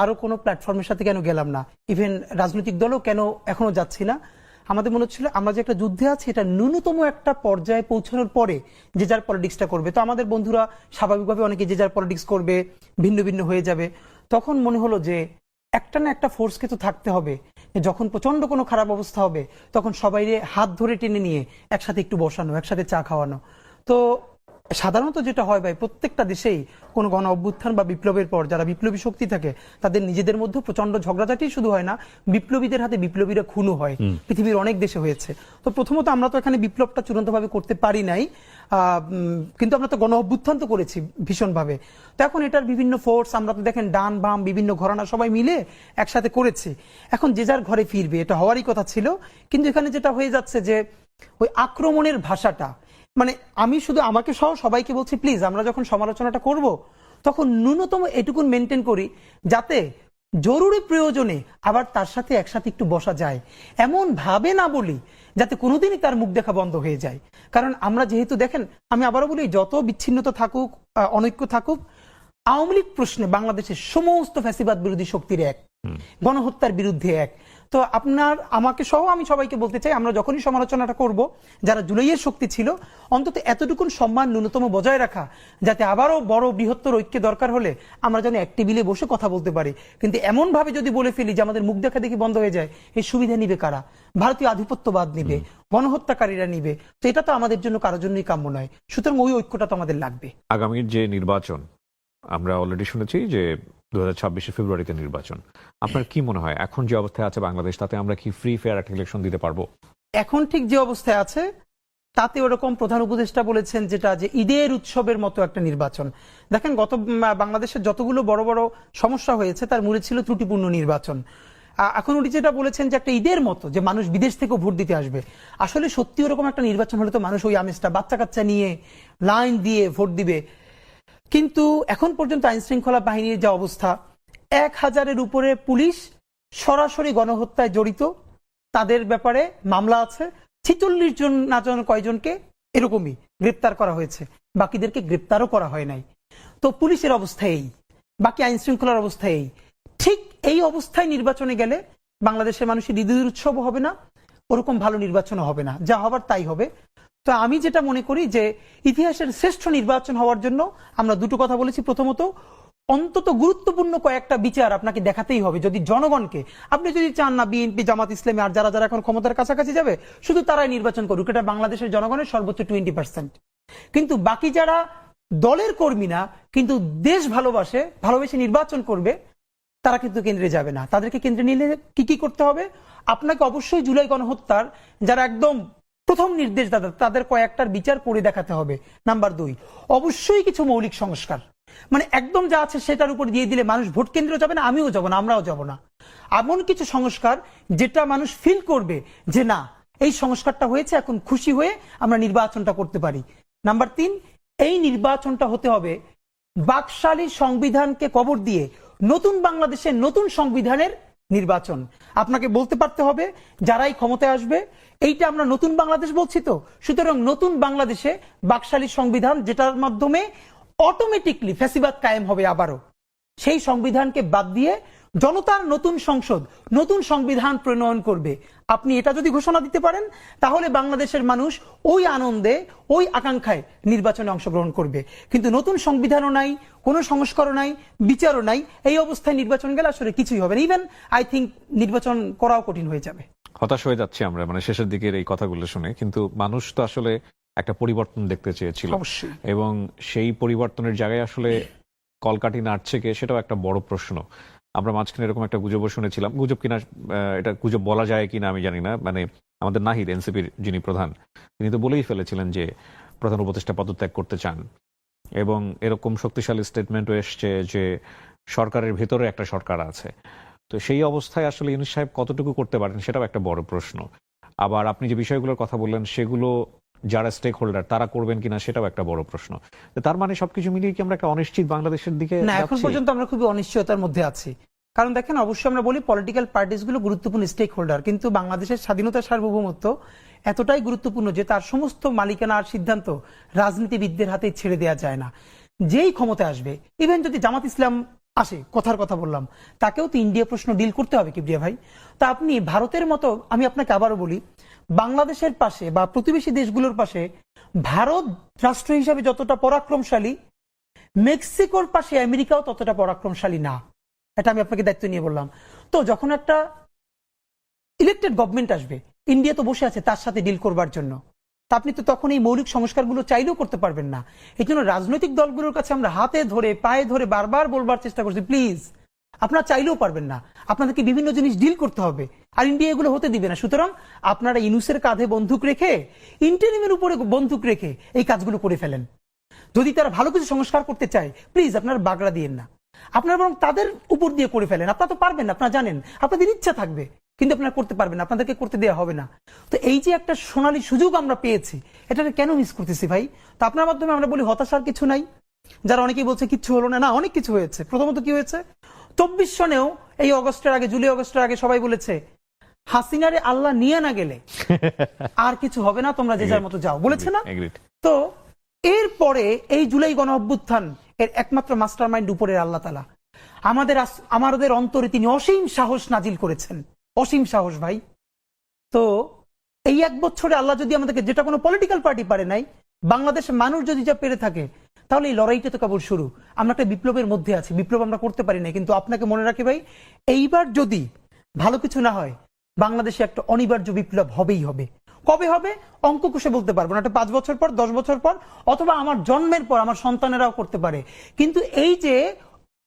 Speaker 1: আরো কোনো প্ল্যাটফর্মের সাথে কেন গেলাম না, ইভেন রাজনৈতিক দলও কেন এখনো যাচ্ছি না। আমাদের মনে হচ্ছিল আমরা যে একটা যুদ্ধে আছি, এটা ন্যূনতম একটা পর্যায়ে পৌঁছানোর পরে যে যার পলিটিক্সটা করবে। তো আমাদের বন্ধুরা স্বাভাবিকভাবে অনেকে যে যার পলিটিক্স করবে, ভিন্ন ভিন্ন হয়ে যাবে। তখন মনে হলো যে একটা না একটা ফোর্সকে তো থাকতে হবে, যে যখন প্রচন্ড কোনো খারাপ অবস্থা হবে তখন সবাই হাত ধরে টেনে নিয়ে একসাথে একটু বসানো, একসাথে চা খাওয়ানো। তো সাধারণত যেটা হয় ভাই, প্রত্যেকটা দেশেই কোনো গণ অভ্যুত্থান বা বিপ্লবের পর যারা বিপ্লবী শক্তি থাকে তাদের নিজেদের মধ্যে প্রচন্ড ঝগড়াঝাটি শুধু হয় না, বিপ্লবীদের হাতে বিপ্লবীরা খুনও হয়। পৃথিবীর অনেক দেশে হয়েছে। তো প্রথমত আমরা তো এখানে বিপ্লবটা চূড়ান্তভাবে করতে পারি নাই, কিন্তু আমরা তো গণ অভ্যুত্থান তো করেছি ভীষণভাবে। তো এখন এটার বিভিন্ন ফোর্স, আমরা তো দেখেন ডান বাম বিভিন্ন ঘরানা সবাই মিলে একসাথে করেছি। এখন যে যার ঘরে ফিরবে, এটা হওয়ারই কথা ছিল। কিন্তু এখানে যেটা হয়ে যাচ্ছে যে ওই আক্রমণের ভাষাটা, মানে আমি শুধু আমাকে সহ সবাইকে বলছি, প্লিজ আমরা যখন সমালোচনাটা করব তখন ন্যূনতম এটুকুন মেনটেন করি যাতে জরুরি প্রয়োজনে আবার তার সাথে একসাথে একটু বসা যায়, এমন ভাবে না বলি যাতে কোনোদিনই তার মুখ দেখা বন্ধ হয়ে যায়। কারণ আমরা যেহেতু দেখেন, আমি আবারও বলি, যত বিচ্ছিন্নতা থাকুক, অনৈক্য থাকুক, আওয়ামী লীগ প্রশ্নে বাংলাদেশের সমস্ত ফ্যাসিবাদ বিরোধী শক্তির এক, গণহত্যার বিরুদ্ধে এক। তো আপনার আমাকে সহ আমি সবাইকে বলতে চাই, আমরা যখনই সমালোচনাটা করব, যারা জুলাইয়ের শক্তি ছিল, অন্তত এতটুকুন সম্মান ন্যূনতম বজায় রাখা, যাতে আবারও বড় বৃহত্তর ঐক্যে দরকার হলে আমরা যেন এক টেবিলে বসে কথা বলতে পারি। কিন্তু এমন ভাবে যদি বলে ফেলি যে আমাদের মুখ দেখা দেখি বন্ধ হয়ে যায়, এই সুবিধা নিবে কারা? ভারতীয় আধিপত্যবাদ নিবে, গণহত্যাকারীরা নিবে। তো এটা তো আমাদের জন্য কারোর জন্যই কাম্য নয়। সুতরাং ওই ঐক্যটা তো আমাদের লাগবে।
Speaker 2: আগামীর যে নির্বাচন, আমরা অলরেডি শুনেছি যে 2026 ফেব্রুয়ারিতে নির্বাচন। আপনার কি মনে হয় এখন যে অবস্থায় আছে বাংলাদেশ, তাতে আমরা কি ফ্রি ফেয়ার একটা ইলেকশন দিতে পারবো?
Speaker 1: এখন ঠিক যে অবস্থায় আছে তাতে ওরকম প্রধান উপদেষ্টা বলেছেন যেটা, যে ঈদের উৎসবের মতো একটা নির্বাচন। দেখেন, গত বাংলাদেশের যতগুলো বড় বড় সমস্যা হয়েছে তার মূলে ছিল ত্রুটিপূর্ণ নির্বাচন। এখন উনি যেটা বলেছেন যে একটা ঈদের মতো, যে মানুষ বিদেশ থেকেও ভোট দিতে আসবে। আসলে সত্যি ওরকম একটা নির্বাচন হলে তো মানুষ ওই আমেজটা, বাচ্চা কাচ্চা নিয়ে লাইন দিয়ে ভোট দিবে। কিন্তু এখন পর্যন্ত আইন শৃঙ্খলা বাহিনীর যে অবস্থা, 1000-এর উপরে পুলিশ সরাসরি গণহত্যায় জড়িত, তাদের ব্যাপারে মামলা আছে। 46 জন না জানো কয়জনকে এরকমই গ্রেপ্তার করা হয়েছে, বাকিদেরকে গ্রেপ্তারও করা হয় নাই। তো পুলিশের অবস্থা এই, বাকি আইন শৃঙ্খলার অবস্থা এই। ঠিক এই অবস্থায় নির্বাচনে গেলে বাংলাদেশের মানুষের ঈদের উৎসবও হবে না, ওরকম ভালো নির্বাচনও হবে না, যা হবার তাই হবে। তো আমি যেটা মনে করি যে ইতিহাসের শ্রেষ্ঠ নির্বাচন হওয়ার জন্য আমরা দুটো কথা বলেছি। প্রথমত, অন্তত গুরুত্বপূর্ণ কয়েকটা বিচার আপনাকে দেখাতেই হবে। যদি জনগণকে, আপনি যদি চান না বিএনপি, জামাত ইসলামী আর যারা যারা এখন ক্ষমতার কাছাকাছি যাবে শুধু তারাই নির্বাচন করুক, এটা বাংলাদেশের জনগণের সর্বোচ্চ 20%। কিন্তু বাকি যারা দলের কর্মী না কিন্তু দেশ ভালোবেসে নির্বাচন করবে, তারা কিন্তু কেন্দ্রে যাবে না। তাদেরকে কেন্দ্রে নিলে কি কি করতে হবে? আপনাকে অবশ্যই জুলাই গণহত্যার যারা একদম প্রথম নির্দেশদাতা, তাদের কয়েকটার বিচার করে দেখাতে হবে। নাম্বার 2, অবশ্যই কিছু মৌলিক সংস্কার, মানে একদম যা আছে সেটার উপর দিয়ে দিলে মানুষ ভোট কেন্দ্রে যাবে না, আমিও যাব না, আমরাও যাব না। এমন কিছু সংস্কার যেটা মানুষ ফিল করবে যে না, এই সংস্কারটা হয়েছে, এখন খুশি হয়ে আমরা নির্বাচনটা করতে পারি। নাম্বার 3, এই নির্বাচনটা হতে হবে বাকশালী সংবিধানকে কবর দিয়ে নতুন বাংলাদেশের নতুন সংবিধানের নির্বাচন। আপনাকে বলতে পারতে হবে যারাই ক্ষমতায় আসবে, এইটা আমরা নতুন বাংলাদেশ বলছি, তো সুতরাং নতুন বাংলাদেশে বাকশালী সংবিধান, যেটার মাধ্যমে অটোমেটিকলি ফ্যাসিবাদ কায়েম হবে আবারও, সেই সংবিধানকে বাদ দিয়ে জনতার নতুন সংসদ, নতুন সংবিধান প্রণয়ন করবে। আপনি এটা যদি ঘোষণা দিতে পারেন, তাহলে বাংলাদেশের মানুষ ওই আনন্দে, ওই আকাঙ্ক্ষায় নির্বাচনে অংশগ্রহণ করবে। কিন্তু নতুন সংবিধানও নাই, কোনো সংস্কারও নাই, বিচারও নাই, এই অবস্থায় নির্বাচন গেলে আসলে কিছুই হবে না। ইভেন আই থিঙ্ক নির্বাচন করাও কঠিন হয়ে যাবে।
Speaker 2: হতাশ হয়ে যাচ্ছি আমরা, মানে শেষের দিকের এই কথাগুলো শুনে। কিন্তু মানুষ তো আসলে একটা পরিবর্তন দেখতে চেয়েছিল, এবং সেই পরিবর্তনের জায়গায় আসলে কলকাঠি নাড়ছে কে, সেটাও একটা বড় প্রশ্ন। আমরা মাঝখানে এরকম একটা গুজবও শুনেছিলাম, গুজব কিনা এটা গুজব বলা যায় কিনা আমি জানি না, মানে আমাদের নাহিদ, এনসিপির যিনি প্রধান, তিনি তো বলেই ফেলেছিলেন যে প্রধান উপদেষ্টা পদত্যাগ করতে চান, এবং এরকম শক্তিশালী স্টেটমেন্টও এসছে যে সরকারের ভেতরে একটা সরকার আছে। তো সেই অবস্থায় আসলে ইউনূস সাহেব কতটুকু করতে পারেন, সেটাও একটা বড় প্রশ্ন। আবার আপনি যে বিষয়গুলোর কথা বললেন, সেগুলো যারা স্টেক হোল্ডার তারা করবেন কিনা, সেটাও একটা বড় প্রশ্ন। তার মানে সবকিছু মিলিয়ে কি আমরা একটা অনিশ্চিত বাংলাদেশের দিকে
Speaker 1: না, এখন পর্যন্ত আমরা খুবই অনিশ্চয়তার মধ্যে আছি। কারণ দেখেন, অবশ্যই আমরা বলি পলিটিক্যাল পার্টিস গুলো গুরুত্বপূর্ণ স্টেক হোল্ডার, কিন্তু বাংলাদেশের স্বাধীনতা সার্বভৌমত্ব এতটাই গুরুত্বপূর্ণ যে তার সমস্ত মালিকানার সিদ্ধান্ত রাজনীতিবিদদের হাতে ছেড়ে দেওয়া যায় না। যেই ক্ষমতায় আসবে, ইভেন যদি জামাত ইসলাম আসে, কথার কথা বললাম, তাকেও তো ইন্ডিয়া প্রশ্ন ডিল করতে হবে কিবরিয়া ভাই। তা আপনি ভারতের মতো, আমি আপনাকে আবারও বলি, বাংলাদেশের পাশে বা প্রতিবেশী দেশগুলোর পাশে ভারত রাষ্ট্র হিসাবে যতটা পরাক্রমশালী, মেক্সিকোর পাশে আমেরিকাও ততটা পরাক্রমশালী না। এটা আমি আপনাকে দায়িত্ব নিয়ে বললাম। তো যখন একটা ইলেকটেড গভর্নমেন্ট আসবে, ইন্ডিয়া তো বসে আছে তার সাথে ডিল করবার জন্য, তা আপনি তো তখন এই মৌলিক সংস্কারগুলো চাইলেও করতে পারবেন না। এই জন্য রাজনৈতিক দলগুলোর কাছে আমরা হাতে ধরে পায়ে ধরে বারবার বলবার চেষ্টা করছি, প্লিজ আপনারা চাইলেও পারবেন না, আপনাদেরকে বিভিন্ন জিনিস ডিল করতে হবে, আর ইন্ডিয়া এগুলো হতে দিবে না। সুতরাং আপনারা ইউনুসের কাঁধে বন্দুক রেখে, ইন্টারিমের উপরে বন্দুক রেখে এই কাজগুলো করে ফেলেন। যদি তারা ভালো কিছু সংস্কার করতে চায়, প্লিজ আপনারা বাগড়া দিয়েন না, আপনারা বরং তাদের উপর দিয়ে করে ফেলেন। আপনারা তো পারবেন না, আপনারা জানেন, আপনাদের ইচ্ছা থাকবে কিন্তু আপনারা করতে পারবেন না, আপনাদেরকে করতে দেওয়া হবে না। তো এই যে একটা সোনালী সুযোগ আমরা পেয়েছি, এটাকে কেন মিস করতেছি ভাই? তো আপনার মাধ্যমে আমরা বলি হতাশার কিছু নাই। যারা অনেকেই বলছে কিচ্ছু হলো না, না অনেক কিছু হয়েছে। প্রথমত কি হয়েছে, 24 সনেও এই অগস্টের আগে, জুলাই অগস্টের আগে সবাই বলেছে হাসিনারে আল্লাহ নিয়ে না গেলে আর কিছু হবে না, তোমরা যে যার মতো যাও, বলেছে না? তো এরপরে এই জুলাই গণ অভ্যুত্থান এর একমাত্র মাস্টার মাইন্ড উপরের আল্লাহ তাআলা। আমাদের অন্তরে তিনি অসীম সাহস নাজিল করেছেন, অসীম সাহস ভাই। তো এই 1 বছরে আল্লাহ যদি আমাদেরকে, যেটা কোনো পলিটিক্যাল পার্টি পারে নাই, বাংলাদেশের মানুষ যদি যা পেরে থাকে, তাহলে এই লড়াইটা তো কেবল শুরু। আমরা একটা বিপ্লবের মধ্যে আছি, বিপ্লব আমরা করতে পারি না। কিন্তু আপনাকে মনে রাখি ভাই, এইবার যদি ভালো কিছু না হয়, বাংলাদেশে একটা অনিবার্য বিপ্লব হবেই হবে। কবে হবে অঙ্ক কষে বলতে পারবো না, এটা 5 বছর পর, 10 বছর পর, অথবা আমার জন্মের পর আমার সন্তানেরাও করতে পারে। কিন্তু এই যে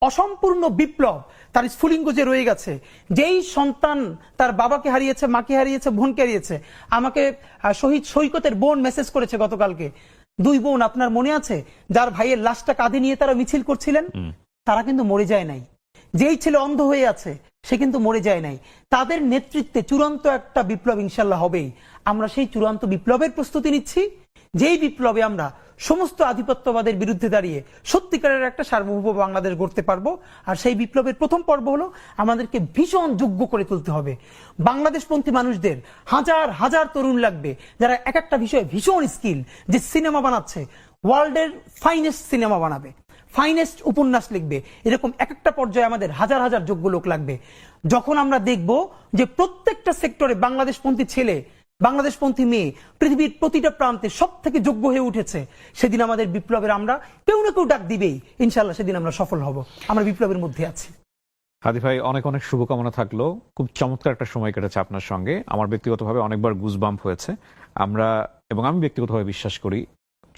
Speaker 1: অসম্পূর্ণ বিপ্লব, তার স্ফুলিঙ্গ যে রয়ে গেছে, যেই সন্তান তার বাবাকে হারিয়েছে, মাকে হারিয়েছে, বোনকে হারিয়েছে। আমাকে শহীদ সৈকতের বোন মেসেজ করেছে গতকালকে, 2 বোন আপনার মনে আছে, যার ভাইয়ের লাশটা কাঁধে নিয়ে তারা মিছিল করছিলেন, তারা কিন্তু মরে যায় নাই। যেই ছেলে অন্ধ হয়ে আছে সে কিন্তু মরে যায় নাই। তাদের নেতৃত্বে চূড়ান্ত একটা বিপ্লব ইনশাল্লাহ হবেই। আমরা সেই চূড়ান্ত বিপ্লবের প্রস্তুতি নিচ্ছি, যেই বিপ্লবে আমরা সমস্ত আধিপত্যবাদের বিরুদ্ধে দাঁড়িয়ে সত্যিকারের একটা সার্বভৌম বাংলাদেশ গড়তে পারবো। আর সেই বিপ্লবের প্রথম পর্ব হলো আমাদেরকে ভীষণ যোগ্য করে তুলতে হবে। বাংলাদেশপন্থী মানুষদের হাজার হাজার তরুণ লাগবে, যারা এক একটা বিষয়ে ভীষণ স্কিল, যে সিনেমা বানাচ্ছে, ওয়ার্ল্ডের ফাইনেস্ট সিনেমা বানাবে, ফাইনেস্ট উপন্যাস লিখবে, এরকম এক একটা পর্যায়ে আমাদের হাজার হাজার যোগ্য লোক লাগবে। যখন আমরা দেখব যে প্রত্যেকটা সেক্টরে বাংলাদেশপন্থী ছেলে, বাংলাদেশপন্থী মেয়ে পৃথিবীর প্রতিটা প্রান্তে সব থেকে যোগ্য হয়ে উঠেছে, সেদিন আমাদের বিপ্লবের আমরা কেউ না কেউ ডাক দিবেই। ইনশাল্লাহ সেদিন আমরা সফল হব, আমরা বিপ্লবের মধ্যে আছি।
Speaker 2: হাদি ভাই, অনেক অনেক শুভকামনা থাকলো। খুব চমৎকার একটা সময় কেটেছে আপনার সঙ্গে। আমার ব্যক্তিগতভাবে অনেকবার গুজবাম্প হয়েছে। আমি ব্যক্তিগতভাবে বিশ্বাস করি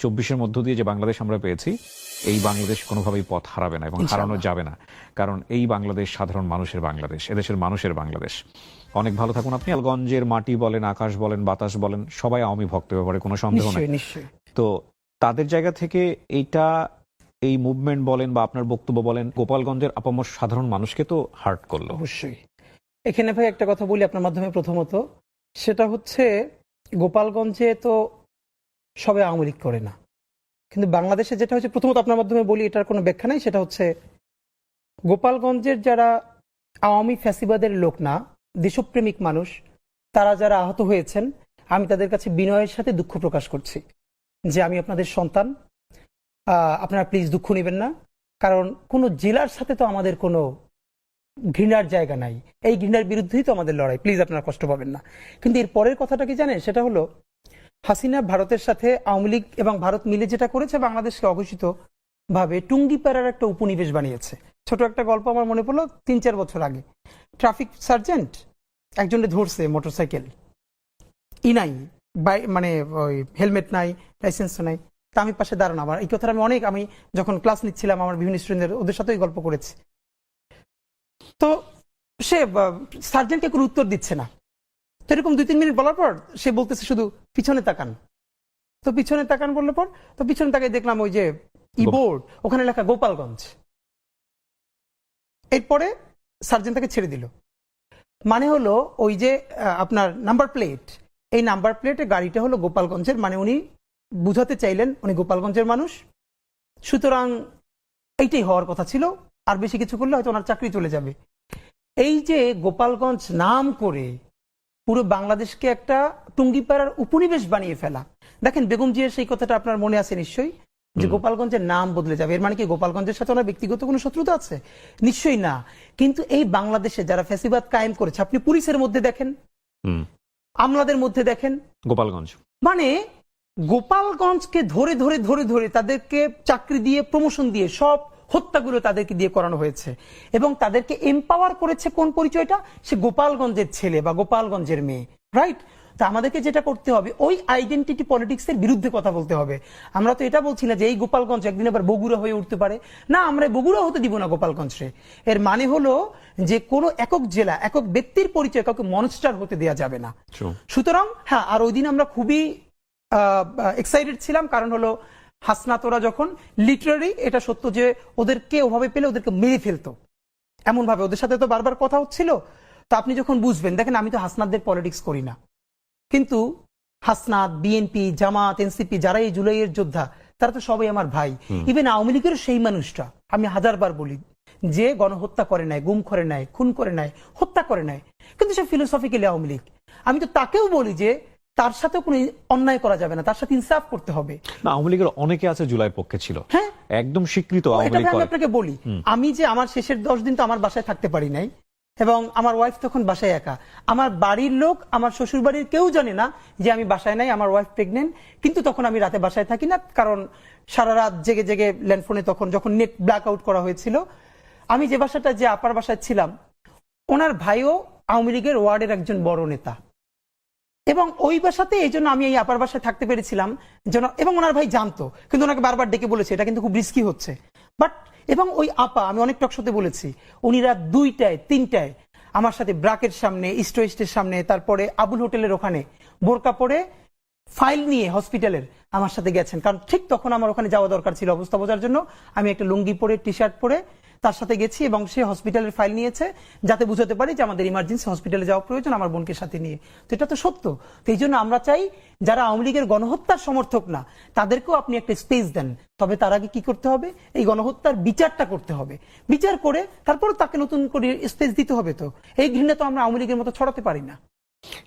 Speaker 2: 24-এর মধ্য দিয়ে যে বাংলাদেশ আমরা পেয়েছি, এই বাংলাদেশ কোনোভাবেই পথ হারাবে না এবং হারানো যাবে না। কারণ এই বাংলাদেশ সাধারণ মানুষের বাংলাদেশ, এদেশের মানুষের বাংলাদেশ। অনেক ভালো থাকুন আপনি। গোপালগঞ্জের মাটি বলেন, আকাশ বলেন, বাতাস বলেন, সবাই আওয়ামী ভক্ত, ব্যাপারে কোনো সন্দেহ নেই। তো তাদের জায়গা থেকে এই মুভমেন্ট বলেন বা আপনার বক্তব্য বলেন, গোপালগঞ্জের আপামর সাধারণ মানুষকে তো হার্ট করলো।
Speaker 1: অবশ্যই। এখানে ভাই একটা কথা বলি আপনার মাধ্যমে, প্রথমত সেটা হচ্ছে গোপালগঞ্জে তো সবাই আওয়ামী লীগ করে না, কিন্তু বাংলাদেশে যেটা হচ্ছে, প্রথমত আপনার মাধ্যমে বলি, এটার কোনো ব্যাখ্যা নাই। সেটা হচ্ছে গোপালগঞ্জের যারা আওয়ামী ফ্যাসিবাদের লোক না, দেশপ্রেমিক মানুষ, তারা যারা আহত হয়েছেন, আমি তাদের কাছে বিনয়ের সাথে দুঃখ প্রকাশ করছি যে আমি আপনাদের সন্তান, আপনারা প্লিজ দুঃখ নেবেন না। কারণ কোনো জেলার সাথে তো আমাদের কোনো ঘৃণার জায়গা নাই, এই ঘৃণার বিরুদ্ধেই তো আমাদের লড়াই, প্লিজ আপনারা কষ্ট পাবেন না। কিন্তু এর পরের কথাটা কি জানেন, সেটা হলো হাসিনা ভারতের সাথে আওয়ামী লীগ এবং ভারত মিলে যেটা করেছে, বাংলাদেশকে অঘোষিত ভাবে টুঙ্গিপাড়ার একটা উপনিবেশ বানিয়েছে। ছোট একটা গল্প আমার মনে পড়লো, 3-4 বছর আগে ট্রাফিক সার্জেন্ট একজনে ধরছে মোটরসাইকেল, নাই মানে ওই হেলমেট নাই, লাইসেন্স নাই। তা আমি পাশে দাঁড়ানো, আমার এই কথাটা আমি যখন ক্লাস নিচ্ছিলাম, আমার বিভিন্ন স্টুডেন্টদের, ওদের সাথে গল্প করেছি। তো সে সার্জেন্টকে কোনো উত্তর দিচ্ছে না। তো এরকম 2-3 মিনিট বলার পর সে বলতেছে শুধু পিছনে তাকান। তো পিছনে তাকান বললে পর, তো পিছনে তাকাই দেখলাম ওই যে বোর্ড, ওখানে লেখা গোপালগঞ্জ। এরপরে সার্জেন্ট তাকে ছেড়ে দিল। মানে হলো ওই যে আপনার নাম্বার প্লেট, এই নাম্বার প্লেটে গাড়িটা হলো গোপালগঞ্জের, মানে উনি বুঝাতে চাইলেন উনি গোপালগঞ্জের মানুষ। সুতরাং এইটাই হওয়ার কথা ছিল, আর বেশি কিছু করলে হয়তো ওনার চাকরি চলে যাবে। এই যে গোপালগঞ্জ নাম করে পুরো বাংলাদেশকে একটা টুঙ্গিপাড়ার উপনিবেশ বানিয়ে ফেলা। দেখেন বেগম জিয়ার সেই কথাটা আপনার মনে আছে নিশ্চয়ই, যে গোপালগঞ্জের নাম বদলে যাবে। এর মানে কি গোপালগঞ্জের সাথে ওনার ব্যক্তিগত কোনো শত্রুতা আছে? নিশ্চয়ই না। কিন্তু এই বাংলাদেশে যারা ফ্যাসিবাদ কায়েম করেছে, আপনি পুলিশের মধ্যে দেখেন, আমলাদের মধ্যে দেখেন,
Speaker 2: গোপালগঞ্জ
Speaker 1: মানে গোপালগঞ্জকে ধরে ধরে ধরে ধরে তাদেরকে চাকরি দিয়ে, প্রমোশন দিয়ে, সব হত্যাগুলো তাদেরকে দিয়ে করানো হয়েছে এবং তাদেরকে এম্পাওয়ার করেছে কোন পরিচয়টা, সে গোপালগঞ্জের ছেলে বা গোপালগঞ্জের মেয়ে, রাইট? তা আমাদেরকে যেটা করতে হবে ওই আইডেন্টিটি পলিটিক্সের বিরুদ্ধে কথা বলতে হবে। আমরা তো এটা বলছি না যে এই গোপালগঞ্জ একদিন আবার বগুড়া হয়ে উঠতে পারে, না, আমরা বগুড়া হতে দিব না গোপালগঞ্জে। এর মানে হলো যে কোনো একক জেলা, একক ব্যক্তির পরিচয় কাউকে মনস্টার হতে দেওয়া যাবে না। সুতরাং হ্যাঁ, আর ওই দিন আমরা খুবই এক্সাইটেড ছিলাম, কারণ হলো হাসনাতরা যখন লিটারারি, এটা সত্য যে ওদেরকে ওভাবে পেলে ওদেরকে মেরে ফেলতো, এমন ভাবে ওদের সাথে তো বারবার কথা হচ্ছিল। তো আপনি যখন বুঝবেন, দেখেন আমি তো হাসনাতদের পলিটিক্স করি না, কিন্তু হাসনাত, বিএনপি, জামাত, এনসিপি যারা এই জুলাইয়ের যোদ্ধা, তারা তো সবাই আমার ভাই। ইভেন আওয়ামী লীগের সেই মানুষটা, আমি হাজারবার বলি, যে গণহত্যা করে নাই, গুম করে নাই, খুন করে নাই, হত্যা করে নাই, কিন্তু সে ফিলোসফিক্যালি আওয়ামী লীগ। আমি তো তাকেও বলি যে তার সাথে কোনো অন্যায় করা যাবে না, তার সাথে ইনসাফ করতে হবে।
Speaker 2: না, আওয়ামী লীগের অনেকে আছে জুলাই পক্ষে ছিল,
Speaker 1: হ্যাঁ,
Speaker 2: একদম স্বীকৃত আওয়ামী লীগ।
Speaker 1: আমি আপনাকে বলি, আমি যে আমার শেষের 10 দিন তো আমার বাসায় থাকতে পারি নাই, এবং আমার ওয়াইফ তখন বাসায় একা। আমার বাড়ির লোক, আমার শ্বশুর বাড়ির কেউ জানে না যে আমি বাসায় নাই, আমার ওয়াইফ প্রেগনেন্ট। কিন্তু তখন আমি রাতে বাসায় থাকি না, কারণ সারা রাত জেগে জেগে ল্যান্ডফোনে, তখন যখন নেট ব্ল্যাক আউট করা হয়েছিল, আমি যে বাসাটা, যে আপার বাসায় ছিলাম, ওনার ভাইও আওয়ামী লীগের ওয়ার্ডের একজন বড় নেতা, এবং ওই বাসাতে এই জন্য আমি এই আপার বাসায় থাকতে পেরেছিলাম যেন, এবং ওনার ভাই জানতো, কিন্তু ওনাকে বারবার ডেকে বলেছে এটা কিন্তু খুব রিস্কি হচ্ছে, বাট এবং ওই আপা, আমি অনেক টকশোতে বলেছি, উনি রাত 2টায় 3টায় আমার সাথে ব্রাকের সামনে, ইস্ট ওয়েস্টের সামনে, তারপরে আবুল হোটেলের ওখানে বোরকা পরে ফাইল নিয়ে হসপিটালের আমার সাথে গেছেন, কারণ ঠিক তখন আমার ওখানে যাওয়া দরকার ছিল অবস্থা বোঝার জন্য। আমি একটা লুঙ্গি পরে, টি শার্ট পরে তার সাথে গেছি, এবং সে হসপিটালের ফাইল নিয়েছে যাতে বুঝাতে পারি যে আমাদের ইমার্জেন্সি হসপিটালে যাওয়া প্রয়োজন আমার বোনকে সাথে নিয়ে। তো এটা তো সত্য। তো এই জন্য আমরা চাই যারা আওয়ামী লীগের গণহত্যার সমর্থক না, তাদেরকেও আপনি একটা স্পেস দেন, তবে তার আগে কি করতে হবে, এই গণহত্যার বিচারটা করতে হবে, বিচার করে তারপরে তাকে নতুন করে স্পেস দিতে হবে। তো এই ঘৃণা তো আমরা আওয়ামী লীগের মতো ছড়াতে পারি না।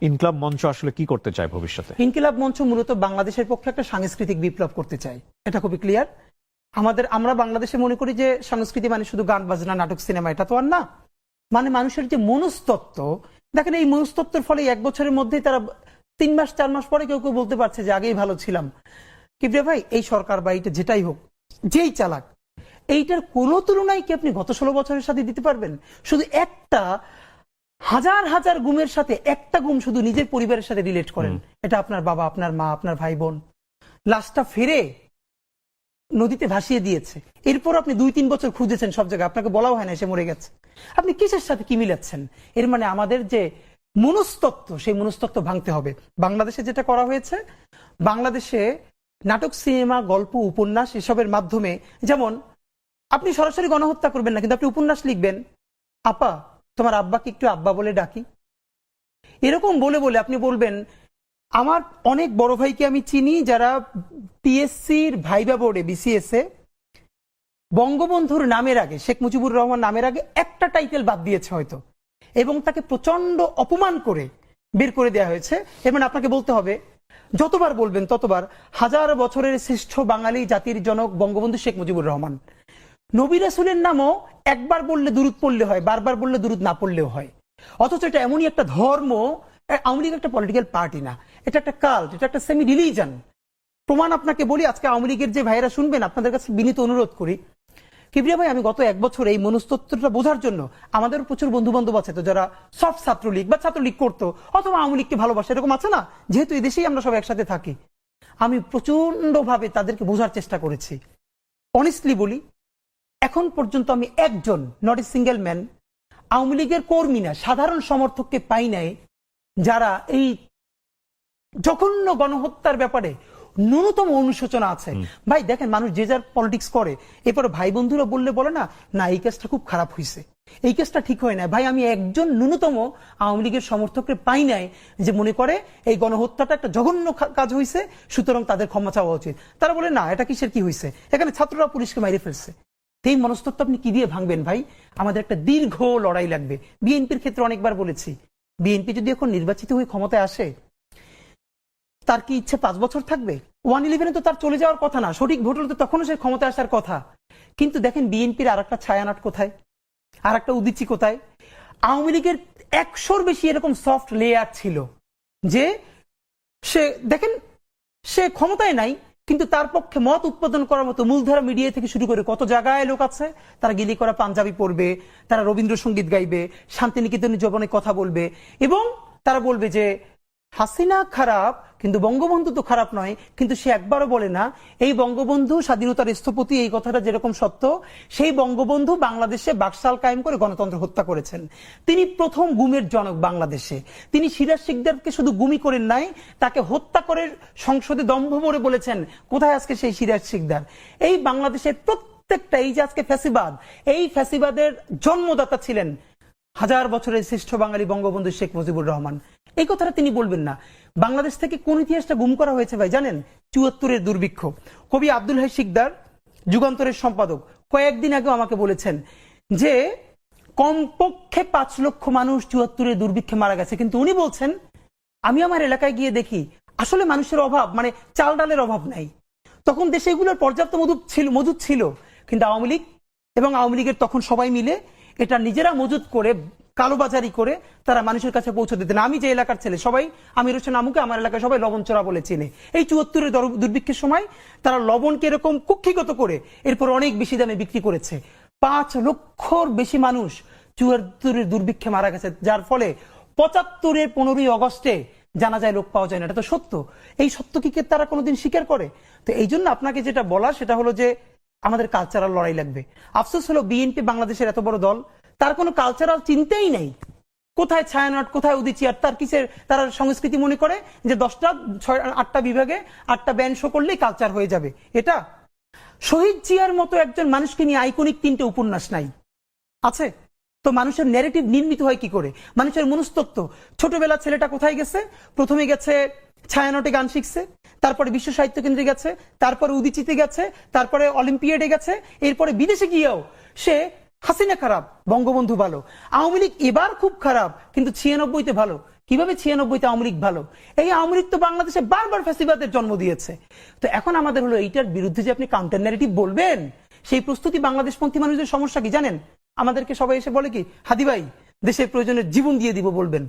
Speaker 2: ইনকিলাব মঞ্চ আসলে কি করতে চায় ভবিষ্যতে?
Speaker 1: ইনকিলাব মঞ্চ মূলত বাংলাদেশের পক্ষে একটা সাংস্কৃতিক বিপ্লব করতে চায়, এটা খুবই ক্লিয়ার। আমরা বাংলাদেশে মনে করি যে সংস্কৃতি মানে শুধু গান বাজনা, নাটক, সিনেমা, এটা তো আর না। মানে মানুষের যে মনস্তত্ত্ব, দেখেন এই মনস্তত্ত্বের ফলে 1 বছরের মধ্যেই তারা 3 মাস 4 মাস পরে কেউ কেউ বলতে পারছে যে আগেই ভালো ছিলাম। কিবরিয়া ভাই, এই সরকার বা এইটা যেটাই হোক, যেই চালাক, এইটার কোনো তুলনায় কি আপনি গত 16 বছরের সাথে দিতে পারবেন? শুধু একটা হাজার হাজার গুমের সাথে একটা গুম শুধু নিজের পরিবারের সাথে রিলেট করেন, এটা আপনার বাবা, আপনার মা, আপনার ভাই বোন, লাশটা ফিরে নদীতে ভাসিয়ে দিয়েছে, এরপর আপনি 2-3 বছর খুঁজেছেন সব জায়গায়, আপনাকে বলাও হয় না সে মরে গেছে। আপনি কিসের সাথে কি মিলাচ্ছেন? এর মানে আমাদের যে মনস্তত্ত্ব, সেই মনস্তত্ত্ব ভাঙতে হবে। বাংলাদেশে যেটা করা হয়েছে, বাংলাদেশে নাটক, সিনেমা, গল্প, উপন্যাস এসবের মাধ্যমে, যেমন আপনি সরাসরি গণহত্যা করবেন না, কিন্তু আপনি উপন্যাস লিখবেন, আপা তোমার আব্বাকে একটু আব্বা বলে ডাকি, এরকম বলে বলে আপনি বলবেন। আমার অনেক বড় ভাইকে আমি চিনি যারা পিএসসির ভাইবা বোর্ডে, বিসিএস এ বঙ্গবন্ধুর নামের আগে, শেখ মুজিবুর রহমান নামের আগে একটা টাইটেল বাদ দিয়েছে হয়তো, এবং তাকে প্রচন্ড অপমান করে বের করে দেওয়া হয়েছে। এবং আপনাকে বলতে হবে, যতবার বলবেন ততবার, 1000 বছরের শ্রেষ্ঠ বাঙালি জাতির জনক বঙ্গবন্ধু শেখ মুজিবুর রহমান। নবী রাসূলের নামও একবার বললে দুরূদ পড়লে হয়, বারবার বললে দুরূদ না পড়লেও হয়। অথচ এটা এমনই একটা ধর্ম, আওয়ামী লীগ একটা পলিটিক্যাল পার্টি না, এটা একটা কাল্ট, এটা একটা সেমি রিলিজন। প্রমাণ আপনাকে বলি, আজকে আওয়ামী লীগের যে ভাইয়েরা শুনবেন, আপনাদের কাছে বিনীত অনুরোধ করি, কিবরিয়া ভাই, আমি গত 1 বছর এই মনস্তত্ত্বটা বোঝার জন্য, আমাদের প্রচুর বন্ধু বান্ধব আছে তো যারা সফট ছাত্রলীগ বা ছাত্রলীগ করতো, অথবা আওয়ামী লীগকে ভালোবাসে, এরকম আছে না, যেহেতু এই দেশেই আমরা সব একসাথে থাকি, আমি প্রচন্ড ভাবে তাদেরকে বোঝার চেষ্টা করেছি। অনেস্টলি বলি, এখন পর্যন্ত আমি একজন, not a single man, Awami লীগের কর্মী না, সাধারণ সমর্থককে পাই নাই যারা এই জঘন্য গণহত্যার ব্যাপারে ন্যূনতম অনুশোচনা আছে। ভাই দেখেন, মানুষ যে যার পলিটিক্স করে, এরপরে ভাই বন্ধুরা বললে বলে না, না এই কেসটা খুব খারাপ হয়েছে, এই কেসটা ঠিক হয় না। ভাই, আমি একজন ন্যূনতম আওয়ামী লীগের সমর্থককে পাই নাই যে মনে করে এই গণহত্যাটা একটা জঘন্য কাজ হয়েছে, সুতরাং তাদের ক্ষমা চাওয়া উচিত। তারা বলে না, এটা কিসের কি হয়েছে, এখানে ছাত্ররা পুলিশকে মাইরে ফেলছে। এই মনস্তত্ত্ব আপনি কি দিয়ে ভাঙবেন ভাই? আমাদের একটা দীর্ঘ লড়াই লাগবে। বিএনপির ক্ষেত্রে অনেকবার বলেছি, বিএনপি যদি এখন নির্বাচিত হয়ে ক্ষমতায় আসে, তার কি ইচ্ছে 5 বছর থাকবে? 1/11 তো তার চলে যাওয়ার কথা না, সঠিক ভোট হলে তো তখনও সে ক্ষমতায় আসার কথা। কিন্তু দেখেন বিএনপির আর একটা ছায়ানট কোথায়, আর একটা উদিচি কোথায়? আওয়ামী লীগের 100-র বেশি এরকম সফট লেয়ার ছিল যে সে, দেখেন, সে ক্ষমতায় নাই, কিন্তু তার পক্ষে মত উৎপাদন করার মতো মূলধারা মিডিয়া থেকে শুরু করে কত জায়গায় লোক আছে, তারা গিলি করা পাঞ্জাবি পড়বে, তারা রবীন্দ্রসঙ্গীত গাইবে, শান্তিনিকেতনের জবনে কথা বলবে, এবং তারা বলবে যে হাসিনা খারাপ কিন্তু বঙ্গবন্ধু তো খারাপ নয়। কিন্তু সে একবারও বলে না এই বঙ্গবন্ধু স্বাধীনতার স্থপতি, এই কথাটা যেরকম সত্য, সেই বঙ্গবন্ধু বাংলাদেশে বাকশাল কায়েম করে গণতন্ত্র হত্যা করেছেন। তিনি প্রথম গুমের জনক বাংলাদেশে। তিনি সিরাজ শিকদারকে শুধু গুমি করেন নাই, তাকে হত্যা করে সংসদে দম্ভ ভরে বলেছেন কোথায় আজকে সেই সিরাজ শিকদার। এই বাংলাদেশের প্রত্যেকটা, এই যে আজকে ফ্যাসিবাদ, এই ফ্যাসিবাদের জন্মদাতা ছিলেন হাজার বছরের শ্রেষ্ঠ বাঙালি বঙ্গবন্ধু শেখ মুজিবুর রহমান। এই কথাটা তিনি বলবেন না। বাংলাদেশ থেকে কোন ইতিহাসটা গুম করা হয়েছে ভাই জানেন? ৭৪-এর দুর্ভিক্ষ। কবি আব্দুল হাই শিকদার, যুগান্তরের সম্পাদক, কয়েকদিন আগেও আমাকে বলেছেন যে কমপক্ষে ৫ লক্ষ মানুষ ৭৪-এর দুর্ভিক্ষে মারা গেছে। কিন্তু উনি বলছেন আমি আমার এলাকায় গিয়ে দেখি আসলে মানুষের অভাব, মানে চাল ডালের অভাব নাই। তখন দেশে এগুলোর পর্যাপ্ত মজুদ ছিল, কিন্তু আওয়ামী লীগ এবং আওয়ামী লীগের তখন সবাই মিলে এটা নিজেরা মজুদ করে কালোবাজারি করে তারা মানুষের কাছে পৌঁছে দিতেন। আমি যে এলাকার ছেলে, সবাই আমির হোসেন আমুকে আমার এলাকায় সবাই লবণ চোরা বলে চেনে। এই ৭৪-এর দুর্ভিক্ষের সময় তারা লবণকে এরকম কুক্ষিগত করে এরপর অনেক বেশি দামে বিক্রি করেছে। ৫ লক্ষর বেশি মানুষ ৭৪-এর দুর্ভিক্ষে মারা গেছে, যার ফলে ৭৫-এর 15ই অগস্টে জানা যায় লোক পাওয়া যায় না। এটা তো সত্য। এই সত্য কি তারা কোনোদিন স্বীকার করে? তো এই জন্য আপনাকে যেটা বলা সেটা হলো যে আমাদের কালচারাল লড়াই লাগবে। আফসোস হলো বিএনপি বাংলাদেশের এত বড় দল, তার কোনো কালচারাল চিন্তাই নেই। কোথায় ছায়ানট, কোথায় উদিচিয়ার, তার কিসের তারা সংস্কৃতি মনে করে যে 10টা 8টা বিভাগে 8টা ব্যান্ড শো করলেই কালচার হয়ে যাবে। এটা শহীদ জিয়ার মতো একজন মানুষকে নিয়ে আইকনিক 3টে উপন্যাস নাই আছে। তো মানুষের ন্যারেটিভ নির্মিত হয় কি করে? মানুষের মনস্তত্ত্ব, ছোটবেলা ছেলেটা কোথায় গেছে? প্রথমে গেছে ছায়ানটে গান শিখছে, তারপরে বিশ্ব সাহিত্য কেন্দ্রে গেছে, তারপরে উদিচিতে গেছে, তারপরে অলিম্পিয়াডে গেছে, এরপরে বিদেশে গিয়েও সে হাসিনা খারাপ বঙ্গবন্ধু ভালো, আওয়ামী লীগ এবার খুব খারাপ কিন্তু 96-তে ভালো। কিভাবে 96-তে আওয়ামী লীগ ভালো? এই আওয়ামী লীগ তো বাংলাদেশে বারবার ফ্যাসিবাদের জন্ম দিয়েছে। তো এখন আমাদের হলো এইটার বিরুদ্ধে যে আপনি কাউন্টার ন্যারেটিভ বলবেন, সেই প্রস্তুতি বাংলাদেশপন্থী মানুষদের সমস্যা কি জানেন? আমাদেরকে সবাই এসে বলে কি, হাদি ভাই দেশের প্রয়োজনে জীবন দিয়ে দিব বলবেন।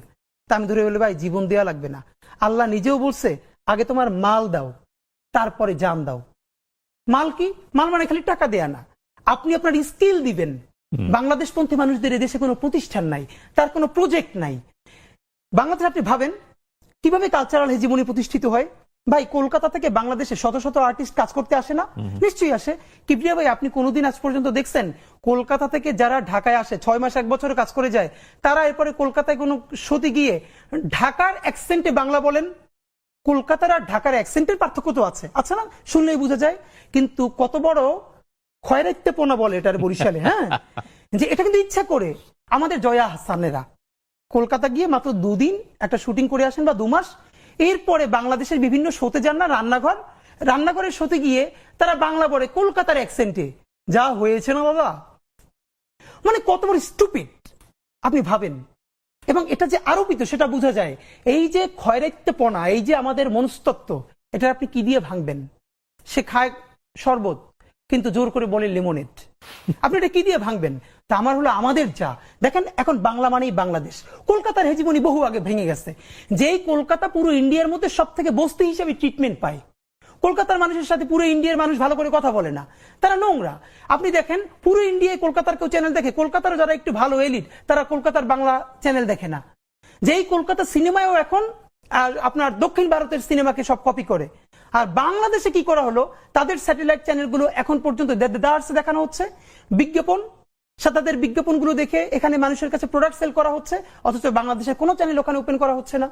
Speaker 1: তা আমি ধরে বলে ভাই জীবন দেওয়া লাগবে না। আল্লাহ নিজেও বলছে আগে তোমার মাল দাও তারপরে জান দাও। মাল কি? মাল মানে খালি টাকা দেয়া না, আপনি আপনার স্কিল দিবেন। বাংলাদেশপন্থী মানুষদের এদেশে কোনো প্রতিষ্ঠান নাই, তার কোনো প্রজেক্ট নাই। বাংলাদেশ আপনি ভাবেন কিভাবে কালচারাল হেজিমনি প্রতিষ্ঠিত হয়? ভাই কলকাতা থেকে বাংলাদেশে শত শত আর্টিস্ট কাজ করতে আসে না? নিশ্চয়ই আসে। কিবরিয়া ভাই আপনি কোনোদিন আজ পর্যন্ত দেখছেন কলকাতা থেকে যারা ঢাকায় আসে 6 মাস 1 বছরে কাজ করে যায়, তারা এরপরে কলকাতায় কোনো শোতে গিয়ে ঢাকার অ্যাকসেন্টে বাংলা বলেন? কলকাতার আর ঢাকার অ্যাকসেন্টের পার্থক্য তো আছে, আচ্ছা না? শুনলেই বোঝা যায়। কিন্তু কত বড় খয়রাইত্যপনা বলে এটার বরিশালে, হ্যাঁ, যে এটা কিন্তু ইচ্ছা করে। আমাদের জয়া হাসানেরা কলকাতা গিয়ে মাত্র 2 দিন একটা শুটিং করে আসেন বা 2 মাস, এরপরে বাংলাদেশের বিভিন্ন শোতে যান না, রান্নাঘরের শোতে গিয়ে তারা বাংলা বলে কলকাতার অ্যাকসেন্টে। যা হয়েছে না বাবা, মানে কত বড় স্টুপিড আপনি ভাবেন। এবং এটা যে আরোপিত সেটা বোঝা যায়। এই যে খয়রাইত্যপনা, এই যে আমাদের মনস্তত্ত্ব, এটা আপনি কি দিয়ে ভাঙবেন? সে খায় শরবত কিন্তু জোর করে বলে লেমনেড। আপনি এটা কি দিয়ে ভাঙবেন? তা আমার হলো আমাদের যা দেখেন এখন বাংলা মানেই বাংলাদেশ। কলকাতার হেজিমনি বহু আগে ভেঙে গেছে। যেই কলকাতা পুরো ইন্ডিয়ার মধ্যে সব থেকে বস্তি হিসেবে ট্রিটমেন্ট পায়। কলকাতার মানুষের সাথে পুরো ইন্ডিয়ার মানুষ ভালো করে কথা বলে না, তারা নোংরা। আপনি দেখেন পুরো ইন্ডিয়ায় কলকাতার কেউ চ্যানেল দেখে, কলকাতার যারা একটু ভালো এলিট তারা কলকাতার বাংলা চ্যানেল দেখে না। যেই কলকাতা সিনেমায়ও এখন আপনার দক্ষিণ ভারতের সিনেমাকে সব কপি করে। আর বাংলাদেশে কি করা হলো, তাদের স্যাটেলাইট চ্যানেলগুলো এখন পর্যন্ত দেখানো হচ্ছে বিজ্ঞাপন, তাদের বিজ্ঞাপনগুলো দেখে এখানে মানুষের কাছে প্রোডাক্ট সেল করা হচ্ছে, অথচ বাংলাদেশের কোনো চ্যানেল ওখানে ওপেন করা হচ্ছে না।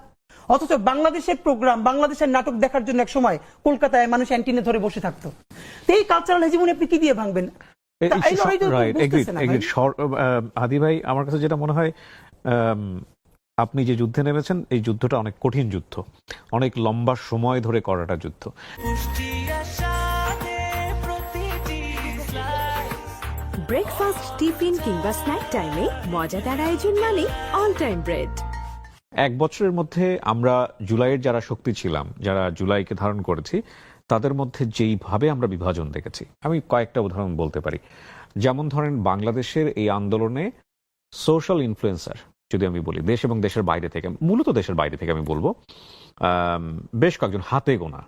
Speaker 1: অথচ বাংলাদেশের প্রোগ্রাম, বাংলাদেশের নাটক দেখার জন্য এক সময় কলকাতায় মানুষ অ্যান্টিনে ধরে বসে থাকতো। তো এই কালচারাল হেজিমনি আপনি কি দিয়ে ভাঙবেন?
Speaker 2: হাদি ভাই, আমার কাছে যেটা মনে হয়, আপনি যে যুদ্ধে নেমেছেন এই যুদ্ধটা অনেক কঠিন যুদ্ধ, অনেক লম্বা সময় ধরে করাটা যুদ্ধ।
Speaker 3: ব্রেকফাস্ট, টিফিন কিংবা স্ন্যাক টাইমে মজাদার আয়োজন মানে অল টাইম ব্রেড।
Speaker 2: 1 বছরের মধ্যে আমরা জুলাইয়ের যারা শক্তি ছিলাম, যারা জুলাইকে ধারণ করেছি, তাদের মধ্যে যেইভাবে আমরা বিভাজন দেখেছি, আমি কয়েকটা উদাহরণ বলতে পারি। যেমন ধরেন বাংলাদেশের এই আন্দোলনে সোশ্যাল ইনফ্লুয়েন্সার যদি আমি বলি, দেশ এবং দেশের বাইরে থেকে, মূলত দেশের বাইরে থেকে আমি বলবো, বেশ কয়েকজন হাতে গোনা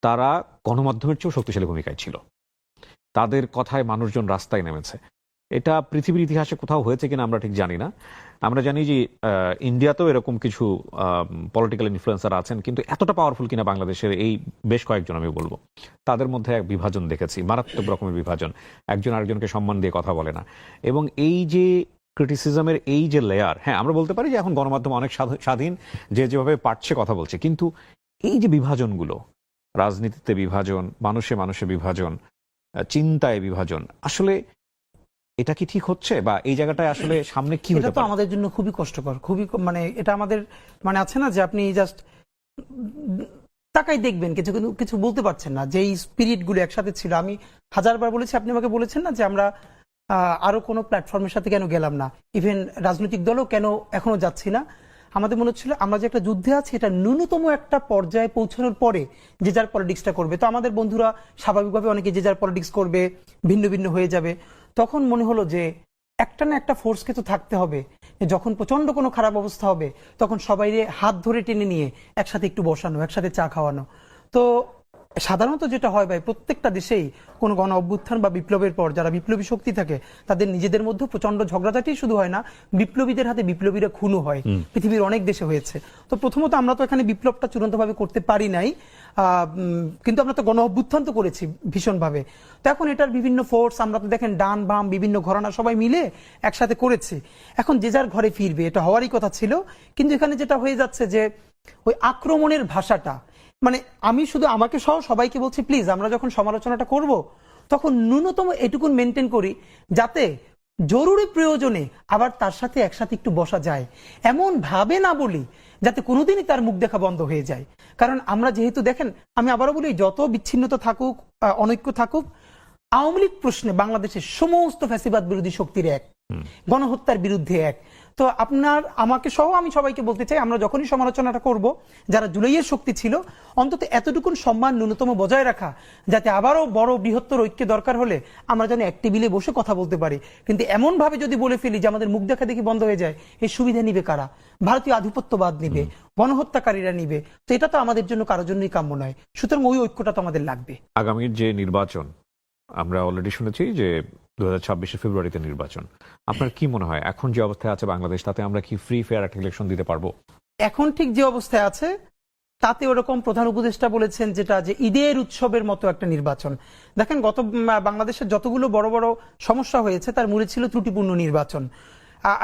Speaker 2: তারা গণমাধ্যমের চেয়েও শক্তিশালী ভূমিকায় ছিল, তাদের কথায় মানুষজন রাস্তায় নেমেছে। এটা পৃথিবীর ইতিহাসে কোথাও হয়েছে কিনা আমরা ঠিক জানি না। আমরা জানি যে ইন্ডিয়াতেও এরকম কিছু পলিটিক্যাল ইনফ্লুয়েন্সার আছেন, কিন্তু এতটা পাওয়ারফুল কিনা বাংলাদেশের এই বেশ কয়েকজন আমি বলবো। তাদের মধ্যে এক বিভাজন দেখেছি, মারাত্মক রকমের বিভাজন, একজন আরেকজনকে সম্মান দিয়ে কথা বলে না। এবং এই যে ক্রিটিসিজমের এই যে লেয়ার, হ্যাঁ আমরা বলতে পারি যে এখন গণমাধ্যম অনেক স্বাধীন, যে যেভাবে পারছে কথা বলছে, কিন্তু এই যে বিভাজনগুলো, রাজনীতিতে বিভাজন, মানুষে মানুষে বিভাজন, চিন্তায় বিভাজন, আসলে এটা কি ঠিক হচ্ছে, বা এই জায়গাটায় আসলে সামনে কি হতে
Speaker 1: এটা তো
Speaker 2: পারে?
Speaker 1: আমাদের জন্য খুবই কষ্টকর, খুবই মানে এটা আমাদের মানে আছে না যে আপনি জাস্ট তাকাই দেখবেন কিছু কিন্তু কিছু বলতে পারছেন না, যে এই স্পিরিট গুলো একসাথে ছিল। আমি হাজারবার বলেছি, আপনি আমাকে বলেছেন না যে আমরা আরো কোনো প্ল্যাটফর্মের সাথে কেন গেলাম না, ইভেন রাজনৈতিক দলও কেন এখনো যাচ্ছি না। আমাদের মনে হচ্ছিল আমরা যে একটা যুদ্ধে আছি, এটা ন্যূনতম একটা পর্যায়ে পৌঁছানোর পরে যে যার পলিটিক্সটা করবে। তো আমাদের বন্ধুরা স্বাভাবিকভাবে অনেকে যে যার পলিটিক্স করবে, ভিন্ন ভিন্ন হয়ে যাবে। তখন মনে হলো যে একটা না একটা ফোর্সকে তো থাকতে হবে, যখন প্রচন্ড কোনো খারাপ অবস্থা হবে তখন সবাই হাত ধরে টেনে নিয়ে একসাথে একটু বসানো, একসাথে চা খাওয়ানো। তো সাধারণত যেটা হয় ভাই, প্রত্যেকটা দেশেই কোনো গণ অভ্যুত্থান বা বিপ্লবের পর যারা বিপ্লবী শক্তি থাকে তাদের নিজেদের মধ্যে প্রচন্ড ঝগড়াঝাটি শুধু হয় না, বিপ্লবীদের হাতে বিপ্লবীরা খুনও হয়। পৃথিবীর অনেক দেশে হয়েছে। তো প্রথমত আমরা তো এখানে বিপ্লবটা চূড়ান্তভাবে করতে পারি নাই, কিন্তু আমরা তো গণ অভ্যুত্থান তো করেছি ভীষণভাবে। তো এখন এটার বিভিন্ন ফোর্স, আমরা তো দেখেন ডান বাম বিভিন্ন ঘরানা সবাই মিলে একসাথে করেছি। এখন যে যার ঘরে ফিরবে, এটা হওয়ারই কথা ছিল। কিন্তু এখানে যেটা হয়ে যাচ্ছে যে ওই আক্রমণের ভাষাটা, মানে আমি শুধু আমাকে সহ সবাইকে বলছি, প্লিজ আমরা যখন সমালোচনাটা করব তখন ন্যূনতম এটুকুন মেনটেন করি যাতে জরুরি প্রয়োজনে আবার তার সাথে একসাথে একটু বসা যায়, এমন ভাবে না বলি যাতে কোনোদিনই তার মুখ দেখা বন্ধ হয়ে যায়। কারণ আমরা যেহেতু দেখেন, আমি আবারও বলি, যত বিচ্ছিন্নতা থাকুক, অনৈক্য থাকুক, আওয়ামী লীগ প্রশ্নে বাংলাদেশের সমস্ত ফ্যাসিবাদ বিরোধী শক্তির এক, গণহত্যার বিরুদ্ধে এক। তো আপনার আমাকে সহ আমি সবাইকে বলতে চাই, আমরা যখনই সমালোচনাটা করব, যারা জুলাইয়ের শক্তি ছিল, অন্তত এতটুকুন সম্মান ন্যূনতম বজায় রাখা, যাতে আবারও বড় বৃহত্তর ঐক্য দরকার হলে আমরা যেন এক টেবিলে বসে কথা বলতে পারি। কিন্তু এমন ভাবে যদি বলে ফেলি যে আমাদের মুখ দেখা দেখি বন্ধ হয়ে যায়, এই সুবিধা নিবে কারা? ভারতীয় আধিপত্যবাদ নিবে, গণহত্যাকারীরা নিবে। তো এটা তো আমাদের জন্য কারোর জন্যই কাম্য নয়। সুতরাং ওই ঐক্যটা তো আমাদের লাগবে।
Speaker 2: আগামীর যে নির্বাচন, আমরা অলরেডি শুনেছি যে 2026 ফেব্রুয়ারিতে নির্বাচন। আপনার কি মনে হয় এখন যে অবস্থায় আছে বাংলাদেশ, তাতে আমরা কি ফ্রি ফেয়ার একটা ইলেকশন দিতে পারবো?
Speaker 1: এখন ঠিক যে অবস্থায় আছে তাতে ওরকম প্রধান উপদেষ্টা বলেছেন যেটা, যে ঈদের উৎসবের মতো একটা নির্বাচন। দেখেন, গত বাংলাদেশের যতগুলো বড় বড় সমস্যা হয়েছে তার মূলে ছিল ত্রুটিপূর্ণ নির্বাচন।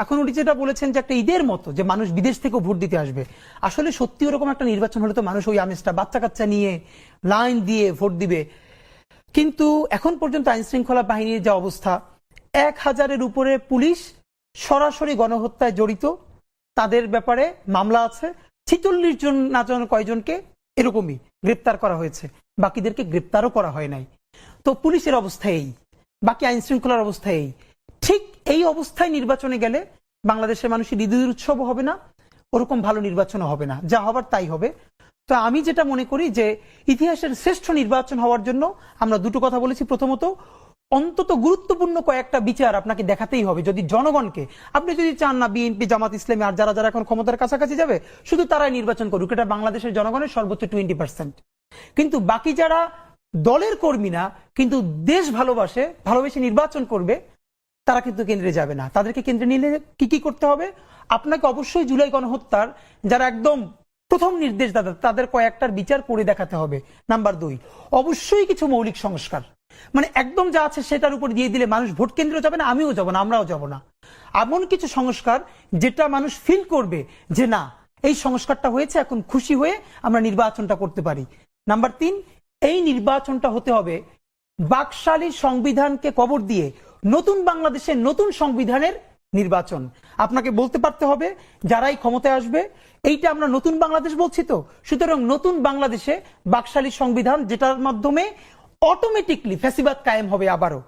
Speaker 1: এখন উনি যেটা বলেছেন যে একটা ঈদের মতো, যে মানুষ বিদেশ থেকেও ভোট দিতে আসবে। আসলে সত্যি ওরকম একটা নির্বাচন হলে তো মানুষ ওই আমেজটা, বাচ্চা কাচ্চা নিয়ে লাইন দিয়ে ভোট দিবে। কিন্তু এখন পর্যন্ত আইন শৃঙ্খলা বাহিনীর যে অবস্থা, 1000-এর উপরে পুলিশ সরাসরি গণহত্যায় জড়িত, তাদের ব্যাপারে মামলা আছে। 46 জন না জানো কয়জনকে এরকমই গ্রেপ্তার করা হয়েছে, বাকিদেরকে গ্রেপ্তারও করা হয় নাই। তো পুলিশের অবস্থা এই, বাকি আইন শৃঙ্খলার অবস্থা এই। ঠিক এই অবস্থায় নির্বাচনে গেলে বাংলাদেশের মানুষের ঈদের উৎসবও হবে না, ওরকম ভালো নির্বাচনও হবে না, যা হবার তাই হবে। তো আমি যেটা মনে করি যে ইতিহাসের শ্রেষ্ঠ নির্বাচন হওয়ার জন্য আমরা দুটো কথা বলেছি। প্রথমত, অন্তত গুরুত্বপূর্ণ কয়েকটা বিচার আপনাকে দেখাতেই হবে। যদি জনগণকে, আপনি যদি চান না বিএনপি, জামাত ইসলামী আর যারা যারা এখন ক্ষমতার কাছাকাছি যাবে শুধু তারাই নির্বাচন করুক, এটা বাংলাদেশের জনগণের সর্বোচ্চ 20%। কিন্তু বাকি যারা দলের কর্মী না কিন্তু দেশ ভালোবেসে নির্বাচন করবে, তারা কিন্তু কেন্দ্রে যাবে না। তাদেরকে কেন্দ্রে নিলে কি কি করতে হবে? আপনাকে অবশ্যই জুলাই গণহত্যার যারা একদম প্রথম নির্দেশদাতা, তাদের কয়েকটার বিচার করে দেখাতে হবে। নাম্বার 2, অবশ্যই কিছু মৌলিক সংস্কার, মানে একদম যা আছে সেটার উপর দিয়ে দিলে মানুষ ভোট কেন্দ্রে যাবে না, আমিও যাব না, আমরাও যাব না। এমন কিছু সংস্কার যেটা মানুষ ফিল করবে যে না, এই সংস্কারটা হয়েছে, এখন খুশি হয়ে আমরা নির্বাচনটা করতে পারি। নাম্বার 3, এই নির্বাচনটা হতে হবে বাকশালী সংবিধানকে কবর দিয়ে নতুন বাংলাদেশের নতুন সংবিধানের নির্বাচন। আপনাকে বলতে পারতে হবে যারাই ক্ষমতায় আসবে, এইটা আমরা নতুন বাংলাদেশ বলছি, তো সুতরাং নতুন বাংলাদেশে বাকশালী সংবিধান, যেটার মাধ্যমে অটোমেটিকলি ফ্যাসিবাদ কায়েম হবে আবারও,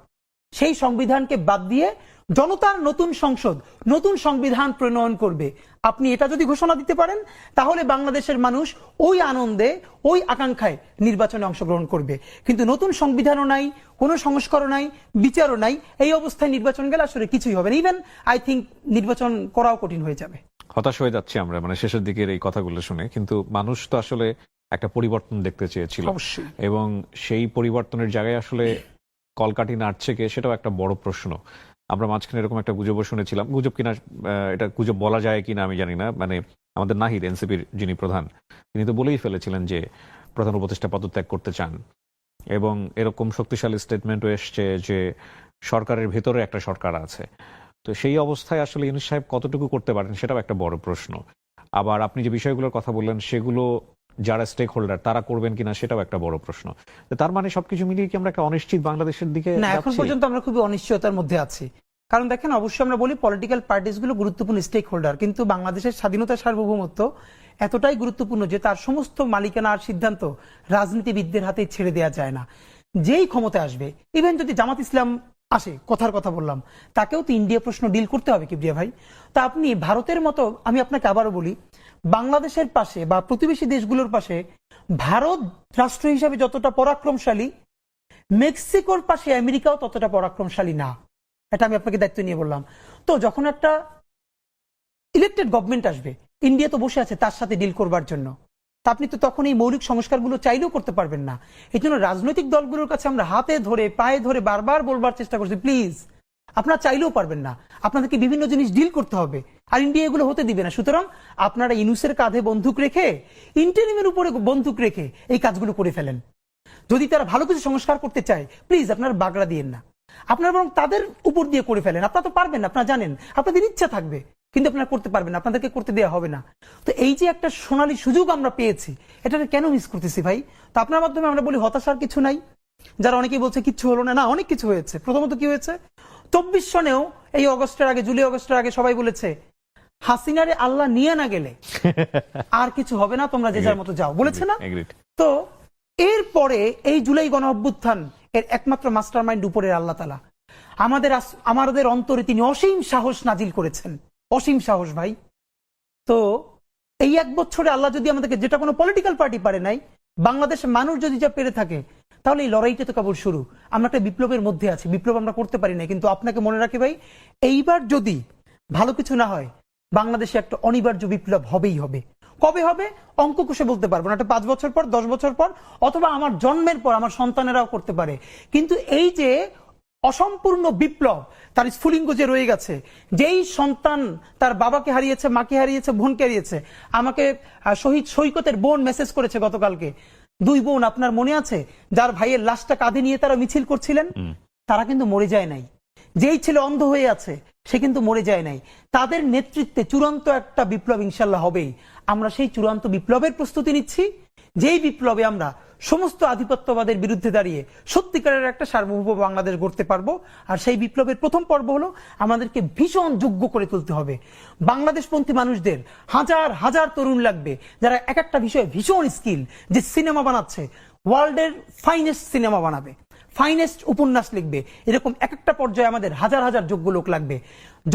Speaker 1: সেই সংবিধানকে বাদ দিয়ে জনতার নতুন সংসদ, নতুন সংবিধান প্রণয়ন করবে। আপনি এটা যদি ঘোষণা দিতে পারেন, তাহলে বাংলাদেশের মানুষ ওই আনন্দে, ওই আকাঙ্ক্ষায় নির্বাচনে অংশগ্রহণ করবে। কিন্তু নতুন সংবিধানও নাই, কোনো সংস্কারও নাই, বিচারও নাই, এই অবস্থায় নির্বাচন গেলে আসলে কিছুই হবে না। ইভেন আই থিঙ্ক নির্বাচন করাও কঠিন হয়ে যাবে।
Speaker 2: হতাশ হয়ে যাচ্ছি আমরা, মানে শেষের দিকের এই কথাগুলো শুনে। কিন্তু মানুষ তো আসলে একটা পরিবর্তন দেখতে চেয়েছিল
Speaker 1: অবশ্যই।
Speaker 2: এবং সেই পরিবর্তনের জায়গায় আসলে কলকাঠি নাড়ছে কে, সেটাও একটা বড় প্রশ্ন। আমরা মাঝখানে এরকম একটা গুজবও শুনেছিলাম, গুজব কিনা এটা গুজব বলা যায় কিনা আমি জানি না, মানে আমাদের নাহিদ এনসিপির যিনি প্রধান, তিনি তো বলেই ফেলেছিলেন যে প্রধান উপদেষ্টা পদত্যাগ করতে চান, এবং এরকম শক্তিশালী স্টেটমেন্টও এসছে যে সরকারের ভেতরে একটা সরকার আছে। তো সেই অবস্থায় আসলে ইউনূস সাহেব কতটুকু করতে পারেন সেটাও একটা বড় প্রশ্ন। আবার আপনি যে বিষয়গুলোর কথা বললেন সেগুলো যারা স্টেক হোল্ডার তারা করবেন কিনা সেটাও একটা বড় প্রশ্ন। তো তার মানে সবকিছু মিলিয়ে কি আমরা একটা অনিশ্চিত বাংলাদেশের দিকে
Speaker 1: না, এখন
Speaker 2: যাচ্ছি?
Speaker 1: পর্যন্ত আমরা খুবই অনিশ্চয়তার মধ্যে আছি। কারণ দেখেন, অবশ্যই আমরা বলি পলিটিক্যাল পার্টিস গুলো গুরুত্বপূর্ণ স্টেক হোল্ডার, কিন্তু বাংলাদেশের স্বাধীনতা সার্বভৌমত্ব এতটাই গুরুত্বপূর্ণ যে তার সমস্ত মালিকানা আর সিদ্ধান্ত রাজনীতিবিদদের হাতে ছেড়ে দেওয়া যায় না। যেই ক্ষমতায় আসবে, ইভেন যদি জামাত ইসলাম আসে, কথার কথা বললাম, তাকেও তো ইন্ডিয়া প্রশ্ন ডিল করতে হবে কিবরিয়া ভাই। তা আপনি ভারতের মতো, আমি আপনাকে আবারও বলি, বাংলাদেশের পাশে বা প্রতিবেশী দেশগুলোর পাশে ভারত রাষ্ট্র হিসাবে যতটা পরাক্রমশালী, মেক্সিকোর পাশে আমেরিকাও ততটা পরাক্রমশালী না। এটা আমি আপনাকে দায়িত্ব নিয়ে বললাম। তো যখন একটা ইলেকটেড গভর্নমেন্ট আসবে, ইন্ডিয়া তো বসে আছে তার সাথে ডিল করবার জন্য, তা আপনি তো তখন এই মৌলিক সংস্কারগুলো চাইলেও করতে পারবেন না। এই জন্য রাজনৈতিক দলগুলোর কাছে আমরা হাতে ধরে পায়ে ধরে বারবার বলবার চেষ্টা করছি, প্লিজ আপনারা চাইলেও পারবেন না, আপনাদেরকে বিভিন্ন জিনিস ডিল করতে হবে, আর ইন্ডিয়া এগুলো হতে দিবে না। সুতরাং আপনারা ইউনূসের কাঁধে বন্দুক রেখে, ইন্টারিমের উপরে বন্দুক রেখে এই কাজগুলো করে ফেলেন। যদি তারা ভালো কিছু সংস্কার করতে চায়, প্লিজ আপনারা বাগড়া দিয়েন না, আপনারা বরং তাদের উপর দিয়ে করে ফেলেন। আপনারা তো পারবেন না, আপনারা জানেন, আপনাদের ইচ্ছা থাকবে কিন্তু আপনারা করতে পারবেন না, আপনাদেরকে করতে দেওয়া হবে না। তো এই যে একটা সোনালী সুযোগ আমরা পেয়েছি, এটাকে কেন মিস করতেছি ভাই? তো আপনার মাধ্যমে আমরা বলি হতাশার কিছু নাই। যারা অনেকেই বলছে কিচ্ছু হলো না, না, অনেক কিছু হয়েছে। প্রথমত কি হয়েছে, 24 সনেও এই অগস্টের আগে, জুলাই অগস্টের আগে সবাই বলেছে হাসিনারে আল্লাহ নিয়ে না গেলে আর কিছু হবে না, তোমরা যে যার মতো যাও, বলেছে না? তো এরপরে এই জুলাই গণ অভ্যুত্থান এর একমাত্র মাস্টার মাইন্ড উপরের আল্লাহ তাআলা। আমাদের অন্তরে তিনি অসীম সাহস নাজিল করেছেন, অসীম সাহস ভাই। তো এই 1 বছরে আল্লাহ যদি আমাদেরকে, যেটা কোনো পলিটিক্যাল পার্টি পারে নাই, বাংলাদেশের মানুষ যদি যা পেরে থাকে, তাহলে এই লড়াইটা তো কেবল শুরু। আমরা একটা বিপ্লবের মধ্যে আছি, বিপ্লব আমরা করতে পারি না, কিন্তু আপনাকে মনে রাখি ভাই, এইবার যদি ভালো কিছু না হয়, বাংলাদেশে একটা অনিবার্য বিপ্লব হবেই হবে। কবে হবে অঙ্ক কষে বলতে পারবো না, এটা 5 বছর পর, 10 বছর পর, অথবা আমার জন্মের পর আমার সন্তানেরাও করতে পারে। কিন্তু এই যে অসম্পূর্ণ বিপ্লব, তার স্ফুলিঙ্গ যে রয়ে গেছে, যেই সন্তান তার বাবাকে হারিয়েছে, মাকে হারিয়েছে, বোনকে হারিয়েছে, আমাকে শহীদ সৈকতের বোন মেসেজ করেছে গতকালকে, 2 বোন আপনার মনে আছে, যার ভাইয়ের লাশটা কাঁধে নিয়ে তারা মিছিল করছিলেন, তারা কিন্তু মরে যায় নাই। যেই ছেলে অন্ধ হয়ে আছে সে কিন্তু মরে যায় নাই। তাদের নেতৃত্বে চূড়ান্ত একটা বিপ্লব ইনশাল্লাহ হবেই। আমরা সেই চূড়ান্ত বিপ্লবের প্রস্তুতি নিচ্ছি, যেই বিপ্লবে আমরা সমস্ত আধিপত্যবাদের বিরুদ্ধে দাঁড়িয়ে সত্যিকারের একটা সার্বভৌম বাংলাদেশ গড়তে পারবো। আর সেই বিপ্লবের প্রথম পর্ব হলো আমাদেরকে ভীষণ যোগ্য করে তুলতে হবে। বাংলাদেশপন্থী মানুষদের হাজার হাজার তরুণ লাগবে, যারা এক একটা বিষয়ে ভীষণ স্কিল, যে সিনেমা বানাচ্ছে, ওয়ার্ল্ডের ফাইনেস্ট সিনেমা বানাবে, ফাইনেস্ট উপন্যাস লিখবে, এরকম এক একটা পর্যায়ে আমাদের হাজার হাজার যোগ্য লোক লাগবে।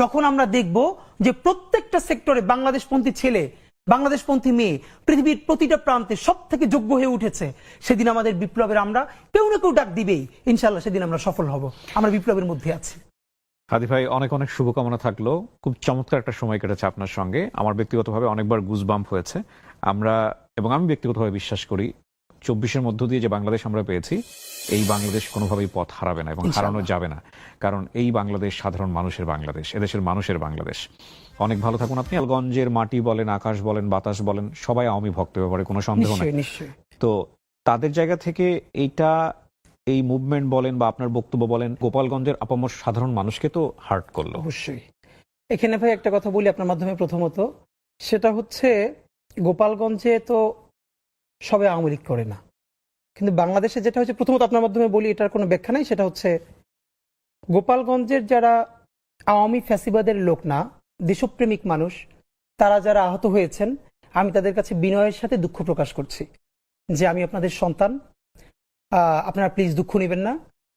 Speaker 1: যখন আমরা দেখব যে প্রত্যেকটা সেক্টরে বাংলাদেশপন্থী ছেলে, বাংলাদেশপন্থী মেয়ে পৃথিবীর প্রতিটা প্রান্তে সব থেকে যোগ্য হয়ে উঠেছে, সেদিন আমাদের বিপ্লবের আমরা কেউ না কেউ ডাক দিবেই। ইনশাল্লাহ সেদিন আমরা সফল হব, আমরা বিপ্লবের মধ্যে আছি।
Speaker 2: হাদি ভাই, অনেক অনেক শুভকামনা থাকলো। খুব চমৎকার একটা সময় কেটেছে আপনার সঙ্গে। আমার ব্যক্তিগতভাবে অনেকবার গুজবাম্প হয়েছে। আমি ব্যক্তিগতভাবে বিশ্বাস করি 24-এর মধ্য দিয়ে যে বাংলাদেশ আমরা পেয়েছি, এই বাংলাদেশ কোনোভাবেই পথ হারাবে না এবং হারানো যাবে না। কারণ এই বাংলাদেশ সাধারণ মানুষের বাংলাদেশ, এদেশের মানুষের বাংলাদেশ। অনেক ভালো থাকুন আপনি। গোপালগঞ্জের মাটি বলেন, আকাশ বলেন, বাতাস বলেন, সবাই আওয়ামী ভক্ত, ব্যাপারে কোনো সন্দেহ নেই। তো তাদের জায়গা থেকে এই মুভমেন্ট বলেন বা আপনার বক্তব্য বলেন, গোপালগঞ্জের আপামর সাধারণ মানুষকে তো হার্ট করলো।
Speaker 1: অবশ্যই। এখানে ভাই একটা কথা বলি আপনার মাধ্যমে, প্রথমত সেটা হচ্ছে, গোপালগঞ্জে তো সবাই আওয়ামী লীগ করে না, কিন্তু বাংলাদেশে যেটা হচ্ছে, প্রথমত আপনার মাধ্যমে বলি, এটার কোনো ব্যাখ্যা নাই, সেটা হচ্ছে গোপালগঞ্জের যারা আওয়ামী ফ্যাসিবাদের লোক না, দেশপ্রেমিক মানুষ, তারা যারা আহত হয়েছেন, আমি তাদের কাছে বিনয়ের সাথে দুঃখ প্রকাশ করছি যে আমি আপনাদের সন্তান, আপনারা প্লিজ দুঃখ নেবেন না।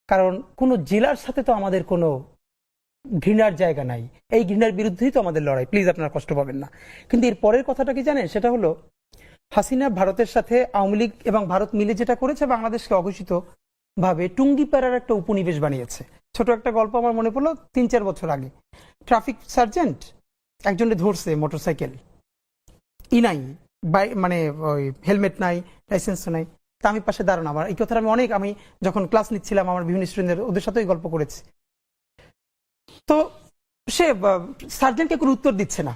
Speaker 1: কারণ কোনো জেলার সাথে তো আমাদের কোনো ঘৃণার জায়গা নাই, এই ঘৃণার বিরুদ্ধেই তো আমাদের লড়াই, প্লিজ আপনারা কষ্ট পাবেন না। কিন্তু এর পরের কথাটা কি জানেন, সেটা হলো হাসিনা ভারতের সাথে আওয়ামী লীগ এবং ভারত মিলে যেটা করেছে, বাংলাদেশকে অঘোষিত ভাবে টুঙ্গিপাড়ার একটা উপনিবেশ বানিয়েছে। ছোট একটা গল্প আমার মনে পড়লো, 3-4 বছর আগে ট্রাফিক সার্জেন্ট একজনে ধরছে মোটরসাইকেল, ইনাই মানে ওই হেলমেট নাই, লাইসেন্স নাই, তা আমি পাশে দাঁড়ানো। আমার এই কথাটা আমি যখন ক্লাস নিচ্ছিলাম আমার বিভিন্ন স্টুডেন্টদের ওদের সাথেই গল্প করেছি। তো সে সার্জেন্টকে কোনো উত্তর দিচ্ছে না।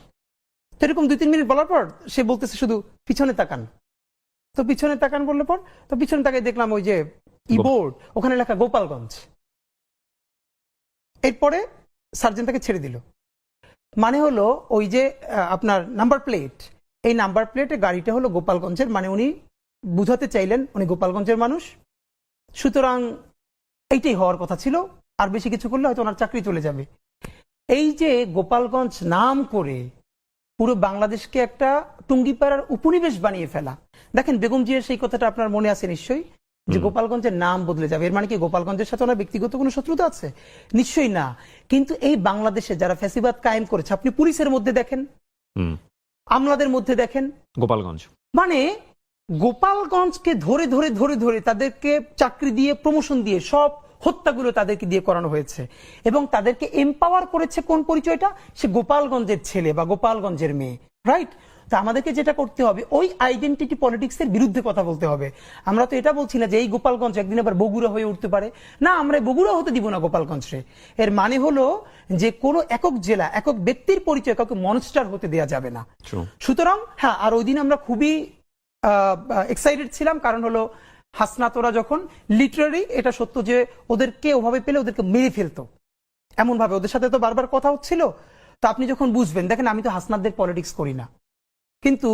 Speaker 1: তো এরকম 2-3 মিনিট বলার পর সে বলতেছে শুধু পিছনে তাকান। তো পিছনে তাকান বললে পর তো পিছনে তাকাই দেখলাম ওই যে বোর্ড, ওখানে লেখা গোপালগঞ্জ। এরপরে সার্জেন্ট তাকে ছেড়ে দিল। মানে হলো ওই যে আপনার নাম্বার প্লেট, এই নাম্বার প্লেটে গাড়িটা হলো গোপালগঞ্জের, মানে উনি বুঝাতে চাইলেন উনি গোপালগঞ্জের মানুষ। সুতরাং এইটাই হওয়ার কথা ছিল, আর বেশি কিছু করলে হয়তো ওনার চাকরি চলে যাবে। এই যে গোপালগঞ্জ নাম করে পুরো বাংলাদেশকে একটা টুঙ্গিপাড়ার উপনিবেশ বানিয়ে ফেলা। দেখেন বেগম জিয়ার সেই কথাটা আপনার মনে আছে নিশ্চয়ই, যে গোপালগঞ্জের নাম বদলে যাবে। এর মানে কি গোপালগঞ্জের সাথে ওনার ব্যক্তিগত কোনো শত্রুতা আছে? নিশ্চয়ই না। কিন্তু এই বাংলাদেশে যারা ফ্যাসিবাদ কায়েম করেছে, আপনি পুলিশের মধ্যে দেখেন, আমলাদের মধ্যে দেখেন,
Speaker 2: গোপালগঞ্জ
Speaker 1: মানে গোপালগঞ্জকে ধরে ধরে ধরে ধরে তাদেরকে চাকরি দিয়ে প্রমোশন দিয়ে সব হত্যাগুলো তাদেরকে দিয়ে করানো হয়েছে, এবং তাদেরকে এম্পাওয়ার করেছে কোন পরিচয়টা? সে গোপালগঞ্জের ছেলে বা গোপালগঞ্জের মেয়ে, রাইট? তা আমাদেরকে যেটা করতে হবে ওই আইডেন্টিটি পলিটিক্সের বিরুদ্ধে কথা বলতে হবে। আমরা তো এটা বলছি না যে এই গোপালগঞ্জ একদিন আবার বগুড়া হয়ে উঠতে পারে, না, আমরা বগুড়া হতে দিব না গোপালগঞ্জে। এর মানে হলো যে কোনো একক জেলা একক ব্যক্তির পরিচয় কাউকে মনস্টার হতে দেওয়া যাবে না। সুতরাং হ্যাঁ, আর ওই দিন আমরা খুবই এক্সাইটেড ছিলাম, কারণ হলো হাসনাতরা যখন লিটারারি, এটা সত্য যে ওদেরকে ওভাবে পেলে ওদেরকে মেরে ফেলতো, এমন ভাবে ওদের সাথে তো বারবার কথা হচ্ছিল। তো আপনি যখন বুঝবেন, দেখেন আমি তো হাসনাতদের পলিটিক্স করি না, কিন্তু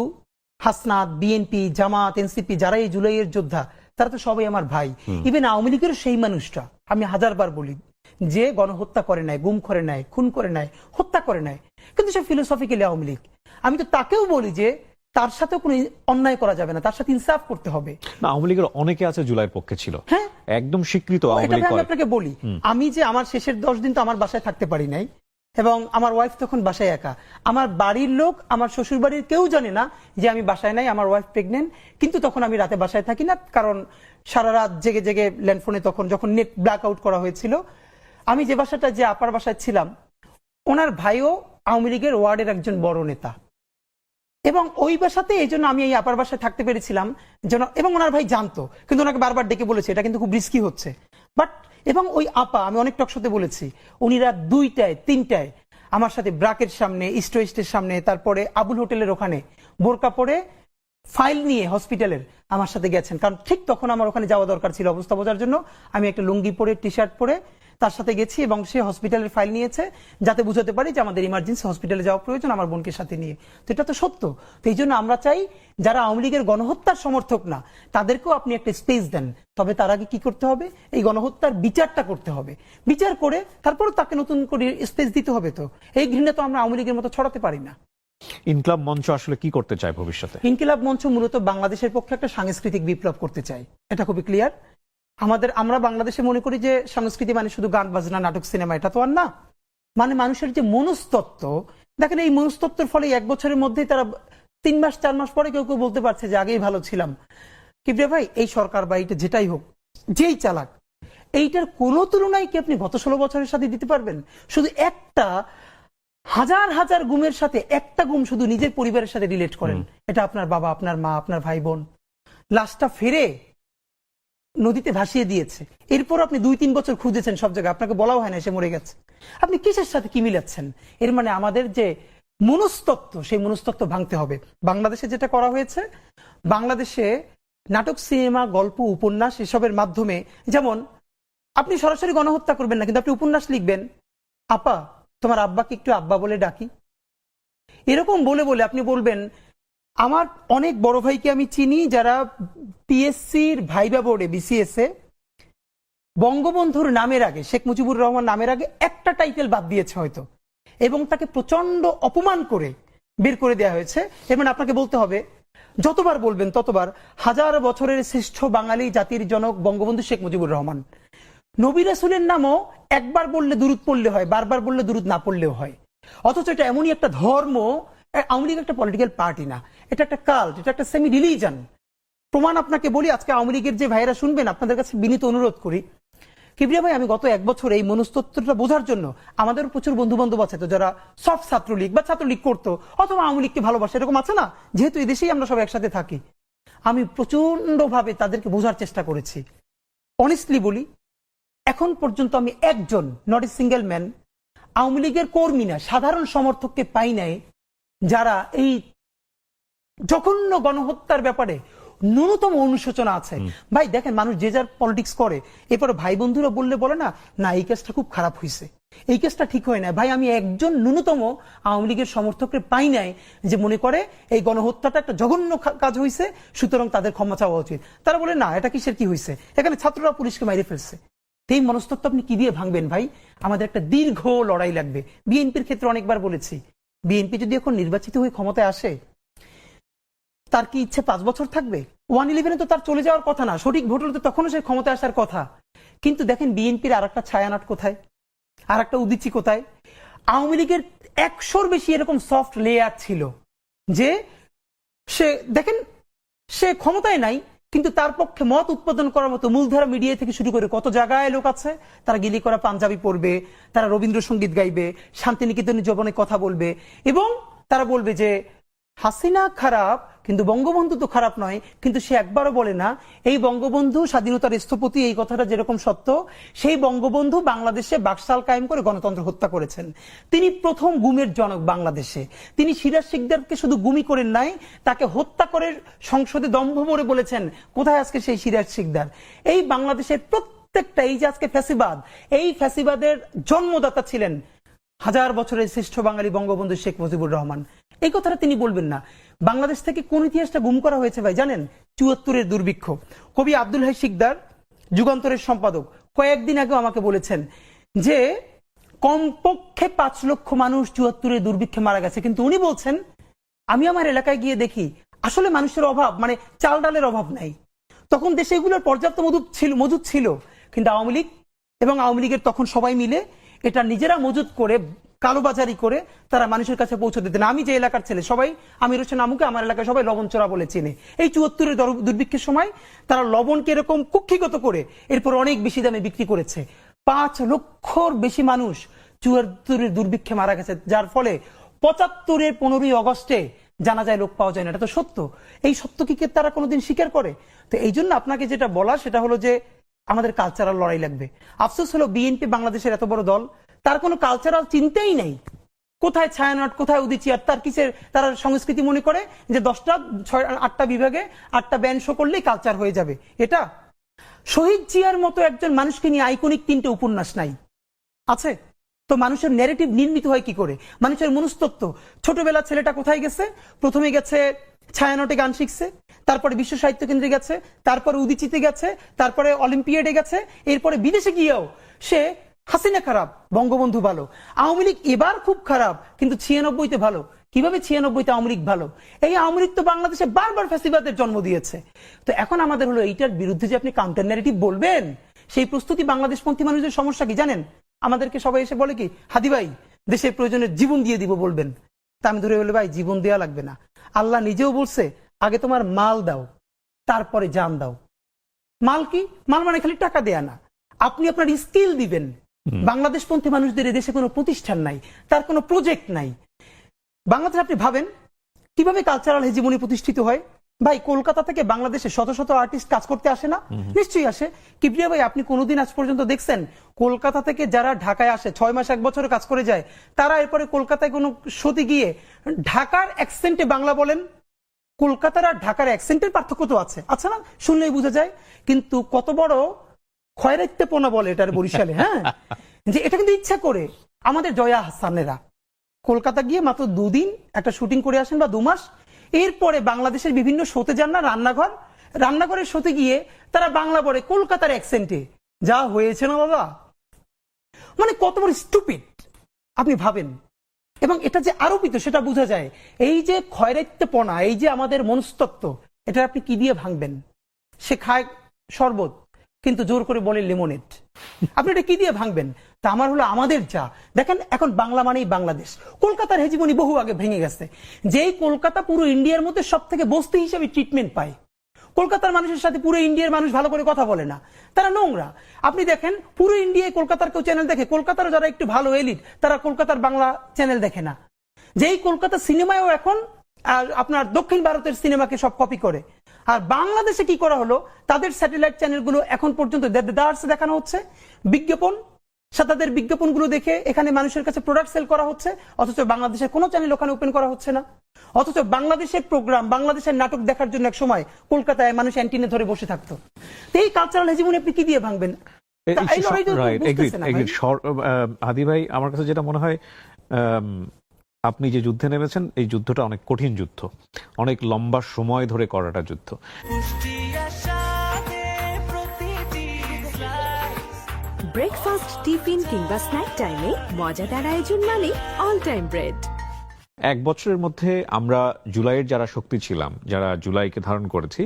Speaker 1: হাসনাত, বিএনপি, জামাত, এনসিপি যারা এই জুলাইয়ের যোদ্ধা তারা তো সবাই আমার ভাই। ইভেন আওয়ামী লীগের সেই মানুষটা, আমি হাজারবার বলি, যে গণহত্যা করে নাই, গুম করে নাই, খুন করে নাই, হত্যা করে নাই, কিন্তু সে ফিলোসফিক্যালি আওয়ামী লীগ। আমি তো তাকেও বলি যে তার সাথে কোনো অন্যায় করা যাবে না, তার সাথে ইনসাফ করতে হবে।
Speaker 2: না, আওয়ামী লীগের অনেকে আছে জুলাইয়ের পক্ষে ছিল,
Speaker 1: হ্যাঁ,
Speaker 2: একদম স্বীকৃত আওয়ামী লীগ।
Speaker 1: আমি আপনাকে বলি, আমি যে আমার শেষের 10 দিন তো আমার বাসায় থাকতে পারি নাই, এবং আমার ওয়াইফ তখন বাসায় একা। আমার বাড়ির লোক, আমার শ্বশুর বাড়ির কেউ জানে না যে আমি বাসায় নাই, আমার ওয়াইফ প্রেগনেন্ট। কিন্তু তখন আমি রাতে বাসায় থাকি না, কারণ সারা রাত জেগে জেগে ল্যান্ডফোনে, তখন যখন নেট ব্ল্যাক আউট করা হয়েছিল, আমি যে বাসাটা, যে আপার বাসায় ছিলাম, ওনার ভাইও আওয়ামী লীগের ওয়ার্ডের একজন বড় নেতা, এবং ওই বাসাতে এই জন্য আমি এই আপার বাসায় থাকতে পেরেছিলাম যেন, এবং ওনার ভাই জানতো, কিন্তু ওনাকে বারবার ডেকে বলেছে এটা কিন্তু খুব রিস্কি হচ্ছে। বাট এবং ওই আপা, আমি অনেক টকশোতে বলেছি, উনি রাত 2টায় 3টায় আমার সাথে ব্রাকের সামনে, ইস্ট ওয়েস্টের সামনে, তারপরে আবুল হোটেলের ওখানে বোরকা পরে ফাইল নিয়ে হসপিটালের আমার সাথে গেছেন, কারণ ঠিক তখন আমার ওখানে যাওয়া দরকার ছিল অবস্থা বোঝার জন্য। আমি একটা লুঙ্গি পরে, টি শার্ট পরে তার সাথে গেছি, এবং সে হসপিটালের ফাইল নিয়েছে যাতে বুঝতে পারি যে আমাদের ইমার্জেন্সি হসপিটালে যাওয়া প্রয়োজন আমার বোনকে সাথে নিয়ে। তো এটা তো সত্য। তো এই জন্য আমরা চাই যারা আওয়ামী লীগের গণহত্যার সমর্থক না, তাদেরকেও আপনি একটা স্পেস দেন। তবে তার আগে কি করতে হবে? এই গণহত্যার বিচারটা করতে হবে। বিচার করে তারপরে তাকে নতুন করে স্পেস দিতে হবে। তো এই ঘৃণা তো আমরা আওয়ামী লীগের মতো ছড়াতে পারি না।
Speaker 2: ইনকিলাব মঞ্চ আসলে কি করতে চায় ভবিষ্যতে?
Speaker 1: ইনকিলাব মঞ্চ মূলত বাংলাদেশের পক্ষে একটা সাংস্কৃতিক বিপ্লব করতে চাই, এটা খুবই ক্লিয়ার। আমরা বাংলাদেশে মনে করি যে সংস্কৃতি মানে শুধু গান বাজনা, নাটক, সিনেমা, এটা তো আর না। মানে মানুষের যে মনস্তত্ত্ব, দেখেন এই মনস্তত্ত্বের ফলে 1 বছরের মধ্যেই তারা 3 মাস 4 মাস পরে কেউ কেউ বলতে পারছে যে আগেই ভালো ছিলাম। কিবরিয়া ভাই, এই সরকার বা এইটা যেটাই হোক, যেই চালাক, এইটার কোনো তুলনায় কি আপনি গত 16 বছরের সাথে দিতে পারবেন? শুধু একটা হাজার হাজার গুমের সাথে একটা গুম শুধু নিজের পরিবারের সাথে রিলেট করেন, এটা আপনার বাবা, আপনার মা, আপনার ভাই বোন, লাশটা ফেরে নদীতে ভাসিয়ে দিয়েছে। এরপর আপনি 2-3 বছর খুঁজেছেন সব জায়গায়, আপনাকে বলাও হয় না সে মরে গেছে। আপনি কিসের সাথে কি মিলাচ্ছেন? এর মানে আমাদের যে মনস্তত্ত্ব, সেই মনস্তত্ত্ব ভাঙতে হবে। বাংলাদেশে যেটা করা হয়েছে, বাংলাদেশে নাটক, সিনেমা, গল্প, উপন্যাস এসবের মাধ্যমে, যেমন আপনি সরাসরি গণহত্যা করবেন না, কিন্তু আপনি উপন্যাস লিখবেন, আপা তোমার আব্বাকে একটু আব্বা বলে ডাকি, এরকম বলে বলে আপনি বলবেন। আমার অনেক বড় ভাইকে আমি চিনি যারা পিএসসির ভাইবা বোর্ডে, বিসিএস এ বঙ্গবন্ধুর নামের আগে, শেখ মুজিবুর রহমান নামের আগে একটা টাইটেল বাদ দিয়েছে হয়তো, এবং তাকে প্রচন্ড অপমান করে বের করে দেওয়া হয়েছে। এবং আপনাকে বলতে হবে, যতবার বলবেন ততবার, 1000 বছরের শ্রেষ্ঠ বাঙালি জাতির জনক বঙ্গবন্ধু শেখ মুজিবুর রহমান। নবী রাসূলের নামও একবার বললে দুরূদ পড়লে হয়, বারবার বললে দুরূদ না পড়লেও হয়। অথচ এটা এমনই একটা ধর্ম। আওয়ামী লীগ একটা পলিটিক্যাল পার্টি না, এটা একটা কাল্ট, এটা একটা সেমি রিলিজন। প্রমাণ আপনাকে বলি, আজকে আওয়ামী লীগের যে ভাইয়েরা শুনবেন, আপনাদের কাছে বিনীত অনুরোধ করি, কিবরিয়া ভাই, আমি গত 1 বছর এই মনস্তত্ত্বটা বোঝার জন্য, আমাদের প্রচুর বন্ধু বান্ধব আছে তো যারা সফট ছাত্রলীগ বা ছাত্রলীগ করতো অথবা আওয়ামী লীগকে ভালোবাসে, এরকম আছে না, যেহেতু এই দেশেই আমরা সব একসাথে থাকি, আমি প্রচন্ড ভাবে তাদেরকে বোঝার চেষ্টা করেছি। অনেস্টলি বলি, এখন পর্যন্ত আমি একজন, not a single man, Awami লীগের কর্মী না, সাধারণ সমর্থককে পাই নাই যারা এই জঘন্য গণহত্যার ব্যাপারে ন্যূনতম অনুশোচনা আছে। ভাই দেখেন, মানুষ যে যার পলিটিক্স করে, এরপরে ভাই বন্ধুরা বলে না, না এই কেসটা খুব খারাপ হয়েছে, এই কেসটা ঠিক হয় না। ভাই আমি একজন ন্যূনতম আওয়ামী লীগের সমর্থককে পাই নাই যে মনে করে এই গণহত্যাটা একটা জঘন্য কাজ হয়েছে, সুতরাং তাদের ক্ষমা চাওয়া উচিত। তারা বলে না, এটা কিসের কি হয়েছে, এখানে ছাত্ররা পুলিশকে মাইরে ফেলছে। এই মনস্তত্ত্ব আপনি কি দিয়ে ভাঙবেন ভাই? আমাদের একটা দীর্ঘ লড়াই লাগবে। বিএনপির ক্ষেত্রে অনেকবার বলেছি, বিএনপি যদি এখন নির্বাচিত হয়ে ক্ষমতায় আসে, তার কি ইচ্ছে 5 বছর থাকবে? 1/11 তো তার চলে যাওয়ার কথা না, সঠিক ভোট হলে তো তখনও সে ক্ষমতায় আসার কথা। কিন্তু দেখেন বিএনপির আর একটা ছায়ানট কোথায়, আর একটা উদিচি কোথায়? আওয়ামী লীগের 100-র বেশি এরকম সফট লেয়ার ছিল যে সে দেখেন সে ক্ষমতায় নাই, কিন্তু তার পক্ষে মত উৎপাদন করার মতো মূলধারা মিডিয়া থেকে শুরু করে কত জায়গায় লোক আছে, তারা গিলি করা পাঞ্জাবি পড়বে, তারা রবীন্দ্রসঙ্গীত গাইবে, শান্তিনিকেতনের জবনে কথা বলবে, এবং তারা বলবে যে হাসিনা খারাপ কিন্তু বঙ্গবন্ধু তো খারাপ নয়। কিন্তু সে একবারও বলে না এই বঙ্গবন্ধু স্বাধীনতার স্থপতি, এই কথাটা যেরকম সত্য, সেই বঙ্গবন্ধু বাংলাদেশে বাকশাল কায়েম করে গণতন্ত্র হত্যা করেছেন। তিনি প্রথম গুমের জনক বাংলাদেশে। তিনি সিরাজ শিকদারকে শুধু গুমি করেন নাই, তাকে হত্যা করে সংসদে দম্ভ ভরে বলেছেন, কোথায় আজকে সেই সিরাজ শিকদার? এই বাংলাদেশের প্রত্যেকটা, এই যে আজকে ফ্যাসিবাদ, এই ফ্যাসিবাদের জন্মদাতা ছিলেন 1000 বছরের শ্রেষ্ঠ বাঙালি বঙ্গবন্ধু শেখ মুজিবুর রহমান। এই কথাটা তিনি বলবেন না। বাংলাদেশ থেকে কোন ইতিহাসটা গুম করা হয়েছে ভাই জানেন? 74-এর দুর্ভিক্ষ। কবি আব্দুল হাই শিকদার, যুগান্তরের সম্পাদক, কয়েকদিন আগেও আমাকে বলেছেন যে কমপক্ষে 5 লক্ষ মানুষ 74-এর দুর্ভিক্ষে মারা গেছে। কিন্তু উনি বলছেন, আমি আমার এলাকায় গিয়ে দেখি আসলে মানুষের অভাব, মানে চাল ডালের অভাব নাই। তখন দেশে এগুলোর পর্যাপ্ত মজুদ ছিল, কিন্তু আওয়ামী লীগ এবং আওয়ামী লীগের তখন সবাই মিলে এটা নিজেরা মজুদ করে, কালোবাজারি করে তারা মানুষের কাছে পৌঁছে দিতেন। আমি যে এলাকার ছেলে, সবাই আমির হোসেন আমুকে আমার এলাকায় সবাই লবণ চোরা বলে চিনে। এই 74-এর দুর্ভিক্ষের সময় তারা লবণকে এরকম কুক্ষিগত করে এরপর অনেক বেশি দামে বিক্রি করেছে। 5 লক্ষর বেশি মানুষ 74-এর দুর্ভিক্ষে মারা গেছে, যার ফলে 75-এর 15ই অগস্টে জানা যায় লোক পাওয়া যায় না। এটা তো সত্য। এই সত্য কি তারা কোনোদিন স্বীকার করে? তো এই জন্য আপনাকে যেটা বলা সেটা হলো যে আমাদের কালচারাল লড়াই লাগবে। আফসোস হলো বিএনপি বাংলাদেশের এত বড় দল, তার কোনো কালচারাল চিন্তাই নেই। কোথায় ছায়ানট, কোথায় উদিচি, আর তার কিসের তারা সংস্কৃতি মনে করে যে 10টা 8টা বিভাগে 8টা ব্যান্ড শো করলেই কালচার হয়ে যাবে। এটা শহীদ জিয়ার মতো একজন মানুষকে নিয়ে আইকনিক 3টে উপন্যাস নাই আছে, তো মানুষের ন্যারেটিভ নির্মিত হয় কি করে? মানুষের মনস্তত্ত্ব, ছোটবেলা ছেলেটা কোথায় গেছে? প্রথমে গেছে ছায়ানটে গান শিখছে, তারপরে বিশ্ব সাহিত্য কেন্দ্রে গেছে, তারপরে উদিচিতে গেছে, তারপরে অলিম্পিয়াডে গেছে, এরপরে বিদেশে গিয়েও সে হাসিনা খারাপ, বঙ্গবন্ধু ভালো, আওয়ামী লীগ এবার খুব খারাপ, কিন্তু 96-তে ভালো। কিভাবে 96-তে আওয়ামী লীগ ভালো? এই আওয়ামী লীগ তো বাংলাদেশে বারবার ফ্যাসিবাদের জন্ম দিয়েছে। তো এখন আমাদের হলো এইটার বিরুদ্ধে যে আপনি কাউন্টার ন্যারেটিভ বলবেন, সেই প্রস্তুতি বাংলাদেশপন্থী মানুষদের সমস্যা কি জানেন? আমাদেরকে সবাই এসে বলে কি, হাদি ভাই দেশের প্রয়োজনে জীবন দিয়ে দিব বলবেন। তা আমি ধরে বলে, ভাই জীবন দেওয়া লাগবে না। আল্লাহ নিজেও বলছে, আগে তোমার মাল দাও, তারপরে জান দাও। মাল কি? মাল মানে খালি টাকা দেয়া না, আপনি আপনার স্কিল দিবেন। বাংলাদেশপন্থী মানুষদের দেশে কোনো প্রতিষ্ঠান নাই, তার কোনো প্রজেক্ট নাই। বাংলাদেশ আপনি ভাবেন কিভাবে কালচারাল হেজিমনি প্রতিষ্ঠিত হয়? ভাই কলকাতা থেকে বাংলাদেশে শত শত আর্টিস্ট কাজ করতে আসে না? নিশ্চয়ই আসে। কিবরিয়া ভাই, আপনি কোনোদিন আজ পর্যন্ত দেখছেন কলকাতা থেকে যারা ঢাকায় আসে 6 মাস 1 বছরে কাজ করে যায়, তারা এরপরে কলকাতায় কোনো শোতে গিয়ে ঢাকার অ্যাকসেন্টে বাংলা বলেন? কলকাতার আর ঢাকার অ্যাকসেন্টের পার্থক্য তো আছে, আচ্ছা না? শুনলেই বোঝা যায়। কিন্তু কত বড় খয়রাইত্যপনা বলে এটার বরিশালে, হ্যাঁ, যে এটা কিন্তু ইচ্ছা করে। আমাদের জয়া হাসানেরা কলকাতা গিয়ে মাত্র 2 দিন একটা শুটিং করে আসেন বা 2 মাস, এরপরে বাংলাদেশের বিভিন্ন শোতে যান না, রান্নাঘরের শোতে গিয়ে তারা বাংলা বলে কলকাতার অ্যাকসেন্টে। যা হয়েছে না বাবা, মানে কত বড় স্টুপিড আপনি ভাবেন। এবং এটা যে আরোপিত সেটা বোঝা যায়। এই যে খয়রাইত্যপনা, এই যে আমাদের মনস্তত্ত্ব, এটা আপনি কি দিয়ে ভাঙবেন? সে খায় শরবত কিন্তু জোর করে বলে লেমনেড, আপনি এটা কি দিয়ে ভাঙবেন? তা আমার হলো আমাদের যা দেখেন, এখন বাংলা মানেই বাংলাদেশ। কলকাতার হেজিমনি বহু আগে ভেঙে গেছে। যেই কলকাতা পুরো ইন্ডিয়ার মধ্যে সব থেকে বস্তি হিসেবে ট্রিটমেন্ট পায়, কলকাতার মানুষের সাথে পুরো ইন্ডিয়ার মানুষ ভালো করে কথা বলে না, তারা নোংরা। আপনি দেখেন পুরো ইন্ডিয়ায় কলকাতার কেউ চ্যানেল দেখে? কলকাতার যারা একটু ভালো এলিট তারা কলকাতার বাংলা চ্যানেল দেখে না। যেই কলকাতা সিনেমায়ও এখন আপনার দক্ষিণ ভারতের সিনেমাকে সব কপি করে। আর বাংলাদেশে কি করা হলো, তাদের স্যাটেলাইট চ্যানেলগুলো এখন পর্যন্ত দেদার্স দেখানো হচ্ছে, বিজ্ঞাপন, তাদের বিজ্ঞাপনগুলো দেখে এখানে মানুষের কাছে প্রোডাক্ট সেল করা হচ্ছে, অথচ বাংলাদেশের কোনো চ্যানেল ওখানে ওপেন করা হচ্ছে না। অথচ বাংলাদেশের প্রোগ্রাম, বাংলাদেশের নাটক দেখার জন্য এক সময় কলকাতায় মানুষ অ্যান্টিনে ধরে বসে থাকতো। তো এই কালচারাল হেজিমনি আপনি কি দিয়ে ভাঙবেন?
Speaker 2: হাদি ভাই, আমার কাছে যেটা মনে হয়, আপনি যে যুদ্ধে নেমেছেন এই যুদ্ধটা অনেক কঠিন যুদ্ধ, অনেক লম্বা সময় ধরে করাটা যুদ্ধ।
Speaker 3: ব্রেকফাস্ট, টিফিন কিংবা স্ন্যাক টাইমে মজাদার আয়োজন মানে অল টাইম ব্রেড।
Speaker 2: এক বছরের মধ্যে আমরা জুলাইয়ের যারা শক্তি ছিলাম, যারা জুলাইকে ধারণ করেছি,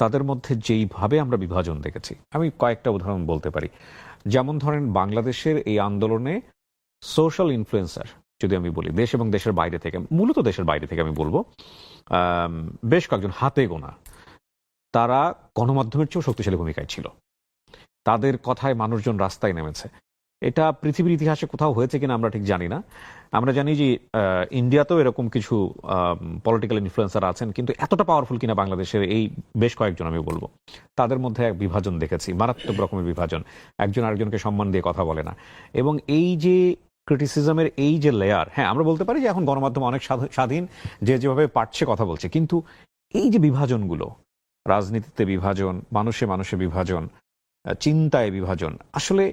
Speaker 2: তাদের মধ্যে যেইভাবে আমরা বিভাজন দেখেছি, আমি কয়েকটা উদাহরণ বলতে পারি। যেমন ধরেন, বাংলাদেশের এই আন্দোলনে সোশ্যাল ইনফ্লুয়েন্সার যদি আমি বলি, দেশ এবং দেশের বাইরে থেকে, মূলত দেশের বাইরে থেকে আমি বলবো, বেশ কয়েকজন হাতে গোনা, তারা গণমাধ্যমের চেয়েও শক্তিশালী ভূমিকায় ছিল। তাদের কথায় মানুষজন রাস্তায় নেমেছে। এটা পৃথিবীর ইতিহাসে কোথাও হয়েছে কিনা আমরা ঠিক জানি না। আমরা জানি যে ইন্ডিয়াতেও এরকম কিছু পলিটিক্যাল ইনফ্লুয়েন্সার আছেন, কিন্তু এতটা পাওয়ারফুল কিনা বাংলাদেশের এই বেশ কয়েকজন আমি বলবো। তাদের মধ্যে এক বিভাজন দেখেছি, মারাত্মক রকমের বিভাজন, একজন আরেকজনকে সম্মান দিয়ে কথা বলে না। এবং এই যে ক্রিটিসিজমের এই যে লেয়ার, হ্যাঁ আমরা বলতে পারি যে এখন গণমাধ্যম অনেক স্বাধীন, যে যেভাবে পারছে কথা বলছে, কিন্তু এই যে বিভাজনগুলো, রাজনীতিতে বিভাজন, মানুষে মানুষে বিভাজন, চিন্তায় বিভাজন, আসলে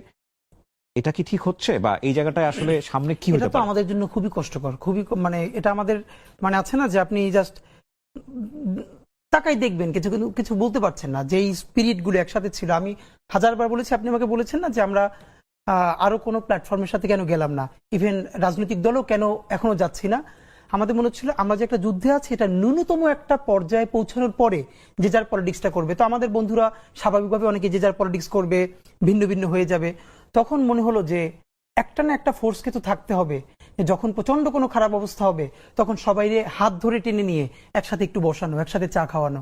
Speaker 2: এটা কি ঠিক হচ্ছে, বা এই জায়গাটায় আসলে সামনে কি হতে
Speaker 1: পারে? এটা তো আমাদের জন্য খুবই কষ্টকর, খুবই মানে এটা আমাদের মানে আছে না যে আপনি জাস্ট তাকাই দেখবেন, কিছু কিছু বলতে পারছেন না। যেই স্পিরিট গুলো একসাথে ছিল, আমি হাজারবার বলেছি, আপনি আমাকে বলেছেন না যে আমরা আরো কোনো প্ল্যাটফর্মের সাথে কেন গেলাম না, ইভেন রাজনৈতিক দলও কেন এখনো যাচ্ছি না। আমাদের মনে হচ্ছিল আমরা যে একটা যুদ্ধে আছি, এটা ন্যূনতম একটা পর্যায়ে পৌঁছানোর পরে যে যার পলিটিক্সটা করবে। তো আমাদের বন্ধুরা স্বাভাবিকভাবে অনেকে যে যার পলিটিক্স করবে, ভিন্ন ভিন্ন হয়ে যাবে। তখন মনে হলো যে একটা না একটা ফোর্সকে তো থাকতে হবে, যখন প্রচন্ড কোনো খারাপ অবস্থা হবে তখন সবাই হাত ধরে টেনে নিয়ে একসাথে একটু বসানো, একসাথে চা খাওয়ানো।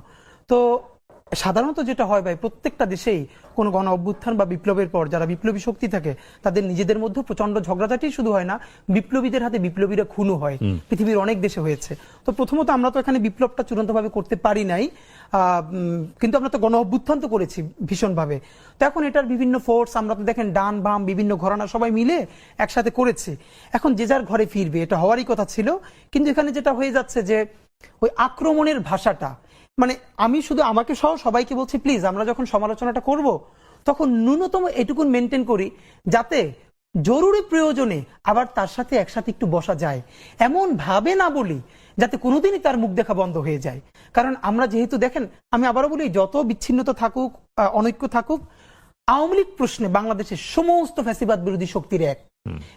Speaker 1: তো সাধারণত যেটা হয় ভাই, প্রত্যেকটা দেশেই কোনো গণ অভ্যুত্থান বা বিপ্লবের পর যারা বিপ্লবী শক্তি থাকে, তাদের নিজেদের মধ্যে প্রচন্ড ঝগড়াঝাটি শুধু হয় না, বিপ্লবীদের হাতে বিপ্লবীরা খুনও হয়। পৃথিবীর অনেক দেশে হয়েছে। তো প্রথমত আমরা তো এখানে বিপ্লবটা চূড়ান্তভাবে করতে পারি নাই, কিন্তু আমরা তো গণ অভ্যুত্থান তো করেছি ভীষণভাবে। তো এখন এটার বিভিন্ন ফোর্স, আমরা তো দেখেন ডান বাম বিভিন্ন ঘরানা সবাই মিলে একসাথে করেছে। এখন যে যার ঘরে ফিরবে, এটা হওয়ারই কথা ছিল। কিন্তু এখানে যেটা হয়ে যাচ্ছে যে ওই আক্রমণের ভাষাটা, মানে আমি শুধু আমাকে সহ সবাইকে বলছি, প্লিজ আমরা যখন সমালোচনাটা করব তখন ন্যূনতম এটুকুন মেনটেন করি, যাতে জরুরি প্রয়োজনে আবার তার সাথে একসাথে একটু বসা যায়, এমন ভাবে না বলি যাতে কোনোদিনই তার মুখ দেখা বন্ধ হয়ে যায়। কারণ আমরা যেহেতু দেখেন, আমি আবারও বলি, যত বিচ্ছিন্নতা থাকুক, অনৈক্য থাকুক, আওয়ামী লীগ প্রশ্নে বাংলাদেশের সমস্ত ফ্যাসিবাদ বিরোধী শক্তির এক,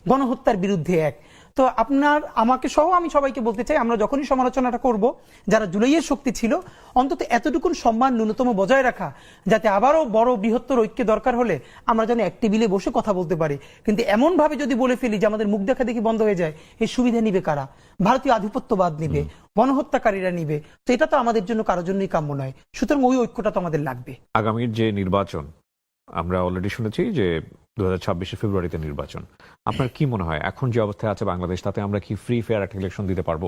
Speaker 1: গণহত্যার বিরুদ্ধে এক। তো আপনার আমাকে সহ আমি সবাইকে বলতে চাই, আমরা যখনই সমালোচনাটা করব, যারা জুলাইয়ের শক্তি ছিল, অন্তত এতটুকুন সম্মান ন্যূনতম বজায় রাখা, যাতে আবারও বড় বৃহত্তর ঐক্য দরকার হলে আমরা যেন এক টেবিলে বসে কথা বলতে পারি। কিন্তু এমন ভাবে যদি বলে ফেলি যে আমাদের মুখ দেখা দেখি বন্ধ হয়ে যায়, এই সুবিধা নিবে কারা? ভারতীয় আধিপত্যবাদ নিবে, গণহত্যাকারীরা নিবে। তো এটা তো আমাদের জন্য কারোর জন্যই কাম্য নয়। সুতরাং ওই ঐক্যটা তো আমাদের লাগবে।
Speaker 2: আগামীর যে নির্বাচন, আমরা অলরেডি শুনেছি যে 2026 ফেব্রুয়ারিতে নির্বাচন। আপনার কি মনে হয় এখন যে অবস্থায় আছে বাংলাদেশ, তাতে আমরা কি ফ্রি ফেয়ার একটা ইলেকশন দিতে পারবো?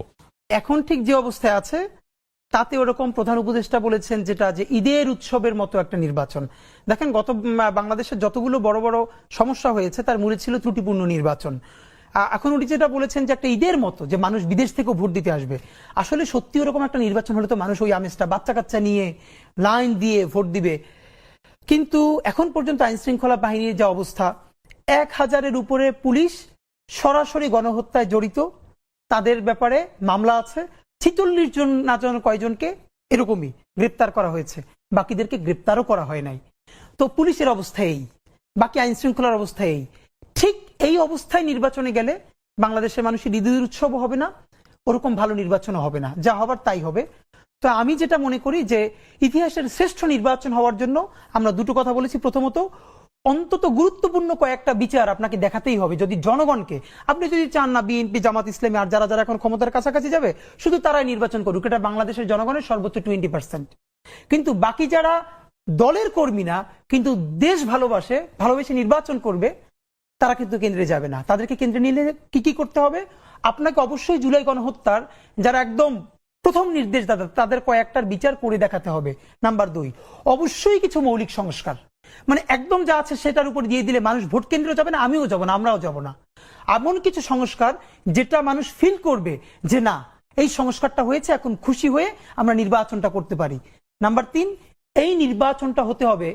Speaker 1: এখন ঠিক যে অবস্থায় আছে তাতে ওরকম প্রধান উপদেষ্টা বলেছেন যেটা, যে ঈদের উৎসবের মতো একটা নির্বাচন। দেখেন, গত বাংলাদেশের যতগুলো বড় বড় সমস্যা হয়েছে তার মূলে ছিল ত্রুটিপূর্ণ নির্বাচন। এখন উনি যেটা বলেছেন যে একটা ঈদের মতো, যে মানুষ বিদেশ থেকেও ভোট দিতে আসবে। আসলে সত্যি ওরকম একটা নির্বাচন হলে তো মানুষ ওই আমেজটা, বাচ্চা কাচ্চা নিয়ে লাইন দিয়ে ভোট দিবে। কিন্তু এখন পর্যন্ত আইন শৃঙ্খলা বাহিনীর যে অবস্থা, 1000-এর উপরে পুলিশ সরাসরি গণহত্যায় জড়িত, তাদের ব্যাপারে মামলা আছে। 46 জন না জানো কয়জনকে এরকমই গ্রেপ্তার করা হয়েছে, বাকিদেরকে গ্রেপ্তারও করা হয় নাই। তো পুলিশের অবস্থা এই, বাকি আইন শৃঙ্খলার অবস্থা এই। ঠিক এই অবস্থায় নির্বাচনে গেলে বাংলাদেশের মানুষের ঈদের উৎসবও হবে না, ওরকম ভালো নির্বাচনও হবে না, যা হবার তাই হবে। তো আমি যেটা মনে করি যে ইতিহাসের শ্রেষ্ঠ নির্বাচন হওয়ার জন্য আমরা দুটো কথা বলেছি। প্রথমত, অন্তত গুরুত্বপূর্ণ কয়েকটা বিচার আপনাকে দেখাতেই হবে। যদি জনগণকে, আপনি যদি চান না বিএনপি, জামাত ইসলামী আর যারা যারা এখন ক্ষমতার কাছাকাছি যাবে শুধু তারাই নির্বাচন করুক, এটা বাংলাদেশের জনগণের সর্বোচ্চ 20%। কিন্তু বাকি যারা দলের কর্মী না কিন্তু দেশ ভালোবেসে নির্বাচন করবে, তারা কিন্তু কেন্দ্রে যাবে না। তাদেরকে কেন্দ্রে নিলে কি কি করতে হবে? আপনাকে অবশ্যই জুলাই গণহত্যার যারা একদম প্রথম নির্দেশদাতা তাদের কয়েকটার বিচার করে দেখাতে হবে। নাম্বার 2, অবশ্যই কিছু মৌলিক সংস্কার, মানে একদম যা আছে সেটার উপর দিয়ে দিলে মানুষ ভোট কেন্দ্রে যাবে না, আমিও যাব না, আমরাও যাব না। এমন কিছু সংস্কার যেটা মানুষ ফিল করবে যে না, এই সংস্কারটা হয়েছে, এখন খুশি হয়ে আমরা নির্বাচনটা করতে পারি। নাম্বার 3, এই নির্বাচনটা হতে হবে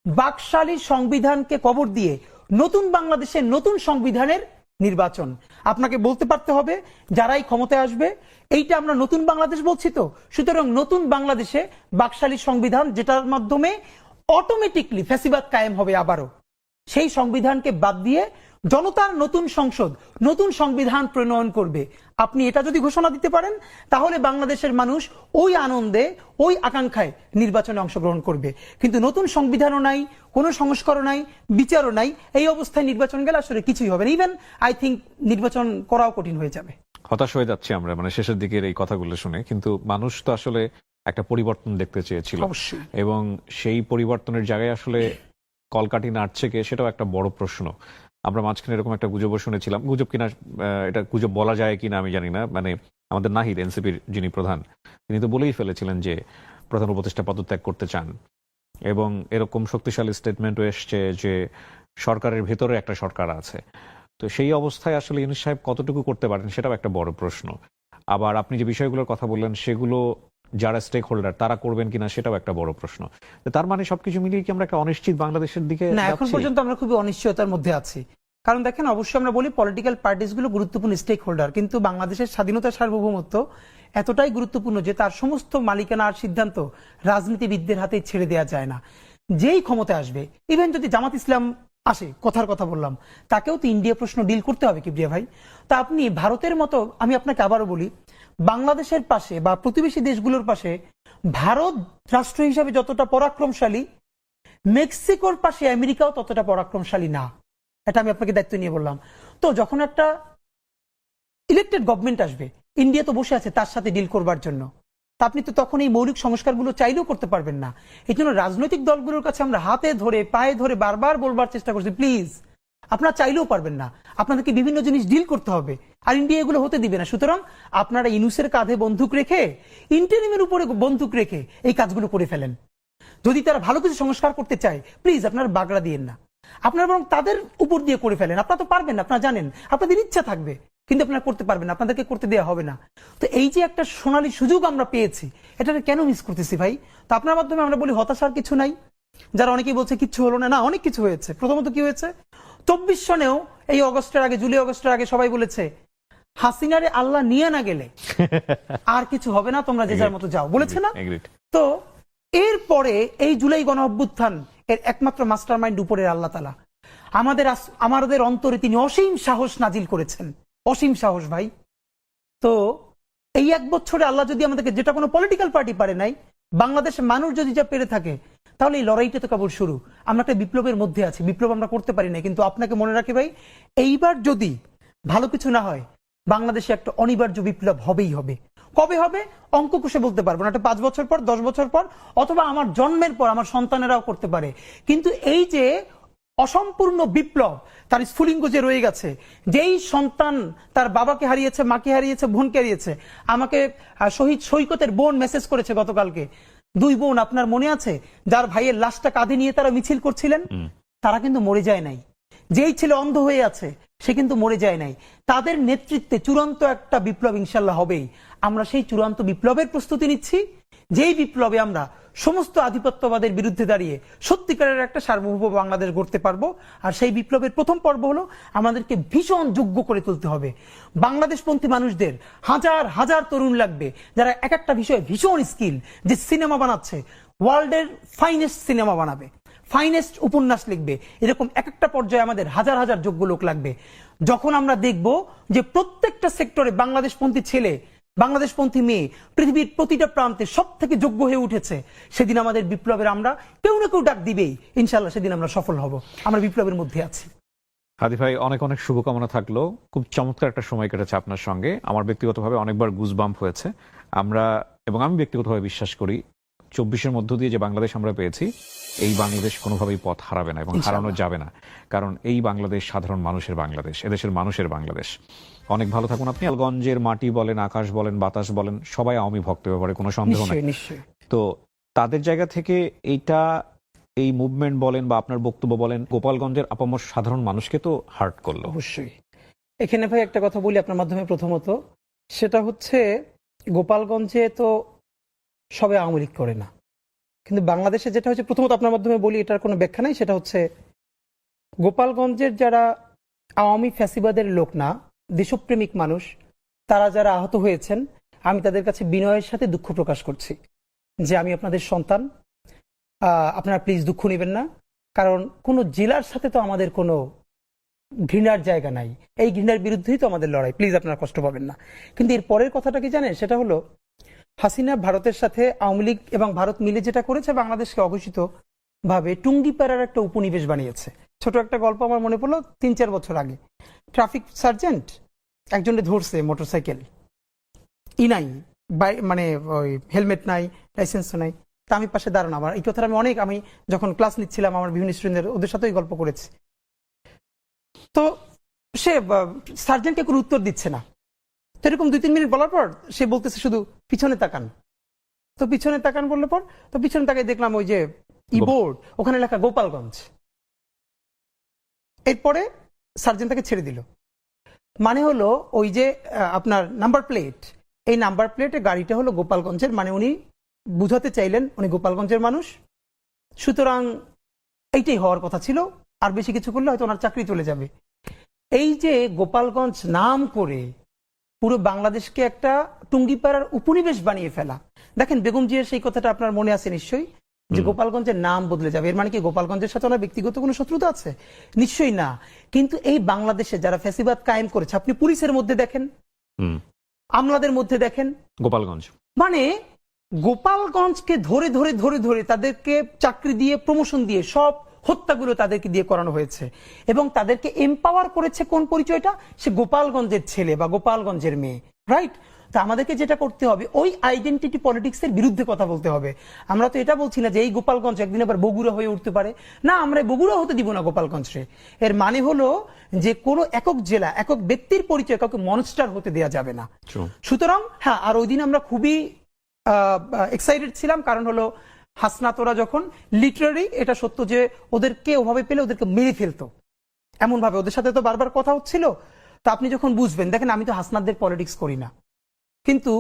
Speaker 1: বাকশালী সংবিধানকে কবর দিয়ে নতুন বাংলাদেশের নতুন সংবিধানের নির্বাচন। আপনাকে বলতে পারতে হবে যারাই ক্ষমতায় আসবে, এইটা আমরা নতুন বাংলাদেশ বলছি, তো সুতরাং নতুন বাংলাদেশে বাকশালী সংবিধান যেটার মাধ্যমে অটোমেটিকলি ফ্যাসিবাদ কায়েম হবে আবারও, সেই সংবিধানকে বাদ দিয়ে জনতার নতুন সংসদ নতুন সংবিধান প্রণয়ন করবে। আপনি এটা যদি ঘোষণা দিতে পারেন তাহলে বাংলাদেশের মানুষ ওই আনন্দে ওই আকাঙ্ক্ষায় নির্বাচনে অংশগ্রহণ করবে। কিন্তু নতুন সংবিধানও নাই, কোনো সংস্কারও নাই, বিচারও নাই, এই অবস্থায় নির্বাচন গেলে আসলে কিছুই হবে না। ইভেন আই থিঙ্ক নির্বাচন করাও কঠিন হয়ে যাবে।
Speaker 2: হতাশ হয়ে যাচ্ছি আমরা মানে শেষের দিকের এই কথাগুলো শুনে, কিন্তু মানুষ তো আসলে একটা পরিবর্তন দেখতে চেয়েছিল
Speaker 1: অবশ্যই।
Speaker 2: এবং সেই পরিবর্তনের জায়গায় আসলে কলকাঠি নাড়ছে কে, সেটাও একটা বড় প্রশ্ন। আমরা মাঝখানে এরকম একটা গুজবও শুনেছিলাম, গুজব কিনা এটা গুজব বলা যায় কিনা আমি জানি না, মানে আমাদের নাহিদ এনসিপির যিনি প্রধান, তিনি তো বলেই ফেলেছিলেন যে প্রধান উপদেষ্টা পদত্যাগ করতে চান, এবং এরকম শক্তিশালী স্টেটমেন্টও এসছে যে সরকারের ভেতরে একটা সরকার আছে। তো সেই অবস্থায় আসলে ইউনূস সাহেব কতটুকু করতে পারেন সেটাও একটা বড় প্রশ্ন। আবার আপনি যে বিষয়গুলোর কথা বললেন সেগুলো যারা স্টেক হোল্ডার তারা করবেন কিনা সেটাও একটা বড় প্রশ্ন। তো তার মানে সবকিছু মিলিয়ে কি আমরা একটা অনিশ্চিত বাংলাদেশের দিকে
Speaker 1: না, এখন
Speaker 2: যাচ্ছি?
Speaker 1: পর্যন্ত আমরা খুবই অনিশ্চয়তার মধ্যে আছি। কারণ দেখেন, অবশ্যই আমরা বলি পলিটিক্যাল পার্টিস গুলো গুরুত্বপূর্ণ স্টেক হোল্ডার, কিন্তু বাংলাদেশের স্বাধীনতা সার্বভৌমত্ব এতটাই গুরুত্বপূর্ণ যে তার সমস্ত মালিকানা আর সিদ্ধান্ত রাজনীতিবিদদের হাতে ছেড়ে দেওয়া যায় না। যেই ক্ষমতায় আসবে, ইভেন যদি জামাত ইসলাম আসে, কথার কথা বললাম, তাকেও তো ইন্ডিয়া প্রশ্ন ডিল করতে হবে কিবরিয়া ভাই। তা আপনি ভারতের মতো, আমি আপনাকে আবারও বলি, বাংলাদেশের পাশে বা প্রতিবেশী দেশগুলোর পাশে ভারত রাষ্ট্র হিসাবে যতটা পরাক্রমশালী, মেক্সিকোর পাশে আমেরিকাও ততটা পরাক্রমশালী না। এটা আমি আপনাকে দায়িত্ব নিয়ে বললাম। তো যখন একটা ইলেক্টেড গভর্নমেন্ট আসবে, ইন্ডিয়া তো বসে আছে তার সাথে ডিল করবার জন্য, তা আপনি তো তখন এই মৌলিক সংস্কারগুলো চাইলেও করতে পারবেন না। এই জন্য রাজনৈতিক দলগুলোর কাছে আমরা হাতে ধরে পায়ে ধরে বারবার বলবার চেষ্টা করছি, প্লিজ আপনারা চাইলেও পারবেন না, আপনাদেরকে বিভিন্ন জিনিস ডিল করতে হবে, আর ইন্ডিয়া এগুলো হতে দিবে না। সুতরাং আপনারা ইউনূসের কাঁধে বন্দুক রেখে, ইন্টারিমের উপরে বন্দুক রেখে এই কাজগুলো করে ফেলেন। যদি তারা ভালো কিছু সংস্কার করতে চায়, প্লিজ আপনারা বাগড়া দিয়েন না, আপনারা বরং তাদের উপর দিয়ে করে ফেলেন। আপনারা তো পারবেন না, আপনারা জানেন, আপনাদের ইচ্ছা থাকবে কিন্তু আপনারা করতে পারবেন না, আপনাদেরকে করতে দেওয়া হবে না। তো এই যে একটা সোনালী সুযোগ আমরা পেয়েছি, এটাকে কেন মিস করতেছি ভাই? তো আপনার মাধ্যমে আমরা বলি হতাশার কিছু নাই। যারা অনেকেই বলছে কিচ্ছু হলো না, না, অনেক কিছু হয়েছে। প্রথমত কি হয়েছে, 24 সনেও এই অগস্টের আগে, জুলাই অগস্টের আগে সবাই বলেছে হাসিনারে আল্লাহ নিয়ে না গেলে আর কিছু হবে না, তোমরা যে যার মতো যাও, বলেছে না? তো এরপরে এই জুলাই গণ অভ্যুত্থান এর একমাত্র মাস্টার মাইন্ড উপরের আল্লাহ তাআলা। আমাদের অন্তরে তিনি অসীম সাহস নাজিল করেছেন, অসীম সাহস ভাই। তো এই 1 বছরে আল্লাহ যদি আমাদেরকে, যেটা কোনো পলিটিক্যাল পার্টি পারে নাই, বাংলাদেশের মানুষ যদি যা পেরে থাকে, তাহলে এই লড়াইটা তো কেবল শুরু। আমরা একটা বিপ্লবের মধ্যে আছি, বিপ্লব আমরা করতে পারি না। কিন্তু আপনাকে মনে রাখি ভাই, এইবার যদি ভালো কিছু না হয়, বাংলাদেশে একটা অনিবার্য বিপ্লব হবেই হবে। কবে হবে অঙ্ক কষে বলতে পারবো না, এটা 5 বছর পর, 10 বছর পর, অথবা আমার জন্মের পর আমার সন্তানেরাও করতে পারে। কিন্তু এই যে অসম্পূর্ণ বিপ্লব, তার স্ফুলিঙ্গ যে রয়ে গেছে, যেই সন্তান তার বাবাকে হারিয়েছে, মাকে হারিয়েছে, বোনকে হারিয়েছে। আমাকে শহীদ সৈকতের বোন মেসেজ করেছে গতকালকে, 2 বোন, আপনার মনে আছে, যার ভাইয়ের লাশটা কাঁধে নিয়ে তারা মিছিল করছিলেন, তারা কিন্তু মরে যায় নাই। যেই ছেলে অন্ধ হয়ে আছে সে কিন্তু মরে যায় নাই। তাদের নেতৃত্বে চূড়ান্ত একটা বিপ্লব ইনশাল্লাহ হবেই। আমরা সেই চূড়ান্ত বিপ্লবের প্রস্তুতি নিচ্ছি, যেই বিপ্লবে আমরা সমস্ত আধিপত্যবাদের বিরুদ্ধে দাঁড়িয়ে সত্যিকারের একটা সার্বভৌম বাংলাদেশ গড়তে পারবো। আর সেই বিপ্লবের প্রথম পর্ব হলো আমাদেরকে ভীষণ যোগ্য করে তুলতে হবে। বাংলাদেশপন্থী মানুষদের হাজার হাজার তরুণ লাগবে, যারা এক একটা বিষয়ে ভীষণ স্কিল, যে সিনেমা বানাচ্ছে, ওয়ার্ল্ডের ফাইনেস্ট সিনেমা বানাবে, ফাইনেস্ট উপন্যাস লিখবে, এরকম এক একটা পর্যায়ে আমাদের হাজার হাজার যোগ্য লোক লাগবে। যখন আমরা দেখব যে প্রত্যেকটা সেক্টরে বাংলাদেশপন্থী ছেলে, বাংলাদেশপন্থী মেয়ে পৃথিবীর প্রতিটা প্রান্তে সব থেকে যোগ্য হয়ে উঠেছে, সেদিন আমাদের বিপ্লবের আমরা কেউ না কেউ ডাক দিবেই। ইনশাল্লাহ সেদিন আমরা সফল হব, আমরা বিপ্লবের মধ্যে আছি।
Speaker 2: হাদি ভাই, অনেক অনেক শুভকামনা থাকলো। খুব চমৎকার একটা সময় কেটেছে আপনার সঙ্গে। আমার ব্যক্তিগতভাবে অনেকবার গুজবাম্প হয়েছে। আমি ব্যক্তিগতভাবে বিশ্বাস করি 24-এর মধ্য দিয়ে যে বাংলাদেশ আমরা পেয়েছি, এই বাংলাদেশ কোনোভাবেই পথ হারাবে না এবং হারানো যাবে না, কারণ এই বাংলাদেশ সাধারণ মানুষের বাংলাদেশ, এদেশের মানুষের বাংলাদেশ। অনেক ভালো থাকুন আপনি। গোপালগঞ্জের মাটি বলেন, আকাশ বলেন, বাতাস বলেন, সবাই আওয়ামী ভক্ত, ব্যাপারে কোনো সন্দেহ নেই।
Speaker 1: নিশ্চয়ই।
Speaker 2: তো তাদের জায়গা থেকে এই মুভমেন্ট বলেন বা আপনার বক্তব্য বলেন, গোপালগঞ্জের আপামর সাধারণ মানুষকে তো হার্ট করলো।
Speaker 1: অবশ্যই। এখানে ভাই একটা কথা বলি আপনার মাধ্যমে, প্রথমত সেটা হচ্ছে গোপালগঞ্জে তো সবাই আওয়ামী লীগ করে না, কিন্তু বাংলাদেশে যেটা হচ্ছে, প্রথমত আপনার মাধ্যমে বলি, এটার কোনো ব্যাখ্যা নাই, সেটা হচ্ছে গোপালগঞ্জের যারা আওয়ামী ফ্যাসিবাদের লোক না, দেশপ্রেমিক মানুষ, তারা যারা আহত হয়েছেন, আমি তাদের কাছে বিনয়ের সাথে দুঃখ প্রকাশ করছি যে আমি আপনাদের সন্তান, আপনারা প্লিজ দুঃখ নেবেন না, কারণ কোনো জেলার সাথে তো আমাদের কোনো ঘৃণার জায়গা নাই, এই ঘৃণার বিরুদ্ধেই তো আমাদের লড়াই, প্লিজ আপনারা কষ্ট পাবেন না। কিন্তু এর পরের কথাটা কি জানেন, সেটা হলো হাসিনা ভারতের সাথে আওয়ামী লীগ এবং ভারত মিলে যেটা করেছে, বাংলাদেশকে অঘোষিত ভাবে টুঙ্গিপাড়ার একটা উপনিবেশ বানিয়েছে। ছোট একটা গল্প আমার মনে পড়লো, 3-4 বছর আগে ট্রাফিক সার্জেন্ট একজনে ধরছে মোটরসাইকেল, নাই মানে ওই হেলমেট নাই, লাইসেন্স নাই, তা আমি পাশে দাঁড়ানো, আমার এই কথাটা আমি যখন ক্লাস নিচ্ছিলাম আমার বিভিন্ন স্টুডেন্টদের, ওদের সাথেই গল্প করেছি। তো সে সার্জেন্টকে কোনো উত্তর দিচ্ছে না, তো এরকম 2-3 মিনিট বলার পর সে বলতেছে শুধু পিছনে তাকান। তো পিছনে তাকান বললে পর, তো পিছনে তাকাই দেখলাম ওই যে বোর্ড, ওখানে লেখা গোপালগঞ্জ। এরপরে সার্জেন্ট তাকে ছেড়ে দিল, মানে হলো ওই যে আপনার নাম্বার প্লেট, এই নাম্বার প্লেটে গাড়িটা হলো গোপালগঞ্জের, মানে উনি বুঝাতে চাইলেন উনি গোপালগঞ্জের মানুষ, সুতরাং এইটাই হওয়ার কথা ছিল, আর বেশি কিছু করলে হয়তো ওনার চাকরি চলে যাবে। এই যে গোপালগঞ্জ নাম করে পুরো বাংলাদেশকে একটা টুঙ্গিপাড়ার উপনিবেশ বানিয়ে ফেলা, দেখেন বেগম জিয়ার সেই কথাটা আপনার মনে আছে নিশ্চয়ই, যে গোপালগঞ্জের নাম বদলে যাবে, এর মানে কি গোপালগঞ্জের সাথে ওনার ব্যক্তিগত কোনো শত্রুতা আছে? নিশ্চয়ই না। কিন্তু এই বাংলাদেশে যারা ফ্যাসিবাদ কায়েম করেছে, আপনি পুলিশের মধ্যে দেখেন, আমলাদের মধ্যে দেখেন,
Speaker 2: গোপালগঞ্জ
Speaker 1: মানে গোপালগঞ্জকে ধরে ধরে ধরে ধরে তাদেরকে চাকরি দিয়ে, প্রমোশন দিয়ে, সব হত্যাগুলো তাদেরকে দিয়ে করানো হয়েছে, এবং তাদেরকে এম্পাওয়ার করেছে কোন পরিচয়টা, সে গোপালগঞ্জের ছেলে বা গোপালগঞ্জের মেয়ে, রাইট? তা আমাদেরকে যেটা করতে হবে, ওই আইডেন্টিটি পলিটিক্স এর বিরুদ্ধে কথা বলতে হবে। আমরা তো এটা বলছি না যে এই গোপালগঞ্জ একদিন আবার বগুড়া হয়ে উঠতে পারে, না, আমরা বগুড়া হতে দিব না গোপালগঞ্জে। এর মানে হলো যে কোনো একক জেলা, একক ব্যক্তির পরিচয় কাউকে মনস্টার হতে দেওয়া যাবে না। সুতরাং হ্যাঁ, আর ওই দিন আমরা খুবই এক্সাইটেড ছিলাম, কারণ হলো হাসনাতরা যখন লিটারারি, এটা সত্য যে ওদেরকে ওভাবে পেলে ওদেরকে মেরে ফেলতো, এমন ভাবে ওদের সাথে তো বারবার কথা হচ্ছিল। তা আপনি যখন বুঝবেন, দেখেন আমি তো হাসনাতদের পলিটিক্স করি না, কিন্তু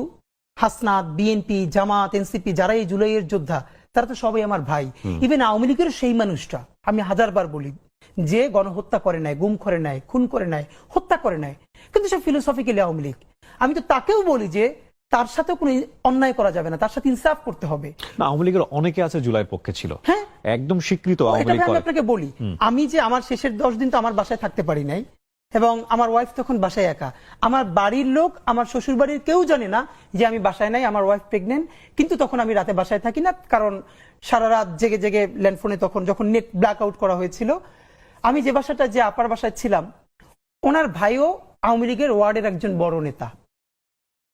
Speaker 1: হাসনাত, বিএনপি, জামাত, এনসিপি, যারা এই জুলাইয়ের যোদ্ধা, তারা তো সবাই আমার ভাই। ইভেন আওয়ামী লীগের সেই মানুষটা, আমি হাজারবার বলি, যে গণহত্যা করে নাই, গুম করে নাই, খুন করে নাই, হত্যা করে নাই, কিন্তু সে ফিলোসফিক্যালি আওয়ামী লীগ, আমি তো তাকেও বলি যে তার সাথে কোনো অন্যায় করা যাবে না, তার সাথে ইনসাফ করতে হবে।
Speaker 2: না, আওয়ামী লীগের অনেকে আছে জুলাইয়ের পক্ষে ছিল,
Speaker 1: হ্যাঁ,
Speaker 2: একদম স্বীকৃত আওয়ামী লীগ।
Speaker 1: আমি আপনাকে বলি, আমি যে আমার শেষের 10 দিন তো আমার বাসায় থাকতে পারি নাই, এবং আমার ওয়াইফ তখন বাসায় একা, আমার বাড়ির লোক, আমার শ্বশুর বাড়ির কেউ জানে না যে আমি বাসায় নাই, আমার ওয়াইফ প্রেগনেন্ট, কিন্তু তখন আমি রাতে বাসায় থাকি না, কারণ সারা রাত জেগে জেগে ল্যান্ডফোনে, তখন যখন নেট ব্ল্যাক আউট করা হয়েছিল, আমি যে বাসাটা, যে আপার বাসায় ছিলাম, ওনার ভাইও আওয়ামী লীগের ওয়ার্ডের একজন বড় নেতা,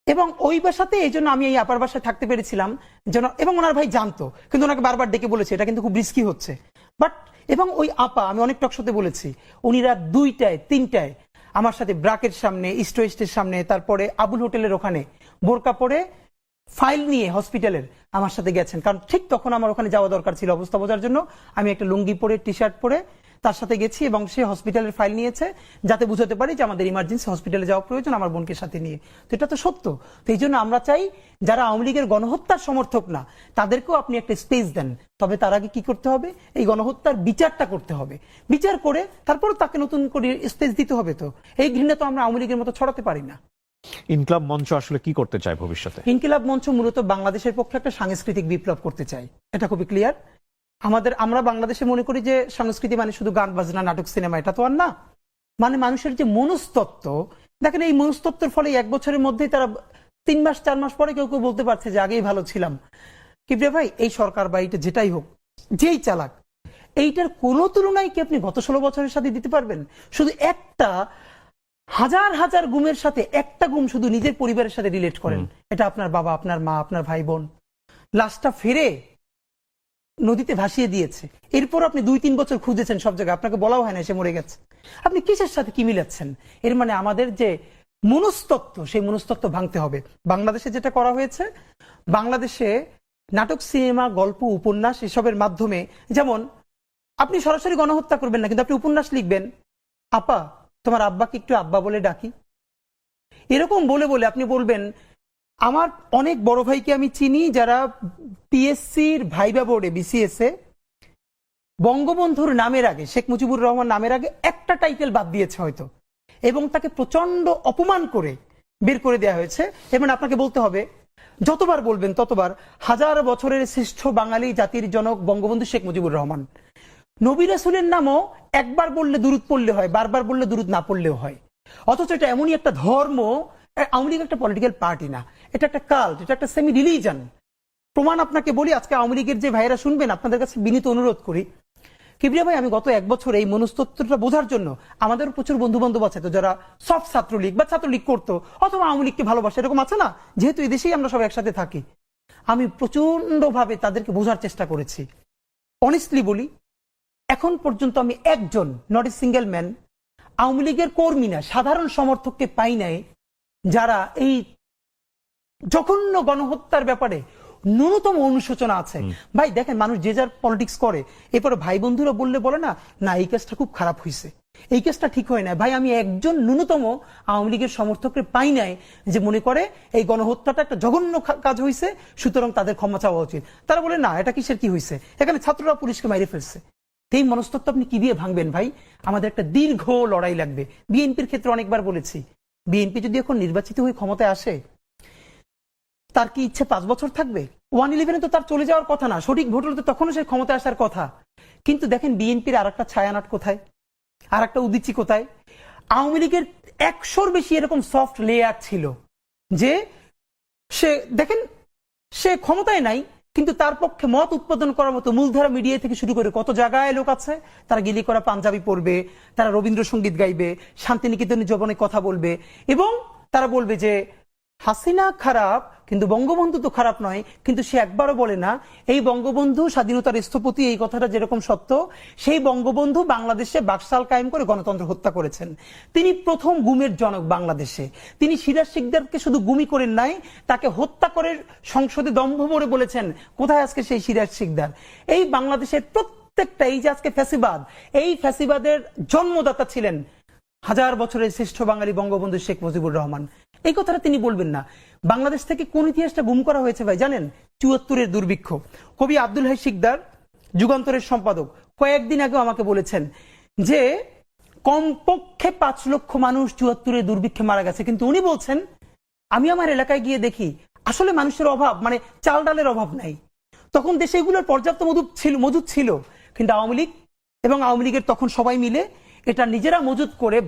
Speaker 1: এবং ওই বাসাতে এই জন্য আমি এই আপার বাসায় থাকতে পেরেছিলাম যেন, এবং ওনার ভাই জানতো, কিন্তু ওনাকে বারবার ডেকে বলেছে এটা কিন্তু খুব রিস্কি হচ্ছে, বাট এবং ওই আপা, আমি অনেক টকশোতে বলেছি, উনি রাত 2টায় 3টায় আমার সাথে ব্রাকের সামনে, ইস্ট ওয়েস্টের সামনে, তারপরে আবুল হোটেলের ওখানে বোরকা পরে ফাইল নিয়ে হসপিটালের আমার সাথে গেছেন, কারণ ঠিক তখন আমার ওখানে যাওয়া দরকার ছিল অবস্থা বোঝার জন্য। আমি একটা লুঙ্গি পরে, টি শার্ট পরে তার সাথে গেছি, এবং সে হসপিটালের ফাইল নিয়েছে যাতে বুঝতে পারি যে আমাদের ইমার্জেন্সি হসপিটালে যাওয়া প্রয়োজন আমার বোনকে সাথে নিয়ে। তো এটা তো সত্য। তো এই জন্য আমরা চাই যারা আওয়ামী লীগের গণহত্যার সমর্থক না, তাদেরকেও আপনি একটা স্পেস দেন, তবে তার আগে কি করতে হবে, এই গণহত্যার বিচারটা করতে হবে, বিচার করে তারপর তাকে নতুন করে স্পেস দিতে হবে। তো এই ঘৃণা তো আমরা আওয়ামী লীগের মতো ছড়াতে পারি না।
Speaker 2: ইনকিলাব মঞ্চ আসলে কি করতে চায় ভবিষ্যতে?
Speaker 1: ইনকিলাব মঞ্চ মূলত বাংলাদেশের পক্ষে একটা সাংস্কৃতিক বিপ্লব করতে চাই, এটা খুবই ক্লিয়ার। আমরা বাংলাদেশে মনে করি যে সংস্কৃতি মানে শুধু গান বাজনা, নাটক, সিনেমা, এটা তো আর না। মানে মানুষের যে মনস্তত্ত্ব, দেখেন এই মনস্তত্ত্বের ফলে 1 বছরের মধ্যেই তারা 3 মাস 4 মাস পরে কেউ কেউ বলতে পারছে যে আগেই ভালো ছিলাম। কিবরিয়া ভাই, এই সরকার বা এইটা যেটাই হোক, যেই চালাক, এইটার কোনো তুলনায় কি আপনি গত 16 বছরের সাথে দিতে পারবেন? শুধু একটা হাজার হাজার গুমের সাথে একটা গুম শুধু নিজের পরিবারের সাথে রিলেট করেন, এটা আপনার বাবা, আপনার মা, আপনার ভাই বোন, লাশটা ফিরে নদীতে ভাসিয়ে দিয়েছে, এরপর আপনি 2-3 বছর খুঁজেছেন সব জায়গায়, আপনাকে বলাও হয় না সে মরে গেছে। আপনি কিসের সাথে কি মিলাচ্ছেন? এর মানে আমাদের যে মনস্তত্ত্ব, সেই মনস্তত্ত্ব ভাঙতে হবে। বাংলাদেশে যেটা করা হয়েছে, বাংলাদেশে নাটক, সিনেমা, গল্প, উপন্যাস এসবের মাধ্যমে, যেমন আপনি সরাসরি গণহত্যা করবেন না, কিন্তু আপনি উপন্যাস লিখবেন, আপা তোমার আব্বাকে একটু আব্বা বলে ডাকি, এরকম বলে বলে আপনি বলবেন। আমার অনেক বড় ভাইকে আমি চিনি যারা পিএসসির ভাইবা বোর্ডে, বিসিএস এ বঙ্গবন্ধুর নামের আগে, শেখ মুজিবুর রহমান নামের আগে একটা টাইটেল বাদ দিয়েছে হয়তো, এবং তাকে প্রচন্ড অপমান করে বের করে দেওয়া হয়েছে। এবং আপনাকে বলতে হবে, যতবার বলবেন ততবার, 1000 বছরের শ্রেষ্ঠ বাঙালি জাতির জনক বঙ্গবন্ধু শেখ মুজিবুর রহমান। নবী রাসূলের নামও একবার বললে দুরূদ পড়লে হয়, বারবার বললে দুরূদ না পড়লেও হয়। অথচ এটা এমনই একটা ধর্ম। আওয়ামী লীগ একটা পলিটিক্যাল পার্টি না, এটা একটা কাল্ট, এটা একটা সেমি রিলিজন। প্রমাণ আপনাকে বলি, আজকে আওয়ামী লীগের যে ভাইয়েরা শুনবেন, আপনাদের কাছে বিনীত অনুরোধ করি, কিবরিয়া ভাই, আমি গত 1 বছর এই মনস্তত্ত্বটা বোঝার জন্য, আমাদের প্রচুর বন্ধু বান্ধব আছে তো যারা সফট ছাত্রলীগ বা ছাত্রলীগ করতো অথবা আওয়ামী লীগকে ভালোবাসে, এরকম আছে না, যেহেতু এই দেশেই আমরা সব একসাথে থাকি, আমি প্রচন্ড ভাবে তাদেরকে বোঝার চেষ্টা করেছি। অনেস্টলি বলি, এখন পর্যন্ত আমি একজন, not a single man, Awami লীগের কর্মী না, সাধারণ সমর্থককে পাই নাই যারা এই জঘন্য গণহত্যার ব্যাপারে ন্যূনতম অনুশোচনা আছে। ভাই দেখেন, মানুষ যে যার পলিটিক্স করে, এরপরে ভাই বন্ধুরা বললে বলে না, না এই কেসটা খুব খারাপ হয়েছে, এই কেসটা ঠিক হয় না। ভাই, আমি একজন ন্যূনতম আওয়ামী লীগের সমর্থককে পাই নাই যে মনে করে এই গণহত্যাটা একটা জঘন্য কাজ হয়েছে, সুতরাং তাদের ক্ষমা চাওয়া উচিত। তারা বলে না, এটা কিসের কি হয়েছে, এখানে ছাত্ররা পুলিশকে মাইরে ফেলছে। এই মনস্তত্ত্ব আপনি কি দিয়ে ভাঙবেন ভাই? আমাদের একটা দীর্ঘ লড়াই লাগবে। বিএনপির ক্ষেত্রে অনেকবার বলেছি, বিএনপি যদি এখন নির্বাচিত হয়ে ক্ষমতায় আসে, তার কি ইচ্ছে 5 বছর থাকবে? 1/11 তো তার চলে যাওয়ার কথা না, সঠিক ভোট হলে তো তখনও সে ক্ষমতায় আসার কথা। কিন্তু দেখেন বিএনপির আর একটা ছায়ানট কোথায়, আর একটা উদিচি কোথায়? আওয়ামী লীগের 100-র বেশি এরকম সফট লেয়ার ছিল যে সে, দেখেন, সে ক্ষমতায় নাই, কিন্তু তার পক্ষে মত উৎপাদন করার মতো মূলধারা মিডিয়া থেকে শুরু করে কত জায়গায় লোক আছে, তারা গিলি করা পাঞ্জাবি পড়বে, তারা রবীন্দ্রসঙ্গীত গাইবে, শান্তিনিকেতনের জবনে কথা বলবে, এবং তারা বলবে যে হাসিনা খারাপ কিন্তু বঙ্গবন্ধু তো খারাপ নয়। কিন্তু সে একবারও বলে না এই বঙ্গবন্ধু স্বাধীনতার স্থপতি, এই কথাটা যেরকম সত্য, সেই বঙ্গবন্ধু বাংলাদেশে বাকশাল কায়েম করে গণতন্ত্র হত্যা করেছেন। তিনি প্রথম গুমের জনক বাংলাদেশে। তিনি সিরাজ শিকদারকে শুধু গুমি করেন নাই, তাকে হত্যা করে সংসদে দম্ভ ভরে বলেছেন, কোথায় আজকে সেই সিরাজ শিকদার? এই বাংলাদেশের প্রত্যেকটা, এই যে আজকে ফ্যাসিবাদ, এই ফ্যাসিবাদের জন্মদাতা ছিলেন 1000 বছরের শ্রেষ্ঠ বাঙালি বঙ্গবন্ধু শেখ মুজিবুর রহমান। এই কথাটা তিনি বলবেন না। বাংলাদেশ থেকে কোন ইতিহাসটা গুম করা হয়েছে ভাই জানেন? 74-এর দুর্ভিক্ষ। কবি আব্দুল হাই শিকদার, যুগান্তরের সম্পাদক, কয়েকদিন আগেও আমাকে বলেছেন যে কমপক্ষে 5 লক্ষ মানুষ 74-এর দুর্ভিক্ষে মারা গেছে। কিন্তু উনি বলছেন, আমি আমার এলাকায় গিয়ে দেখি আসলে মানুষের অভাব, মানে চাল ডালের অভাব নাই। তখন দেশে এগুলোর পর্যাপ্ত মজুদ ছিল, কিন্তু আওয়ামী লীগ এবং আওয়ামী লীগের তখন সবাই মিলে এটা নিজেরা মজুদ করে,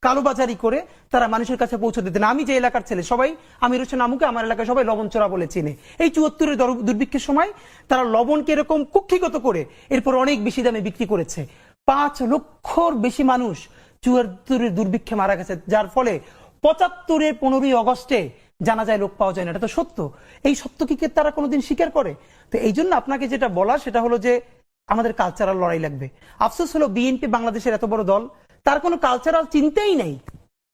Speaker 1: কালোবাজারি করে তারা মানুষের কাছে পৌঁছে দিতেন। আমি যে এলাকার ছেলে, সবাই আমির হোসেন আমুকে আমার এলাকায় সবাই লবণ চোরা বলে চিনে। এই 74-এর দুর্ভিক্ষের সময় তারা লবণকে এরকম কুক্ষিগত করে এরপর অনেক বেশি দামে বিক্রি করেছে। 5 লক্ষর বেশি মানুষ 74-এর দুর্ভিক্ষে মারা গেছে, যার ফলে 75-এর 15ই অগস্টে জানা যায় লোক পাওয়া যায় না। এটা তো সত্য। এই সত্য কি তারা কোনোদিন স্বীকার করে? তো এই জন্য আপনাকে যেটা বলা সেটা হলো যে আমাদের কালচারাল লড়াই লাগবে। আফসোস হলো বিএনপি বাংলাদেশের এত বড় দল, তার কোনো কালচারাল চিন্তাই নাই।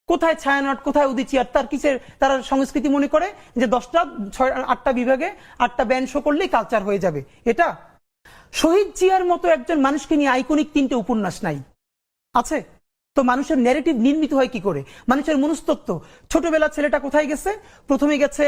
Speaker 1: কোথায় ছায়ানট, কোথায় উদিচি, আর তার কিসের তারা সংস্কৃতি মনে করে যে 10টা 8টা বিভাগে 8টা ব্যান্ড শো করলেই কালচার হয়ে যাবে। এটা শহীদ জিয়ার মতো একজন মানুষকে নিয়ে আইকনিক 3টে উপন্যাস নাই আছে? তো মানুষের ন্যারেটিভ নির্মিত হয় কি করে? মানুষের মনস্তত্ত্ব, ছোটবেলা ছেলেটা কোথায় গেছে? প্রথমে গেছে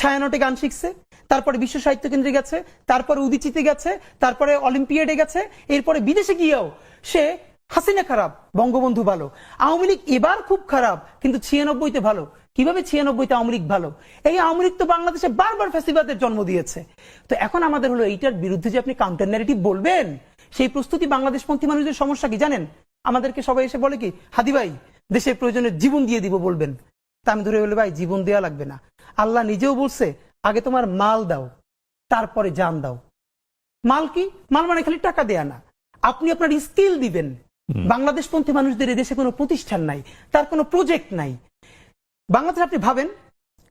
Speaker 1: ছায়ানটে গান শিখছে, তারপরে বিশ্ব সাহিত্য কেন্দ্রে গেছে, তারপরে উদিচিতে গেছে, তারপরে অলিম্পিয়াডে গেছে, এরপরে বিদেশে গিয়েও সে হাসিনা খারাপ, বঙ্গবন্ধু ভালো, আওয়ামী লীগ এবার খুব খারাপ, কিন্তু 96-তে ভালো। কিভাবে 96-তে আওয়ামী লীগ ভালো? এই আওয়ামী লীগ তো বাংলাদেশে বারবার ফ্যাসিবাদের জন্ম দিয়েছে। তো এখন আমাদের হলো এইটার বিরুদ্ধে যে আপনি কাউন্টার ন্যারেটিভ বলবেন, সেই প্রস্তুতি বাংলাদেশপন্থী মানুষদের সমস্যা কি জানেন? আমাদেরকে সবাই এসে বলে কি, হাদি ভাই দেশের প্রয়োজনে জীবন দিয়ে দিব বলবেন। তা আমি ধরে বলে, ভাই জীবন দেওয়া লাগবে না। আল্লাহ নিজেও বলছে, আগে তোমার মাল দাও, তারপরে জান দাও। মাল কি? মাল মানে খালি টাকা দেয়া না, আপনি আপনার স্কিল দিবেন। বাংলাদেশপন্থী মানুষদের এদেশে কোনো প্রতিষ্ঠান নাই, তার কোনো প্রজেক্ট নাই। বাংলাদেশ আপনি ভাবেন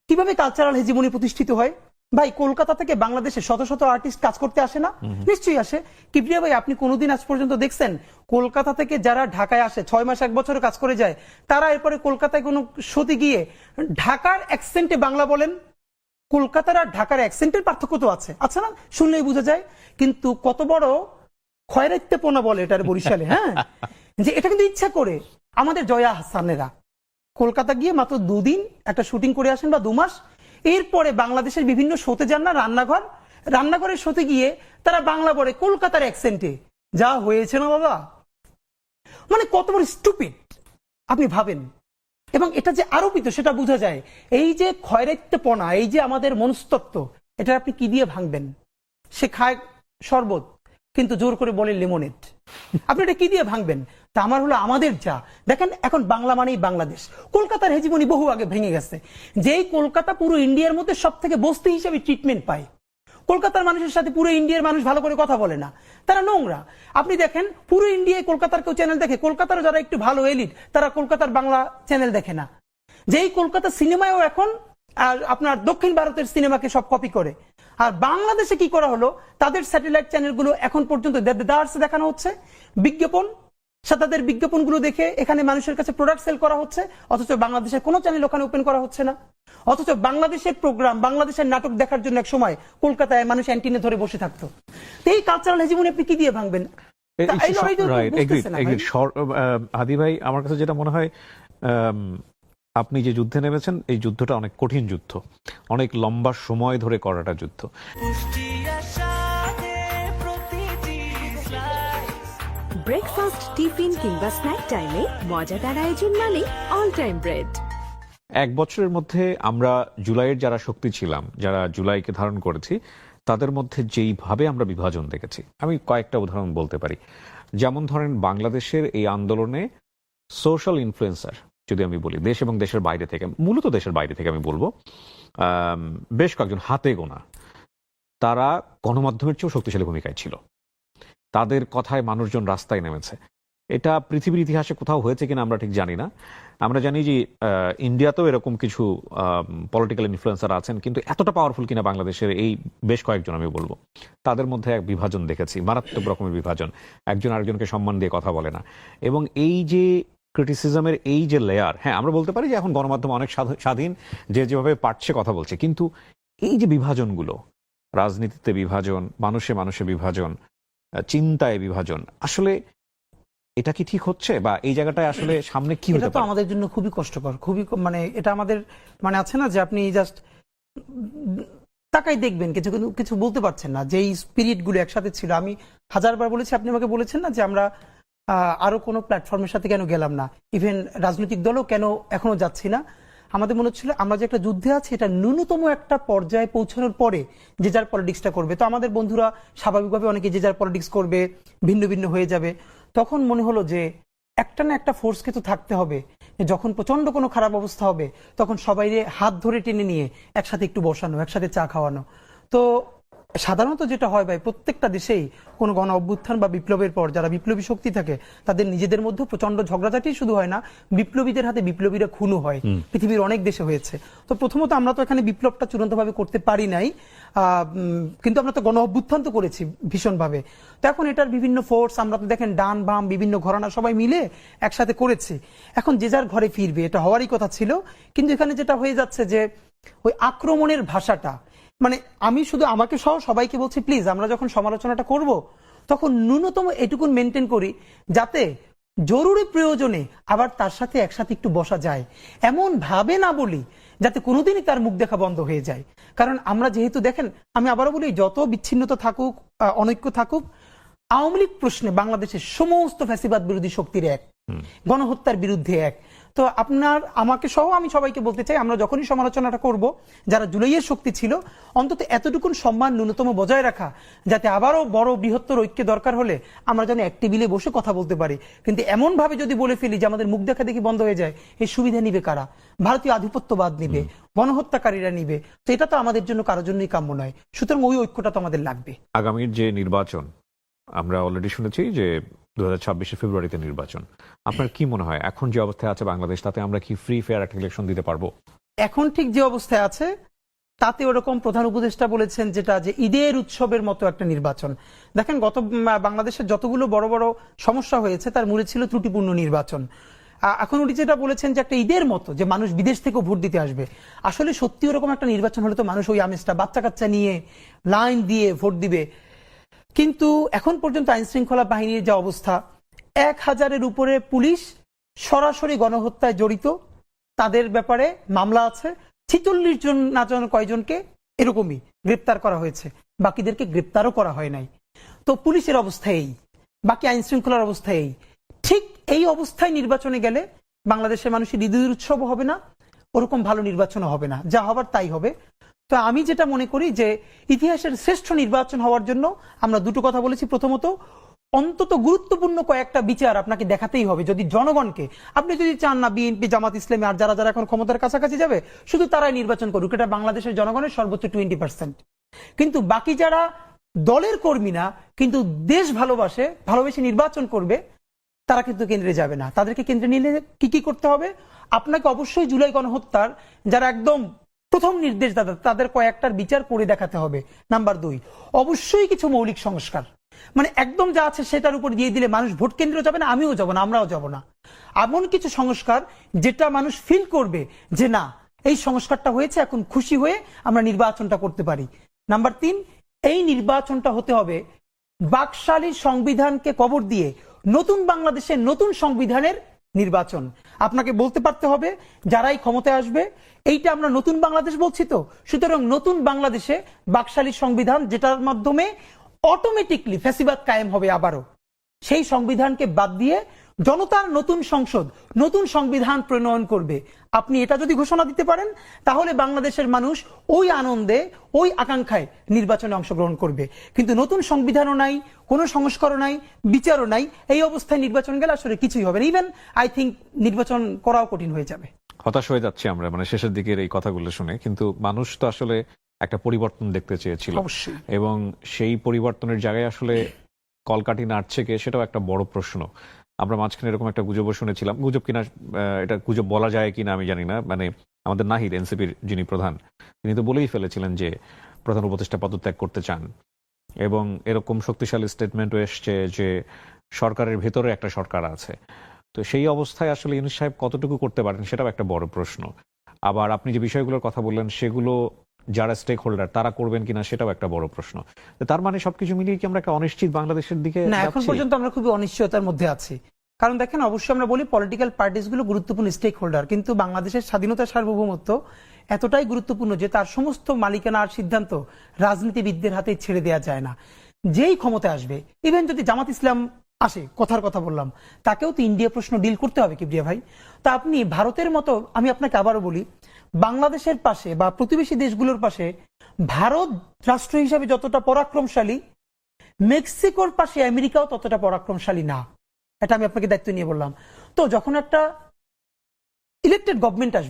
Speaker 1: কিভাবে কালচারাল হেজিমনি প্রতিষ্ঠিত হয়? ভাই কলকাতা থেকে বাংলাদেশে শত শত আর্টিস্ট কাজ করতে আসে না? নিশ্চয়ই আসে। কিবরিয়া ভাই, আপনি কোনোদিন আজ পর্যন্ত দেখছেন কলকাতা থেকে যারা ঢাকায় আসে 6 মাস 1 বছরে কাজ করে যায়, তারা এরপরে কলকাতায় কোনো শোতে গিয়ে ঢাকার অ্যাকসেন্টে বাংলা বলেন? কলকাতার আর ঢাকার অ্যাকসেন্টের পার্থক্য তো আছে, আচ্ছা না? শুনলেই বোঝা যায়। কিন্তু কত বড় খয়রাইত্যপনা বলে এটার বরিশালে, হ্যাঁ, যে এটা কিন্তু ইচ্ছা করে। আমাদের জয়া হাসানেরা কলকাতা গিয়ে মাত্র 2 দিন একটা শুটিং করে আসেন বা 2 মাস, এরপরে বাংলাদেশের বিভিন্ন শোতে যান না, রান্নাঘরের শোতে গিয়ে তারা বাংলা বলে কলকাতার অ্যাকসেন্টে। যা হয়েছে না বাবা, মানে কত বড় স্টুপিড আপনি ভাবেন। এবং এটা যে আরোপিত সেটা বোঝা যায়। এই যে খয়রাইত্যপনা, এই যে আমাদের মনস্তত্ত্ব, এটা আপনি কি দিয়ে ভাঙবেন? সে খায় শরবত কিন্তু জোর করে বলে লেমনেড, আপনি এটা কি দিয়ে ভাঙবেন? তা আমার হলো আমাদের যা দেখেন, এখন বাংলা মানেই বাংলাদেশ। কলকাতার হেজিমনি বহু আগে ভেঙে গেছে। যেই কলকাতা পুরো ইন্ডিয়ার মধ্যে সব থেকে বস্তি হিসেবে ট্রিটমেন্ট পায়, কলকাতার মানুষের সাথে পুরো ইন্ডিয়ার মানুষ ভালো করে কথা বলে না, তারা নোংরা। আপনি দেখেন পুরো ইন্ডিয়ায় কলকাতার কেউ চ্যানেল দেখে, কলকাতার যারা একটু ভালো এলিট তারা কলকাতার বাংলা চ্যানেল দেখে না। যেই কলকাতা সিনেমায়ও এখন আর আপনার দক্ষিণ ভারতের সিনেমাকে সব কপি করে। আর বাংলাদেশে কি করা হলো, তাদের স্যাটেলাইট চ্যানেলগুলো এখন পর্যন্ত দেদার্স দেখানো হচ্ছে, বিজ্ঞাপন, তাদের বিজ্ঞাপনগুলো দেখে এখানে মানুষের কাছে প্রোডাক্ট সেল করা হচ্ছে, অথচ বাংলাদেশের কোনো চ্যানেল ওখানে ওপেন করা হচ্ছে না। অথচ বাংলাদেশের প্রোগ্রাম, বাংলাদেশের নাটক দেখার জন্য এক সময় কলকাতায় মানুষ অ্যান্টিনে ধরে বসে থাকতো। তো এই কালচারাল হেজিমনি আপনি কি দিয়ে ভাঙবেন?
Speaker 2: হাদি ভাই, আমার কাছে যেটা মনে হয়, আপনি যে যুদ্ধে নেমেছেন, এই যুদ্ধটা অনেক কঠিন যুদ্ধ, অনেক লম্বা সময় ধরে করাটা যুদ্ধ।
Speaker 3: ব্রেকফাস্ট, টিফিন কিংবা স্ন্যাক টাইমে মজাদার আয়োজন মানে অল টাইম ব্রেড।
Speaker 2: 1 বছরের মধ্যে আমরা জুলাইয়ের যারা শক্তি ছিলাম, যারা জুলাইকে ধারণ করেছি, তাদের মধ্যে যেইভাবে আমরা বিভাজন দেখেছি, আমি কয়েকটা উদাহরণ বলতে পারি। যেমন ধরেন, বাংলাদেশের এই আন্দোলনে সোশ্যাল ইনফ্লুয়েন্সার, যদি আমি বলি দেশ এবং দেশের বাইরে থেকে, মূলত দেশের বাইরে থেকে আমি বলবো, বেশ কয়েকজন হাতে গোনা, তারা গণমাধ্যমের চেয়েও শক্তিশালী ভূমিকায় ছিল। তাদের কথায় মানুষজন রাস্তায় নেমেছে। এটা পৃথিবীর ইতিহাসে কোথাও হয়েছে কিনা আমরা ঠিক জানি না। আমরা জানি যে ইন্ডিয়াতেও এরকম কিছু পলিটিক্যাল ইনফ্লুয়েন্সার আছেন, কিন্তু এতটা পাওয়ারফুল কিনা বাংলাদেশের এই বেশ কয়েকজন আমি বলবো। তাদের মধ্যে এক বিভাজন দেখেছি, মারাত্মক রকমের বিভাজন, একজন আরেকজনকে সম্মান দিয়ে কথা বলে না। এবং এই যে ক্রিটিসিজমের এই যে লেয়ার, হ্যাঁ আমরা বলতে পারি যে এখন গণমাধ্যম অনেক স্বাধীন, যে যেভাবে পারছে কথা বলছে, কিন্তু এই যে বিভাজনগুলো, রাজনীতিতে বিভাজন, মানুষে মানুষে বিভাজন, চিন্তায় বিভাজন, আসলে এটা কি ঠিক হচ্ছে, বা এই জায়গাটায় আসলে সামনে কি হতে
Speaker 1: পারে? এটা তো আমাদের জন্য খুবই কষ্টকর, খুবই মানে এটা আমাদের মানে আছে না যে আপনি জাস্ট তাকাই দেখবেন, কিছু কিছু বলতে পারছেন না। যেই স্পিরিট গুলো একসাথে ছিল, আমি হাজারবার বলেছি, আপনি আমাকে বলেছেন না যে আমরা আরো কোনো প্ল্যাটফর্মের সাথে কেন গেলাম না, ইভেন রাজনৈতিক দলও কেন এখনো যাচ্ছি না। আমাদের মনে হচ্ছিল আমরা যে একটা যুদ্ধে আছি, এটা ন্যূনতম একটা পর্যায়ে পৌঁছানোর পরে যে যার পলিটিক্সটা করবে। তো আমাদের বন্ধুরা স্বাভাবিকভাবে অনেকে যে যার পলিটিক্স করবে, ভিন্ন ভিন্ন হয়ে যাবে। তখন মনে হলো যে একটা না একটা ফোর্সকে তো থাকতে হবে, যখন প্রচন্ড কোনো খারাপ অবস্থা হবে তখন সবাই হাত ধরে টেনে নিয়ে একসাথে একটু বসানো, একসাথে চা খাওয়ানো। তো সাধারণত যেটা হয় ভাই, প্রত্যেকটা দেশেই কোনো গণ অভ্যুত্থান বা বিপ্লবের পর যারা বিপ্লবী শক্তি থাকে, তাদের নিজেদের মধ্যে প্রচন্ড ঝগড়াঝাটি শুধু হয় না, বিপ্লবীদের হাতে বিপ্লবীরা খুনও হয়। পৃথিবীর অনেক দেশে হয়েছে। তো প্রথমত আমরা তো এখানে বিপ্লবটা চূড়ান্তভাবে করতে পারি নাই, কিন্তু আমরা তো গণ অভ্যুত্থান তো করেছি ভীষণভাবে। তো এখন এটার বিভিন্ন ফোর্স, আমরা তো দেখেন ডান বাম বিভিন্ন ঘরানা সবাই মিলে একসাথে করেছি। এখন যে যার ঘরে ফিরবে, এটা হওয়ারই কথা ছিল। কিন্তু এখানে যেটা হয়ে যাচ্ছে যে ওই আক্রমণের ভাষাটা, মানে আমি শুধু আমাকে সহ সবাইকে বলছি, প্লিজ আমরা যখন সমালোচনাটা করব তখন ন্যূনতম এটুকুন মেনটেন করি, যাতে জরুরি প্রয়োজনে আবার তার সাথে একসাথে একটু বসা যায়, এমন ভাবে না বলি যাতে কোনোদিনই তার মুখ দেখা বন্ধ হয়ে যায়। কারণ আমরা যেহেতু দেখেন, আমি আবারও বলি, যত বিচ্ছিন্নতা থাকুক, অনৈক্য থাকুক, আওয়ামী লীগ প্রশ্নে বাংলাদেশের সমস্ত ফ্যাসিবাদ বিরোধী শক্তির এক, গণহত্যার বিরুদ্ধে এক। তো আপনার আমাকে সহ আমি সবাইকে বলতে চাই, আমরা যখনই সমালোচনাটা করব, যারা জুলাইয়ের শক্তি ছিল, অন্তত এতটুকুন সম্মান ন্যূনতম বজায় রাখা, যাতে আবারও বড় বৃহত্তর ঐক্য দরকার হলে আমরা যেন এক টেবিলে বসে কথা বলতে পারি। কিন্তু এমন ভাবে যদি বলে ফেলি যে আমাদের মুখ দেখা দেখি বন্ধ হয়ে যায়, এই সুবিধা নিবে কারা? ভারতীয় আধিপত্যবাদ নিবে, গণহত্যাকারীরা নিবে। তো এটা তো আমাদের জন্য কারোর জন্যই কাম্য নয়। সুতরাং ওই ঐক্যটা তো আমাদের লাগবে।
Speaker 2: আগামীর যে নির্বাচন, আমরা অলরেডি শুনেছি যে 2026 ফেব্রুয়ারিতে নির্বাচন। আপনার কি মনে হয় এখন যে অবস্থায় আছে বাংলাদেশ, তাতে আমরা কি ফ্রি ফেয়ার একটা ইলেকশন দিতে পারবো?
Speaker 1: এখন ঠিক যে অবস্থায় আছে তাতে ওরকম প্রধান উপদেষ্টা বলেছেন যেটা যে ঈদের উৎসবের মতো একটা নির্বাচন। দেখেন গত বাংলাদেশের যতগুলো বড় বড় সমস্যা হয়েছে তার মূলে ছিল ত্রুটিপূর্ণ নির্বাচন। এখন উনি যেটা বলেছেন যে একটা ঈদের মতো যে মানুষ বিদেশ থেকেও ভোট দিতে আসবে, আসলে সত্যি ওরকম একটা নির্বাচন হলে তো মানুষ ওই আমেজটা বাচ্চা কাচ্চা নিয়ে লাইন দিয়ে ভোট দিবে। কিন্তু এখন পর্যন্ত আইন শৃঙ্খলা বাহিনীর যে অবস্থা, 1000-এর উপরে পুলিশ সরাসরি গণহত্যায় জড়িত, তাদের ব্যাপারে মামলা আছে। 46 জন না জানো কয়জনকে এরকমই গ্রেপ্তার করা হয়েছে, বাকিদেরকে গ্রেপ্তারও করা হয় নাই। তো পুলিশের অবস্থা এই, বাকি আইন শৃঙ্খলার অবস্থা এই। ঠিক এই অবস্থায় নির্বাচনে গেলে বাংলাদেশের মানুষের ঈদের উৎসবও হবে না, ওরকম ভালো নির্বাচনও হবে না, যা হবার তাই হবে। তো আমি যেটা মনে করি যে ইতিহাসের শ্রেষ্ঠ নির্বাচন হওয়ার জন্য আমরা দুটো কথা বলেছি। প্রথমত, অন্তত গুরুত্বপূর্ণ কয়েকটা বিচার আপনাকে দেখাতেই হবে। যদি জনগণকে আপনি যদি চান না বিএনপি, জামাত ইসলামী আর যারা যারা এখন ক্ষমতার কাছাকাছি যাবে শুধু তারাই নির্বাচন করুক, এটা বাংলাদেশের জনগণের সর্বোচ্চ 20%। কিন্তু বাকি যারা দলের কর্মী না কিন্তু দেশ ভালোবেসে নির্বাচন করবে, তারা কিন্তু কেন্দ্রে যাবে না। তাদেরকে কেন্দ্রে নিলে কি কি করতে হবে? আপনাকে অবশ্যই জুলাই গণহত্যার যারা একদম প্রথম নির্দেশদাতা তাদের কয়েকটার বিচার করে দেখাতে হবে। নাম্বার 2, অবশ্যই কিছু মৌলিক সংস্কার, মানে একদম যা আছে সেটার উপর দিয়ে দিলে মানুষ ভোট কেন্দ্রে যাবে না, আমিও যাব না, আমরাও যাব না। এমন কিছু সংস্কার যেটা মানুষ ফিল করবে যে না, এই সংস্কারটা হয়েছে, এখন খুশি হয়ে আমরা নির্বাচনটা করতে পারি। নাম্বার 3, এই নির্বাচনটা হতে হবে বাকশালী সংবিধানকে কবর দিয়ে নতুন বাংলাদেশের নতুন সংবিধানের নির্বাচন। আপনাকে বলতে পারতে হবে যারাই ক্ষমতায় আসবে, এইটা আমরা নতুন বাংলাদেশ বলছি, তো সুতরাং নতুন বাংলাদেশে বাকশালী সংবিধান যেটার মাধ্যমে অটোমেটিকলি ফ্যাসিবাদ কায়েম হবে আবারও, সেই সংবিধানকে বাদ দিয়ে জনতার নতুন সংসদ নতুন সংবিধান প্রণয়ন করবে। আপনি এটা যদি ঘোষণা দিতে পারেন তাহলে বাংলাদেশের মানুষ ওই আনন্দে ওই আকাঙ্ক্ষায় নির্বাচনে অংশগ্রহণ করবে। কিন্তু নতুন সংবিধানও নাই, কোনো সংস্কারও নাই, বিচারও নাই, এই অবস্থায় নির্বাচন গেলে আসলে কিছুই হবে না। ইভেন আই থিঙ্ক নির্বাচন করাও কঠিন হয়ে যাবে।
Speaker 2: হতাশ হয়ে যাচ্ছি আমরা মানে শেষের দিকের এই কথাগুলো শুনে। কিন্তু মানুষ তো আসলে একটা পরিবর্তন দেখতে চেয়েছিল,
Speaker 1: অবশ্যই,
Speaker 2: এবং সেই পরিবর্তনের জায়গায় আসলে কলকাঠি নাড়ছে কে, সেটাও একটা বড় প্রশ্ন। আমরা মাঝখানে এরকম একটা গুজবও শুনেছিলাম, গুজব কিনা এটা গুজব বলা যায় কিনা আমি জানি না, মানে আমাদের নাহিদ এনসিপির যিনি প্রধান, তিনি তো বলেই ফেলেছিলেন যে প্রধান উপদেষ্টা পদত্যাগ করতে চান, এবং এরকম শক্তিশালী স্টেটমেন্টও এসছে যে সরকারের ভেতরে একটা সরকার আছে। তো সেই অবস্থায় আসলে ইউনূস সাহেব কতটুকু করতে পারেন সেটাও একটা বড় প্রশ্ন। আবার আপনি যে বিষয়গুলোর কথা বললেন সেগুলো যারা স্টেক হোল্ডার তারা করবেন কিনা সেটাও একটা বড় প্রশ্ন। তো তার মানে সবকিছু মিলিয়ে কি আমরা একটা অনিশ্চিত বাংলাদেশের দিকে
Speaker 1: না, এখন
Speaker 2: যাচ্ছি?
Speaker 1: পর্যন্ত আমরা খুবই অনিশ্চয়তার মধ্যে আছি। কারণ দেখেন, অবশ্যই আমরা বলি পলিটিক্যাল পার্টিস গুলো গুরুত্বপূর্ণ স্টেক হোল্ডার, কিন্তু বাংলাদেশের স্বাধীনতা সার্বভৌমত্ব এতটাই গুরুত্বপূর্ণ যে তার সমস্ত মালিকানা আর সিদ্ধান্ত রাজনীতিবিদদের হাতে ছেড়ে দেওয়া যায় না। যেই ক্ষমতায় আসবে, ইভেন যদি জামাত ইসলাম আসে, কথার কথা বললাম, তাকেও তো ইন্ডিয়া প্রশ্ন ডিল করতে হবে কিবরিয়া ভাই। তা আপনি ভারতের মতো, আমি আপনাকে আবারও বলি, বাংলাদেশের পাশে বা প্রতিবেশী দেশগুলোর পাশে ভারত রাষ্ট্র হিসাবে যতটা পরাক্রমশালী, মেক্সিকোর পাশে আমেরিকাও ততটা পরাক্রমশালী না। এটা আমি আপনাকে দায়িত্ব নিয়ে বললাম। তো যখন একটা ইলেক্টেড গভর্নমেন্ট আসবে